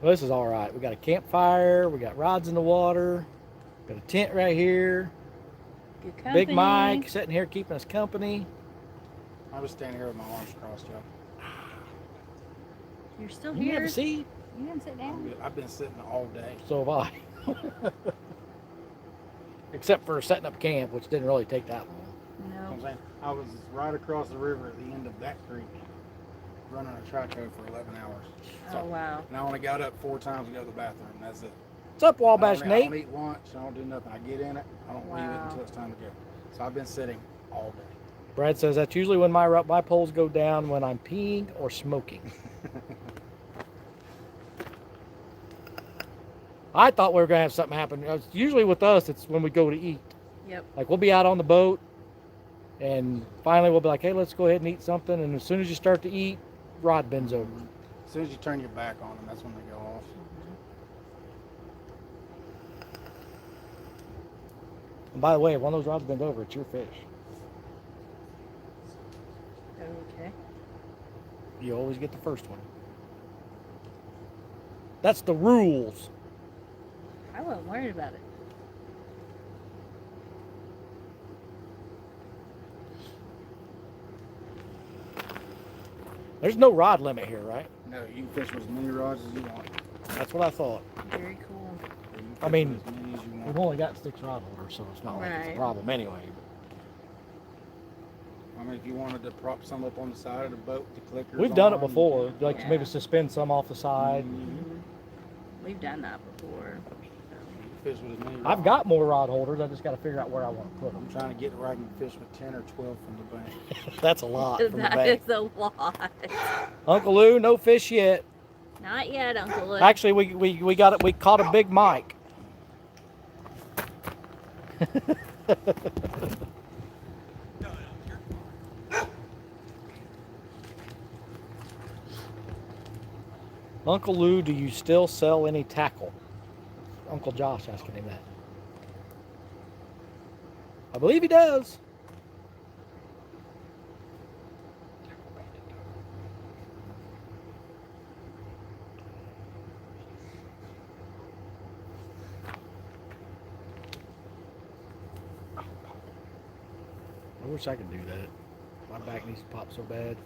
Well, this is all right. We got a campfire. We got rods in the water. Got a tent right here. Good company. Big Mike sitting here keeping us company. I was standing here with my arms crossed, y'all. You're still You have here. a seat? You can sit down. I've been sitting all day. So have I. Except for setting up camp, which didn't really take that long. You know what I'm No. saying? I was right across the river at the end of that creek, running a traco for 11 hours. Oh wow. And I only got up 4 times to go to the bathroom. That's it. What's up, Wabash I Nate? don't eat lunch. I don't do nothing. I get in it. I don't leave it Wow. until it's time to go. So I've been sitting all day. Brad says that's usually when my poles go down when I'm peeing or smoking. I thought we were going to have something happen. Usually with us, it's when we go to eat. Yep. Like we'll be out on the boat and finally we'll be like, hey, let's go ahead and eat something. And as soon as you start to eat, rod bends over. As soon as you turn your back on them, that's when they go off. And by the way, if one of those rods bends over, it's your fish. Okay. You always get the first one. That's the rules. I wasn't worried about it. There's no rod limit here, right? No, you can fish with as many rods as you want. That's what I thought. Very cool. You can fish I mean, with as many as you We've want. only got 6 rod holders, so it's not like it's a Right. problem anyway. I mean, if you wanted to prop some up on the side of the boat with the clickers We've done it on, you before, can. like Yeah. maybe suspend some off the side. Mhm. We've done that before. Fish with as many rods. I've got more rod holders. I just got to figure out where I want to put them. I'm trying to get where I can fish with 10 or 12 from the bank. That's a lot from the That bank. is a lot. Uncle Lou, no fish yet. Not yet, Uncle Luke. Actually, we got it. We caught a big Mike. Uncle Lou, do you still sell any tackle? Uncle Josh asking him that. I believe he does. I wish I could do that. My back needs to pop so bad.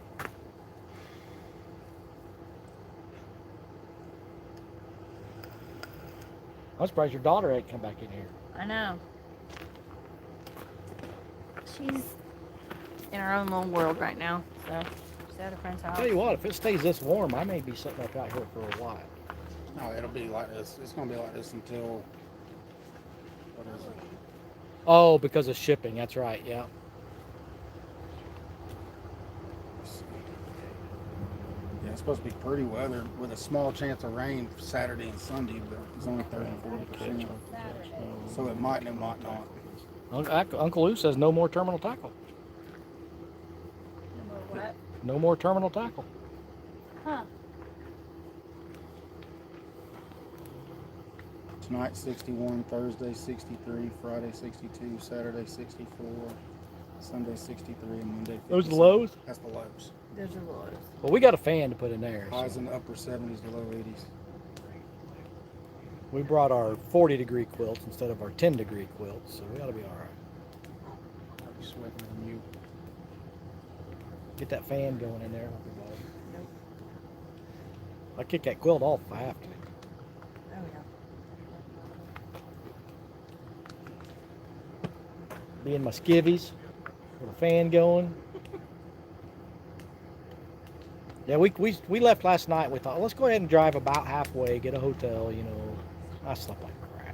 I'm surprised your daughter ain't come back in here. I know. She's in her own little world right now. So she's at a friend's house. Tell you what, if it stays this warm, I may be sitting up out here for a while. No, it'll be like this. It's going to be like this until, what is it? Oh, because of shipping. That's right. Yeah. Yeah, it's supposed to be pretty weather with a small chance of rain Saturday and Sunday, but it's only 30 and 40%. So it might and it might not. Uncle Lou says no more terminal tackle. No more what? No more terminal tackle. Huh. Tonight 61, Thursday 63, Friday 62, Saturday 64, Sunday 63, and Monday 57. Those are the lows? That's the lows. Those are lows. Well, we got a fan to put in there. Highs So in the upper 70s to low 80s. we brought our 40-degree quilts instead of our 10-degree quilts, so we ought to be all right. I'll be sweating on you. Get that fan going in there. Nope. I kick that quilt off if I have to. Oh yeah. Be in my skivvies with a fan going. Yeah, we left last night. We thought, let's go ahead and drive about halfway, get a hotel. You know, I slept like crap.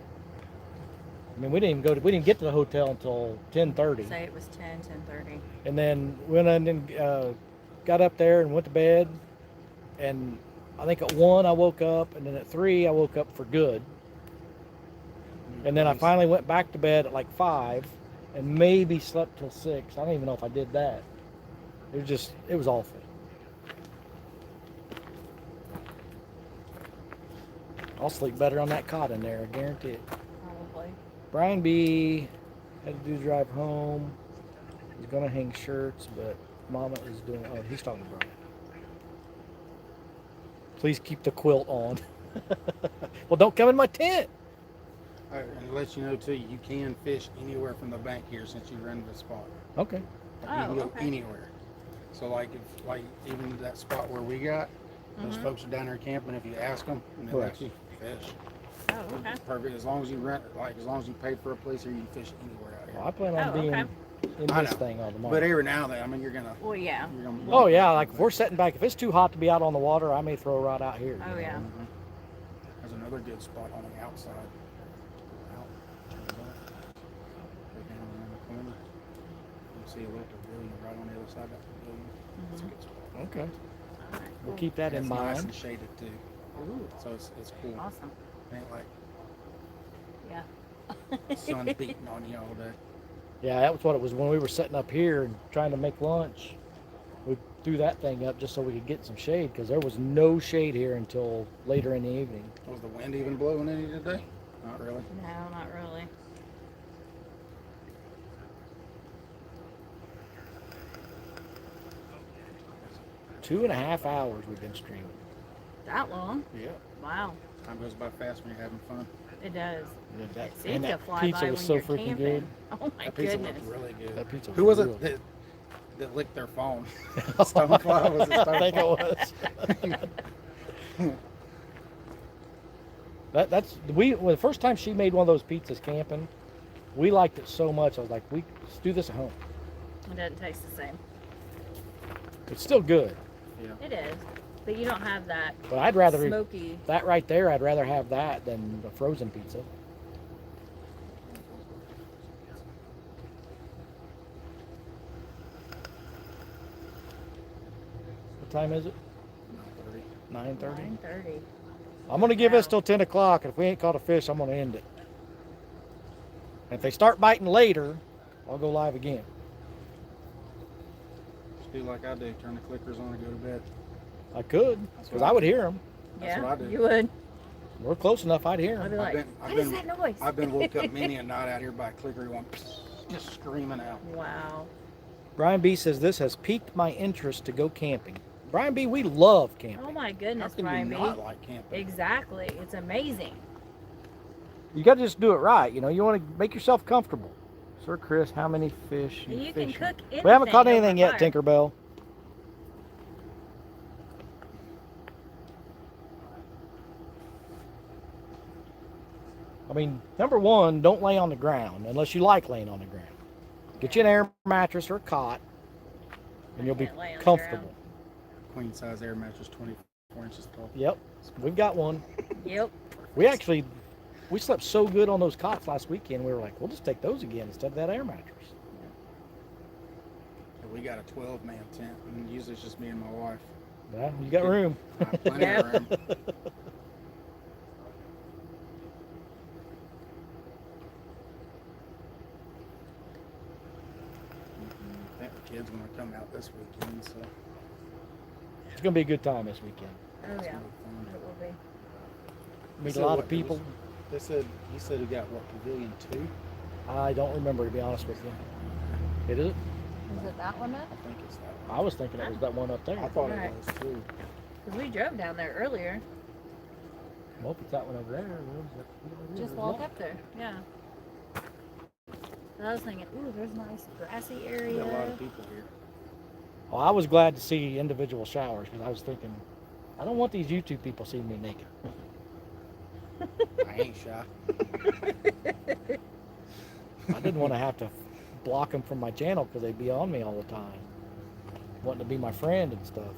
I mean, we didn't get to the hotel until 10:30. Say it was 10:30. And then went in and got up there and went to bed. And I think at 1 I woke up, and then at 3 I woke up for good. And then I finally went back to bed at like 5, and maybe slept till 6. I don't even know if I did that. It was awful. I'll sleep better on that cot in there, I guarantee it. Probably. Brian B had to do the drive home. He's gonna hang shirts, but Mama is doing. Oh, he's talking to Brian. Please keep the quilt on. Well, don't come in my tent. And to let you know too, you can fish anywhere from the bank here since you rented the spot. Okay. You can Oh, go okay. anywhere. So like even that spot where we got, those folks are down there camping. If you ask them, and they'll Right. actually fish. Oh, okay. It's perfect as long as you rent, as long as you pay for a place here, you can fish anywhere out here. Well, I plan on Oh, being okay. in I this know. thing all the But morning. every now and then, I mean, you're gonna. Well, yeah. Oh yeah, like if we're sitting back, if it's too hot to be out on the water, I may throw a rod out here. Oh, yeah. Mhm. There's another good spot on the outside. Out. Go down around the corner. You see a little pavilion right on the other side of that pavilion. That's a good spot. Okay. All right, We'll cool. keep that in It's nice mind. and shaded too, Ooh, so it's cool. awesome. It ain't like Yeah. sun beating on you all day. Yeah, that was what it was when we were sitting up here and trying to make lunch. We threw that thing up just so we could get some shade because there was no shade here until later in the evening. Was the wind even blowing any today? Not really. No, not really. Two and a half hours we've been streaming. That long? Yeah. Wow. Time goes by fast when you're having fun. It does. That, It and seems to that fly pizza by was when so you're freaking camping. good. Oh my That pizza goodness. looked really good. That pizza was Who was real it that licked their phone? Stonefly? Was it I think Stonefly? it was. That's well, the first time she made one of those pizzas camping, we liked it so much. I was like, let's do this at home. It doesn't taste the same. It's still good, It is. But you don't have that but I'd rather smoky. that right there. I'd rather have that than the frozen pizza. What time is it? 9:30. 9:30. I'm gonna give us Wow. till 10 o'clock, and if we ain't caught a fish, I'm gonna end it. And if they start biting later, I'll go live again. Just do like I do. Turn the clickers on and go to bed. I could, That's because what I would hear them. That's Yeah, what I do. you would. We're close enough, I'd hear I'd them. be like, I've what is been- that noise? I've been woke up many a night out here by a clicker going just screaming out. Wow. Brian B says this has piqued my interest to go camping. Brian B, we love camping. Oh my How goodness, can Brian you B. not like camping? Exactly. It's amazing. You got to just do it right. You know, you want to make yourself comfortable. Sir Chris, how many fish You can fishing? cook anything. We haven't caught over anything yet, fire. Tinkerbell. I mean, number one, don't lay on the ground unless you like laying on the ground. Get you an air mattress or a cot, and you'll be can't lay on the comfortable. Queen size air mattress, 24 inches tall. Yep, we've got one. Yep. We slept so good on those cots last weekend. We were like, we'll just take those again instead of that air mattress. And we got a 12-man tent, and usually it's just me and my wife. Yeah, you got room. I have plenty of room. I think the kids want to come out this weekend, so It's gonna be a good time this weekend. Oh it's yeah. gonna be fun. It will be. Meet So a lot what, of people. He said we got what, Pavilion 2? I don't remember, to be honest with you. It is. Is it that one up? I think it's that I was thinking it was that one up there. one. I thought Right. it was too. Because we drove down there earlier. Well, if it's that one over there, well, Just walk up there. Yeah. I was thinking, ooh, there's a nice grassy There's area. a lot of people here. Well, I was glad to see individual showers because I was thinking, I don't want these YouTube people seeing me naked. I ain't shy. I didn't want to have to block them from my channel because they'd be on me all the time, wanting to be my friend and stuff.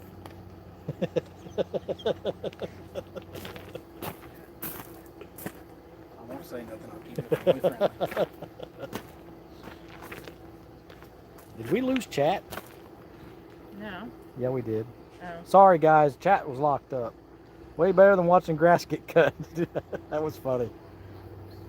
I won't say nothing. I'll keep it family friendly. Did we lose chat? No. Yeah, we did. Oh. Sorry, guys. Chat was locked up. Way better than watching grass get cut. That was funny.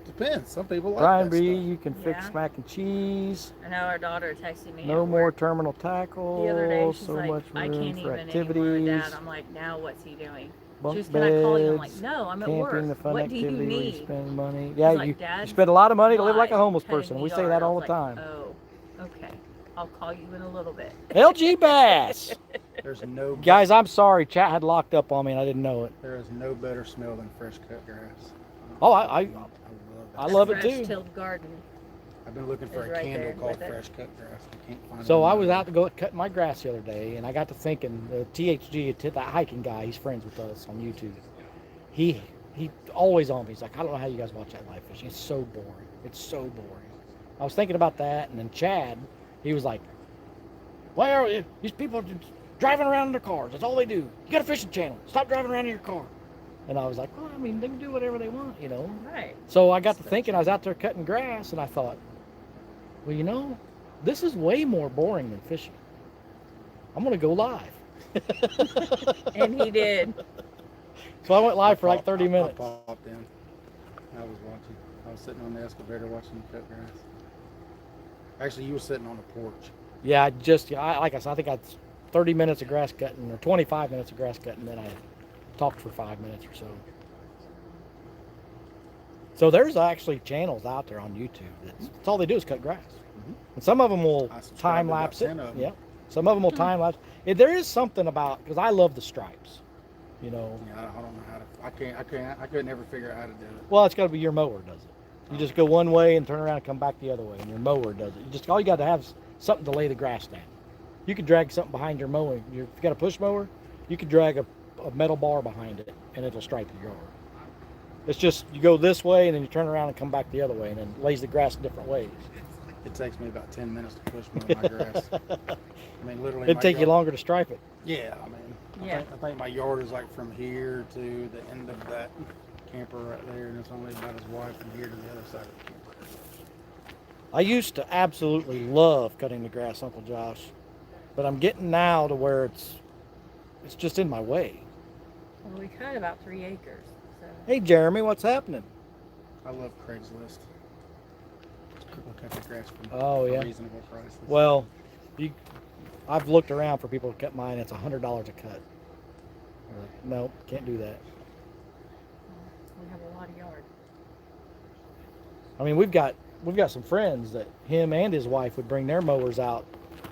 Depends. Some people like Brian that B, stuff. you can fix Yeah. mac and cheese. I know our daughter texted me. No at more work terminal tackle. the other day. She's So like, much I room can't for even activities. anymore, Dad. I'm like, now what's he doing? Bunk She's can I call you? I'm like, beds, no, I'm at camping, work. the fun What do you activity where you need? spend money. Yeah, like, you "Dad, spend a lot of money to live like a why homeless cutting person. the We say yard?" that I all was the like, time. Oh, okay. I'll call you in a little bit. LG Bass. There's no Guys, I'm sorry. Chat had locked up on me and I didn't know it. There is no better smell than fresh cut grass. Oh, I I love love that. it Fresh too. tilled garden. I've been looking for It's a right candle there called with it. fresh cut grass. I can't find So one I was now. out to go cut my grass the other day, and I got to thinking, THG, that hiking guy, he's friends with us on YouTube. He always on me. He's like, I don't know how you guys watch that live fishing. It's so boring. It's so boring. I was thinking about that, and then Chad, he was like, well, these people are just driving around in their cars. That's all they do. You got a fishing channel. Stop driving around in your car. And I was like, well, I mean, they can do whatever they want, you know. Right. So I got to thinking, I was out there cutting grass, and I thought, well, you know, this is way more boring than fishing. I'm going to go live. And he did. So I went live for like 30 minutes. I popped in. I was watching. I was sitting on the excavator watching you cut grass. Actually, you were sitting on the porch. Yeah, like I said, I think I had 30 minutes of grass cutting, or 25 minutes of grass cutting, then I talked for 5 minutes or so. So there's actually channels out there on YouTube. That's all they do is cut grass. And some of them will I subscribe to time about lapse it. 10 of 'em. Yeah. Some of them will time lapse. There is something about, because I love the stripes, you know. Yeah, I don't know how to. I could never figure out how to do it. Well, it's got to be your mower does it. You just go one way and turn around and come back the other way, and your mower does it. All you got to have is something to lay the grass down. You could drag something behind your mowing. If you got a push mower, you could drag a metal bar behind it, and it'll stripe your yard. It's just you go this way, and then you turn around and come back the other way, and then lays the grass in different ways. It takes me about 10 minutes to push my grass. I mean, literally. It'd take you longer to stripe it. Yeah, I mean, Yeah. I think my yard is like from here to the end of that camper right there, and it's only about as wide from here to the other side of the camper. I used to absolutely love cutting the grass, Uncle Josh, but I'm getting now to where it's just in my way. Well, we cut about 3 acres. So. Hey, Jeremy, what's happening? I love Craigslist. People cut the grass Oh, for yeah. reasonable prices. Well, I've looked around for people to cut mine. It's $100 a cut. No, can't do that. We have a lot of yard. I mean, we've got some friends that him and his wife would bring their mowers out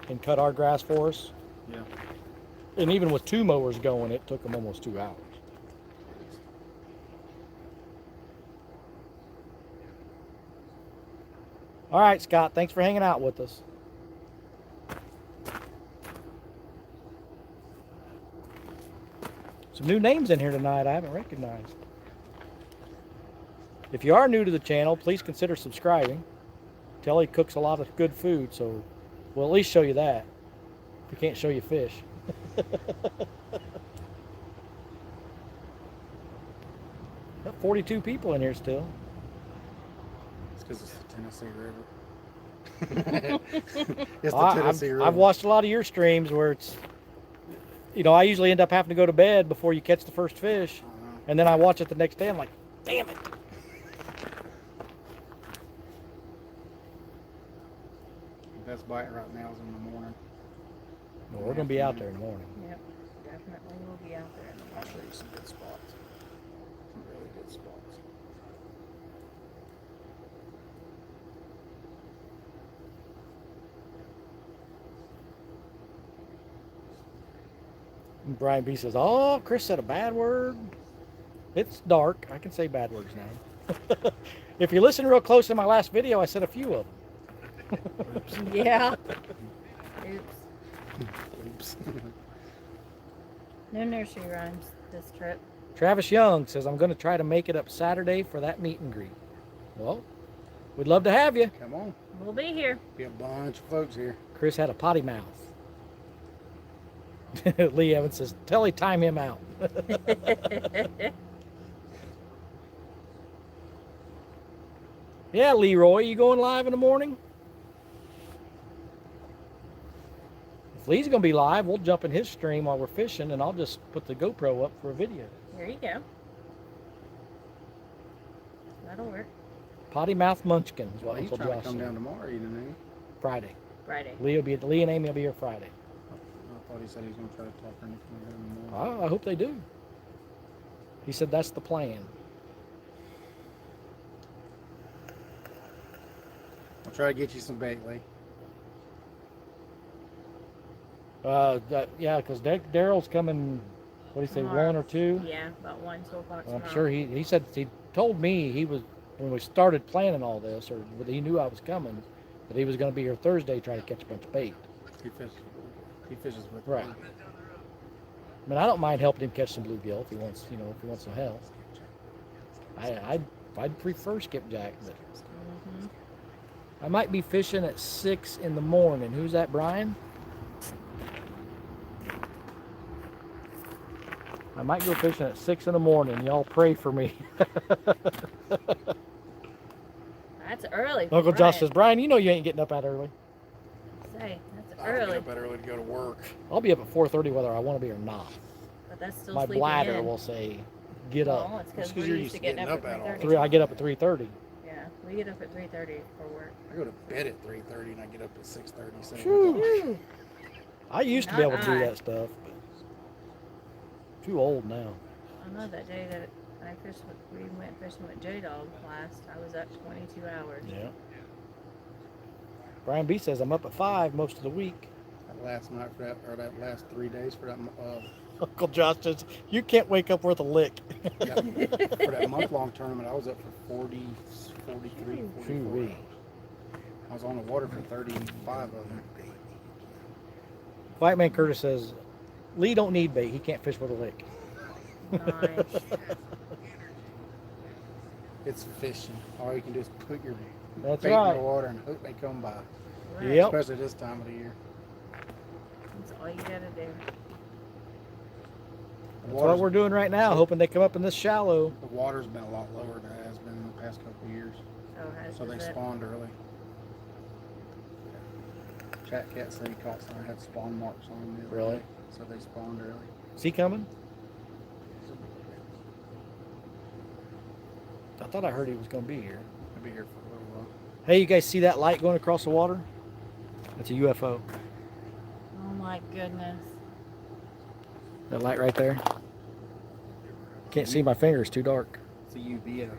and cut our grass for us. Yeah. And even with 2 mowers going, it took them almost 2 hours. All right, Scott, thanks for hanging out with us. Some new names in here tonight I haven't recognized. If you are new to the channel, please consider subscribing. Telly cooks a lot of good food, so we'll at least show you that. We can't show you fish. Got 42 people in here still. It's because it's the Tennessee River. It's the Well, Tennessee River. I've watched a lot of your streams where it's, you know, I usually end up having to go to bed before you catch the first fish, and then I watch it the next day. I'm like, damn it. The best bite right now is in the morning. Well, we're going to be out there in the morning. Yep, definitely will be out there. I'll show you some good spots. Some really good spots. And Brian B says, "Oh, Chris said a bad word." It's dark. I can say bad words now. If you listen real close to my last video, I said a few of them. Yeah. Oops. Oops. No nursery rhymes this trip. Travis Young says, "I'm going to try to make it up Saturday for that meet and greet." Well, we'd love to have you. Come on. We'll be here. Be a bunch of folks here. Chris had a potty mouth. Lee Evans says, "Tell time him out." Yeah, Leroy, you going live in the morning? If Lee's going to be live, we'll jump in his stream while we're fishing, and I'll just put the GoPro up for a video. There you go. That'll work. Potty mouth munchkin is Well, what he's Uncle trying Josh to come said. down tomorrow, you know. Friday. Friday. Lee and Amy will be here Friday. I thought he said he was going to try to talk her into coming down in the morning. I hope they do. He said that's the plan. I'll try to get you some bait, Lee. Yeah, because Daryl's coming, what do you say, Tomorrow. 1 or 2? Yeah, about 1, 2 o'clock Well, tomorrow. I'm sure he said, he told me he was, when we started planning all this, or he knew I was coming, that he was going to be here Thursday trying to catch a bunch of bait. He fishes with Right. me. I mean, I don't mind helping him catch some bluegill if he wants, if he wants some help. I'd prefer skipjack, but Mhm. I might be fishing at 6 in the morning. Who's that, Brian? I might go fishing at 6 in the morning. Y'all pray for me. That's early. for Uncle Josh Brian. says, "Brian, you know you ain't getting up that early." Say, that's I don't early. get up that early to go to work. I'll be up at 4:30 whether I want to be or not. But that's still My sleeping bladder in. will say, "Get up." Well, it's because That's 'cause we're you're used used to to getting getting up up at at all 3:30. I get up at 3:30. Yeah, we get up at 3:30 for work. I go to bed at 3:30 and I get up at 6:30. 7 Phew. o'clock. Whew. I used to be Not able to do I. that stuff, but too old now. I know that day that we went fishing with J-Dog last, I was up 22 hours. Yeah. Brian B says, "I'm up at 5 most of the week." That last night for that, or that last 3 days for that, Uncle Josh says, "You can't wake up worth a lick." for that month-long tournament, I was up for 40, 43, 44 Phew-wee. hours. I was on the water for 35 of them. White Man Curtis says, "Lee don't need bait. He can't fish with a lick." Nice. It's fishing. All you can do is put your That's bait in right. the water and hope they come by. Right. Yep. Especially this time of the year. That's all you gotta do. The That's what we're doing right now, hoping they come up in this shallow. The water's been a lot lower than it has been in the past couple of years. So they spawned early. Chat Cat said he caught some that had spawn marks on them. the other Really? day, So they spawned early. Is he coming? I thought I heard he was going to be here. He'll be here for a little while. Hey, you guys see that light going across the water? That's a UFO. Oh my goodness. That light right there. Can't see my fingers, too dark. It's a UBO,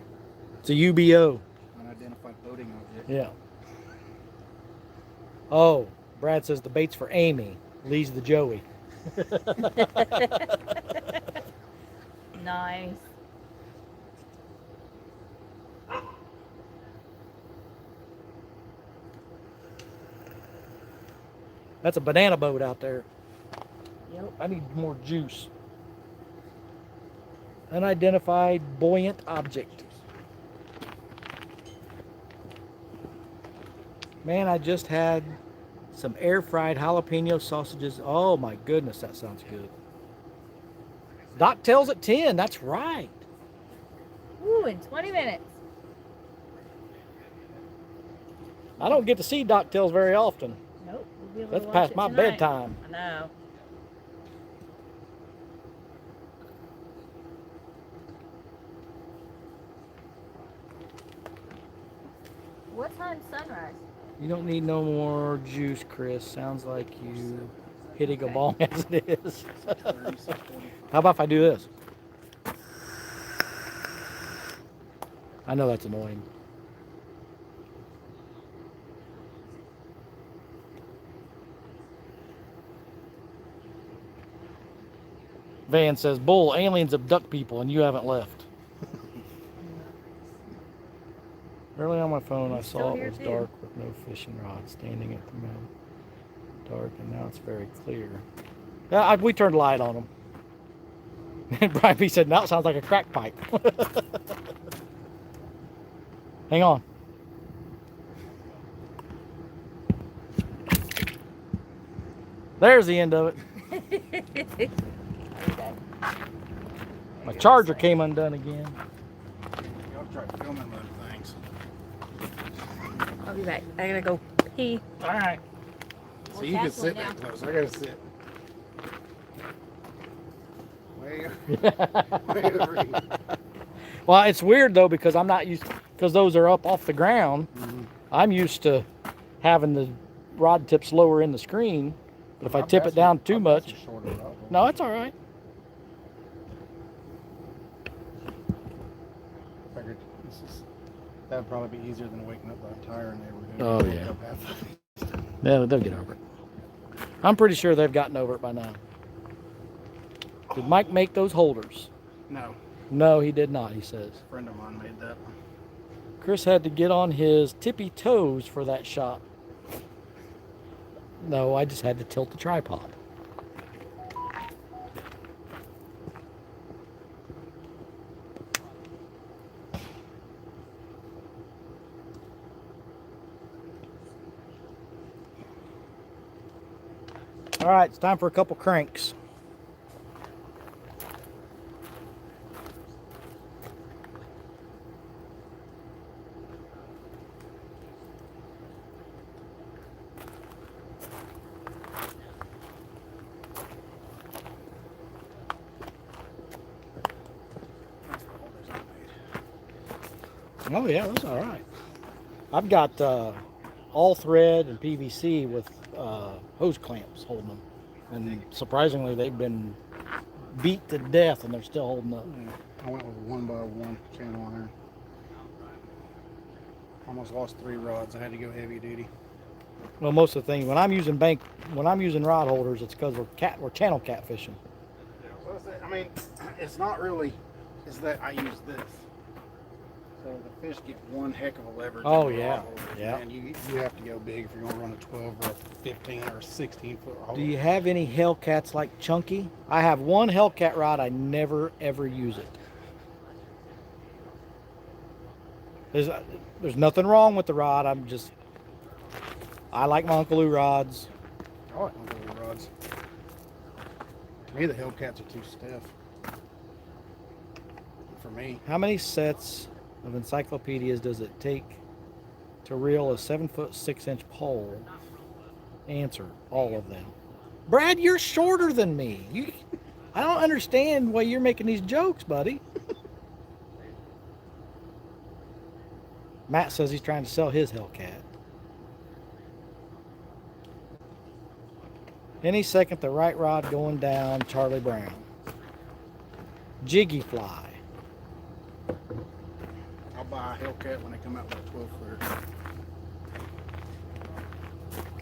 It's a UBO. unidentified boating object. Yeah. Oh, Brad says the bait's for Amy. Lee's the Joey. Nice. That's a banana boat out there. Yep. I need more juice. Unidentified buoyant object. Man, I just had some air fried jalapeno sausages. Oh my goodness, that sounds good. Doc tells at 10. That's right. Ooh, in 20 minutes. I don't get to see Doc Tells very often. Nope. We'll be able That's to watch past it my tonight. bedtime. I know. What time's sunrise? You don't need no more juice, Chris. Sounds like you hitting a ball as it is. How about if I do this? I know that's annoying. Van says, "Bull, aliens abduct people and you haven't left." Early on my phone, I He's saw still it here, was too. dark with no fishing rod standing at the mouth. Dark, and now it's very clear. Yeah, we turned light on them. And Brian B said, "Now it sounds like a crack pipe." Hang on. There's the end of it. My charger came undone again. Y'all try filming other things. I'll be back. I gotta go pee. All right. So you can sit that close. I gotta sit. Way over here. Well, it's weird though because I'm not used, because those are up off the ground. Mhm. I'm used to having the rod tips lower in the screen, but if I tip it down too much, no, it's all right. Figured that'd probably be easier than waking up the entire neighborhood. Oh, Wake yeah. up half. They'll get over it. I'm pretty sure they've gotten over it by now. Did Mike make those holders? No, No, he did not, he says. a friend of mine made that one. Chris had to get on his tippy toes for that shot. No, I just had to tilt the tripod. All right, it's time for a couple cranks. Oh yeah, that's all right. I've got all thread and PVC with hose clamps holding them, and surprisingly, they've been beat to death, and they're still holding up. Yeah, I went with a 1x1 channel iron. Almost lost 3 rods. I had to go heavy duty. Well, most of the thing when I'm using rod holders, it's because we're channel catfishing. Well, I mean, it's not really. It's that I use this. So the fish get one heck of a leverage. Oh, on the yeah. rod holders, Yeah. And you have to go big if you're going to run a 12 or a 15 or a 16-foot holder. Do you have any Hellcats like Chunky? I have one Hellcat rod. I never ever use it. There's nothing wrong with the rod. I like my Uncle Lou rods. I like my little rods. To me, the Hellcats are too stiff. For me. How many sets of encyclopedias does it take to reel a 7-foot 6-inch pole? Answer: all of them. Brad, you're shorter than me. I don't understand why you're making these jokes, buddy. Matt says he's trying to sell his Hellcat. Any second, the right rod going down, Charlie Brown. Jiggy fly. I'll buy a Hellcat when they come out with a 12-footer.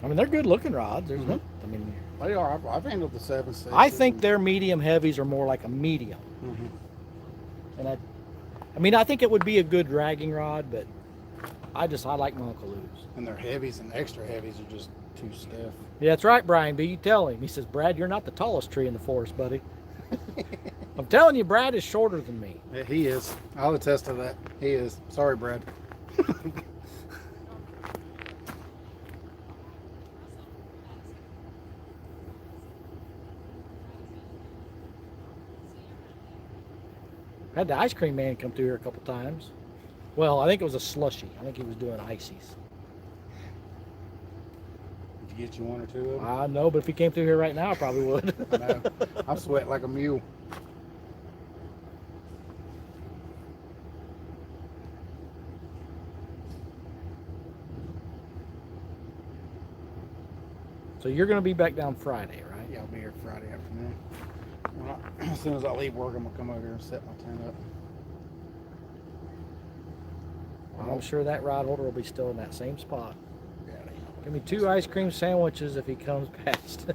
I mean, they're good looking rods. There's no, I mean, They are. I've handled the 7.6. I think their medium heavies are more like a medium. Mm-hmm. And I think it would be a good dragging rod, but I like my Uncle Lou's. And their heavies and extra heavies are just too stiff. Yeah, that's right, Brian B. You tell him. He says, Brad, you're not the tallest tree in the forest, buddy. I'm telling you, Brad is shorter than me. Yeah, he is. I'll attest to that. He is. Sorry, Brad. Had the ice cream man come through here a couple times. Well, I think it was a slushy. I think he was doing ices. Did you get you one or two of them? I know, but if he came through here right now, I probably would. I know. I sweat like a mule. So you're going to be back down Friday, right? Yeah, I'll be here Friday afternoon. As soon as I leave work, I'm going to come over here and set my tent up. Well, I'm sure that rod holder will be still in that same spot. Yeah, Give me 2 ice cream sandwiches if he comes past.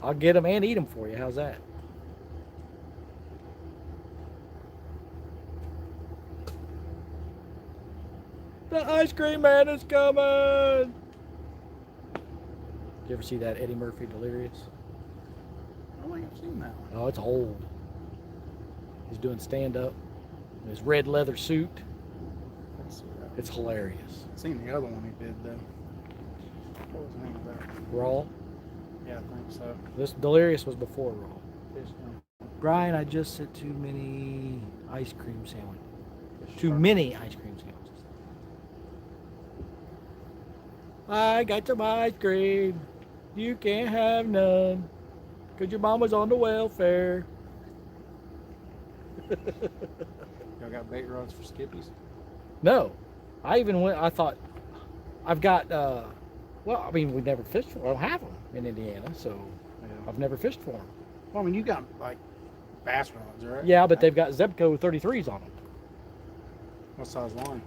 I'll get them and eat them for you. How's that? The ice cream man is coming! You ever see that Eddie Murphy Delirious? I don't think I've seen that one. Oh, it's old. He's doing stand-up in his red leather suit. Let's see that. It's hilarious. I've seen the other one he did though. What was the name of that? Raw. Yeah, I think so. This Delirious was before Raw. Fish one. Brian, I just said too many ice cream sandwiches. Fish Too shark. many ice cream sandwiches. I got some ice cream. You can't have none. Cause your mama's on the welfare. Y'all got bait rods for skippies? No. I even went, I thought, I've got, well, I mean, we never fished for them. I don't have them in Indiana, so Yeah. I've never fished for them. Well, I mean, you got like bass rods, right? Yeah, but they've got Zebco 33s on them. What size line?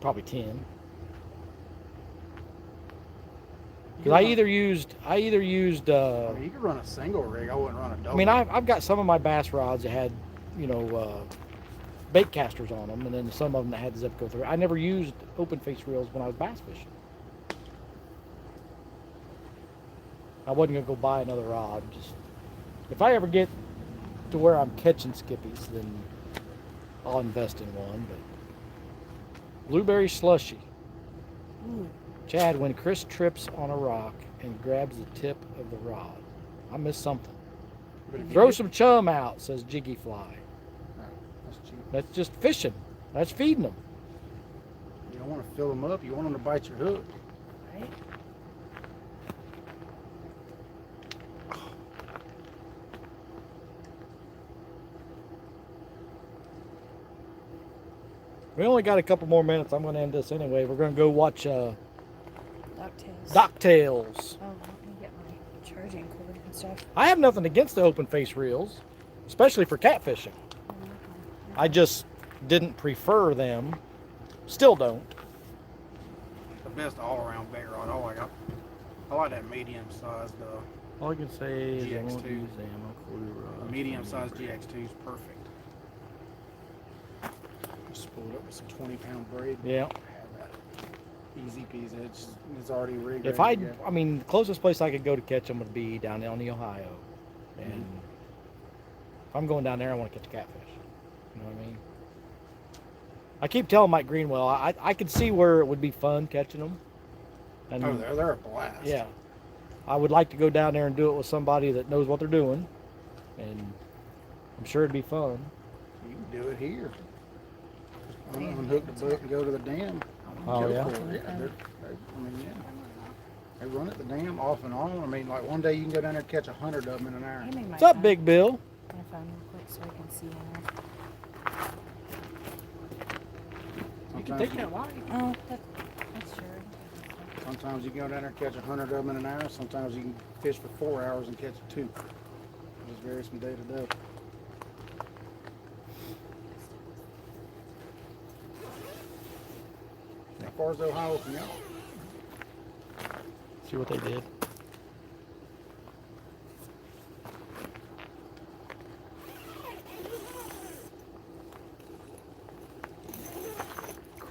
Probably 10. You Because I run- either used, I mean, you could run a single rig. I wouldn't run a double. I mean, I've got some of my bass rods that had, you know, bait casters on them, and then some of them that had the Zebco 3. I never used open face reels when I was bass fishing. I wasn't gonna go buy another rod. Just if I ever get to where I'm catching skippies, then I'll invest in one. But blueberry slushy. Ooh. Chad, when Chris trips on a rock and grabs the tip of the rod, I missed something. But if you Throw get- some chum out, says Jiggy Fly. No, that's cheap. That's just fishing. That's feeding them. You don't want to fill them up. You want them to bite your hook. Right? We only got a couple more minutes. I'm going to end this anyway. We're going to go watch DuckTales. DuckTales. Oh, let me get my charging cord and stuff. I have nothing against the open face reels, especially for catfishing. I just didn't prefer them. Still don't. The best all-around bait rod. I like that medium-sized. All I can say is I won't GX2. use ammo quarter rods. Medium-sized GX2 is perfect. Just pull it up with some 20-pound braid. Yeah. Have that. Easy peasy. It's already rigged. If ready to I go. mean, the closest place I could go to catch them would be down on the Ohio. And if I'm going down there, I want to catch a catfish. You know what I mean? I keep telling Mike Greenwell, I could see where it would be fun catching them. And Oh, they're a blast. yeah, I would like to go down there and do it with somebody that knows what they're doing, and I'm sure it'd be fun. You can do it here. Unhook the boat and go to the dam. Oh, Go yeah? for it. Yeah, I mean, yeah. They run at the dam off and on. I mean, like one day you can go down there and catch 100 of them in an hour. Give me my What's up, phone. Big Bill? My phone real quick so I can see now. You can Sometimes take you- that light. Oh, that's sure. Sometimes you can go down there and catch 100 of them in an hour. Sometimes you can fish for 4 hours and catch 2. It just varies from day to day. How far is Ohio from y'all? See what they did.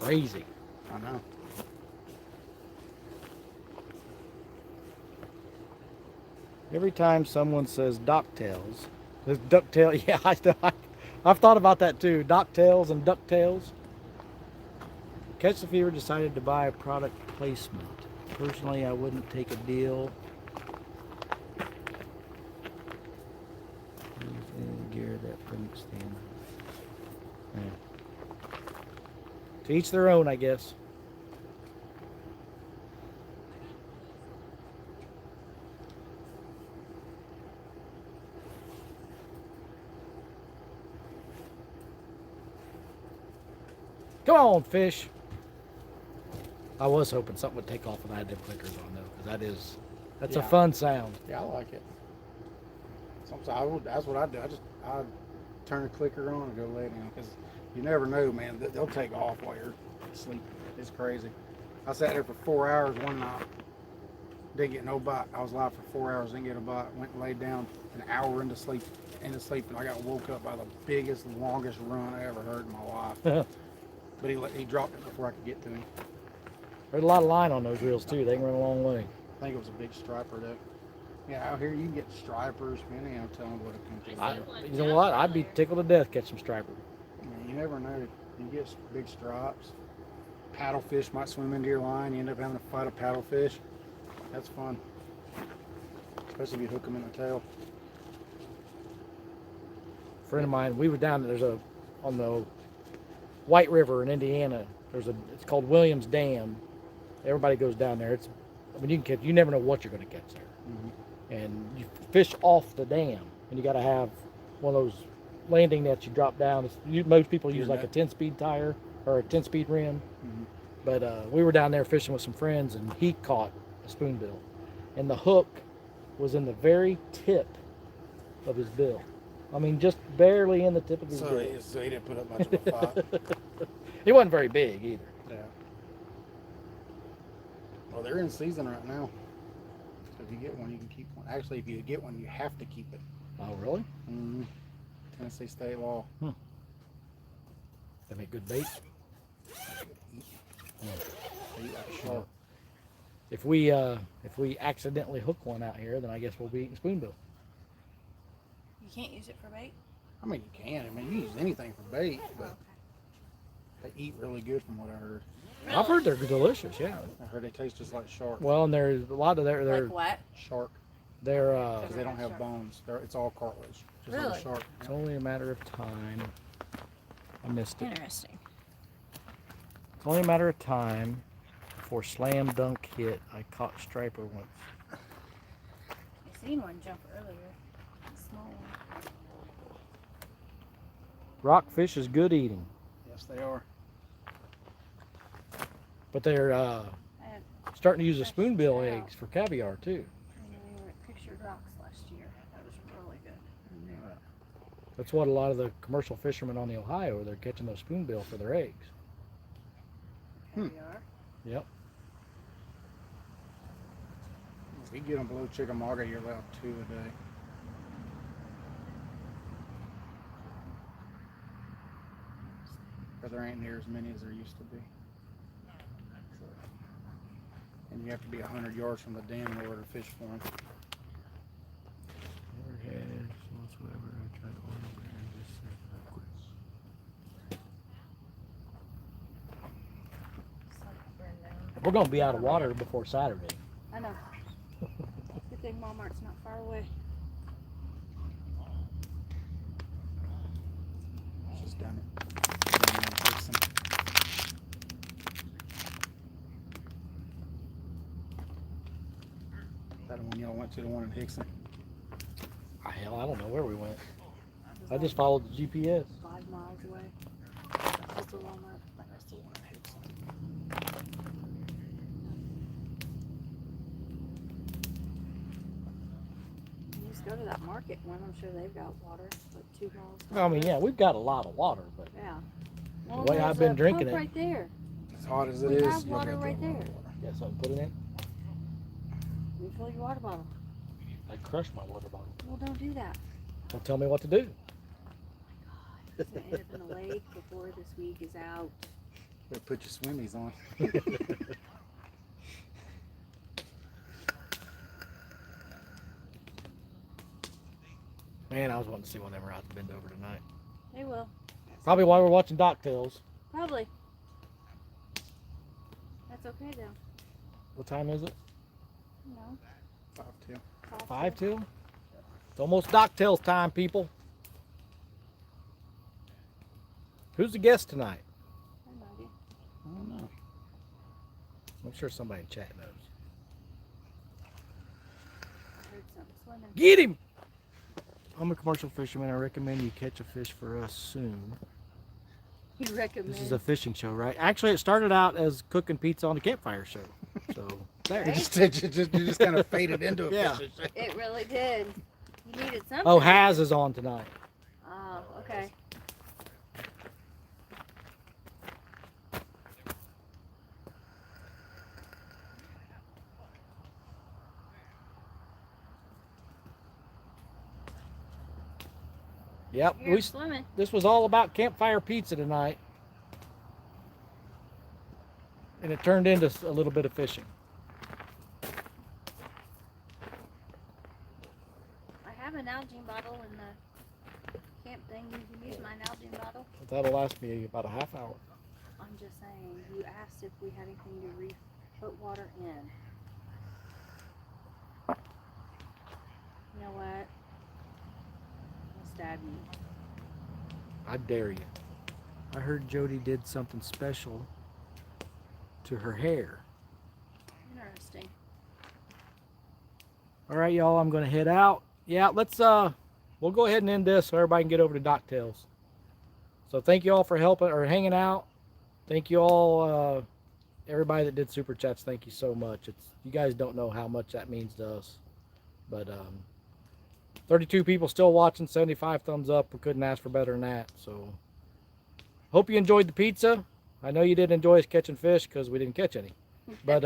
Crazy. I know. Every time someone says DuckTales, this DuckTale, yeah, I've thought about that too. DuckTales and DuckTales. Catch the Fever decided to buy a product placement. Personally, I wouldn't take a deal. Gear that brings them. Yeah. To each their own, I guess. Come on, fish. I was hoping something would take off when I had them clickers on though, because that's a Yeah. fun sound. Yeah, I like it. Sometimes that's what I do. I turn the clicker on and go lay down because you never know, man. They'll take off while you're asleep. It's crazy. I sat there for 4 hours one night Didn't get no bite. I was live for 4 hours, didn't get a bite. Went and laid down an hour into sleep, and I got woke up by the biggest, longest run I ever heard in my life. But he dropped it before I could get to him. There's a lot of line on those reels too. They can run a long way. I think it was a big striper though. Yeah, out here you can get stripers, man. Ain't no telling what it comes to. You know what? I'd be tickled to death catch some striper. You never know. You get big stripes. Paddlefish might swim into your line. You end up having to fight a paddlefish. That's fun. Especially if you hook them in the tail. A friend of mine, we were down on the White River in Indiana. It's called Williams Dam. Everybody goes down there. You never know what you're going to catch there. Mm-hmm. And you fish off the dam, and you got to have one of those landing nets you drop down. Most people use like a 10-speed tire or a 10-speed rim. Mm-hmm. But we were down there fishing with some friends, and he caught a spoonbill, and the hook was in the very tip of his bill. I mean, just barely in the tip of his bill. So he didn't put up much of a fight. He wasn't very big either. Yeah. Well, they're in season right now. So if you get one, you can keep one. Actually, if you get one, you have to keep it. Oh, really? Mm-hmm. Tennessee state law. They make good bait. Eat like shark. If we accidentally hook one out here, then I guess we'll be eating spoonbill. You can't use it for bait? I mean, you can. I mean, you use anything for bait, but they eat really good from what I heard. Really? I've heard they're delicious, yeah. I heard they taste just like shark. Well, and there's a lot of their Like what? Shark. They're Because they don't have bones. It's all cartilage. Just like Really? a shark. it's only a matter of time. I missed it. Interesting. It's only a matter of time before slam dunk hit. I caught striper once. I seen one jump earlier. A small one. Rockfish is good eating, Yes, they are. but they're I had starting to use the spoonbill eggs for caviar too. we were at Pictured Rocks last year. That was really good. That's what a lot of the commercial fishermen on the Ohio, they're catching those spoonbill for their eggs. Caviar. Yep. If you get them below Chickamauga, you're allowed 2 a day. But there ain't near as many as there used to be. And you have to be 100 yards from the dam in order to fish for them. We're gonna be out of water before Saturday. I know. Good thing Walmart's not far away. She's done it. Down in Dixon. That one y'all went to, the one in Hickson. Hell, I don't know where we went. I just followed the GPS. 5 miles away. That's the Walmart. That's the one in Hickson. You just go to that market one. I'm sure they've got water, like 2 miles. I mean, yeah, we've got a lot of water, but Yeah. the way I've been drinking it, right there. As hot as it We is, have you'll water get right the there. got something to put it in. You fill your water bottle. I crushed my water bottle. Well, don't do that. Don't tell me what to do. It's gonna end up in a lake before this week is out. Better put your swimmies on. Man, I was wanting to see one of them out to bend over tonight. They will. Probably while we're watching Docktails. Probably. That's okay though. What time is it? You know. 5-2. 5 till? It's almost Docktails time, people. Who's the guest tonight? Somebody. I don't know. I'm sure somebody in chat knows. I heard something swimming. Get him! I'm a commercial fisherman. I recommend you catch a fish for us soon. You recommend? This is a fishing show, right? Actually, it started out as cooking pizza on the Campfire show. So, there. You just kind of faded into a Yeah. fishing show. It really did. You needed something. Oh, Haz is on tonight. Oh, okay. Yep, Here, swimming. this was all about campfire pizza tonight. And it turned into a little bit of fishing. I have an Nalgene bottle in the camp thing. You can use my Nalgene bottle. That'll last me about a half hour. I'm just saying, you asked if we had anything to put water in. You know what? I'll stab you. I dare you. I heard Jody did something special to her hair. Interesting. All right, y'all, I'm gonna head out. Yeah, let's we'll go ahead and end this so everybody can get over to Dock Tales. So thank you all for helping or hanging out. Thank you all, everybody that did super chats. Thank you so much. You guys don't know how much that means to us. But 32 people still watching, 75 thumbs up. We couldn't ask for better than that. So hope you enjoyed the pizza. I know you didn't enjoy us catching fish because we didn't catch any. But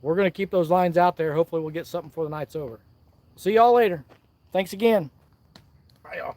we're going to keep those lines out there. Hopefully we'll get something before the night's over. See y'all later. Thanks again. Bye, y'all.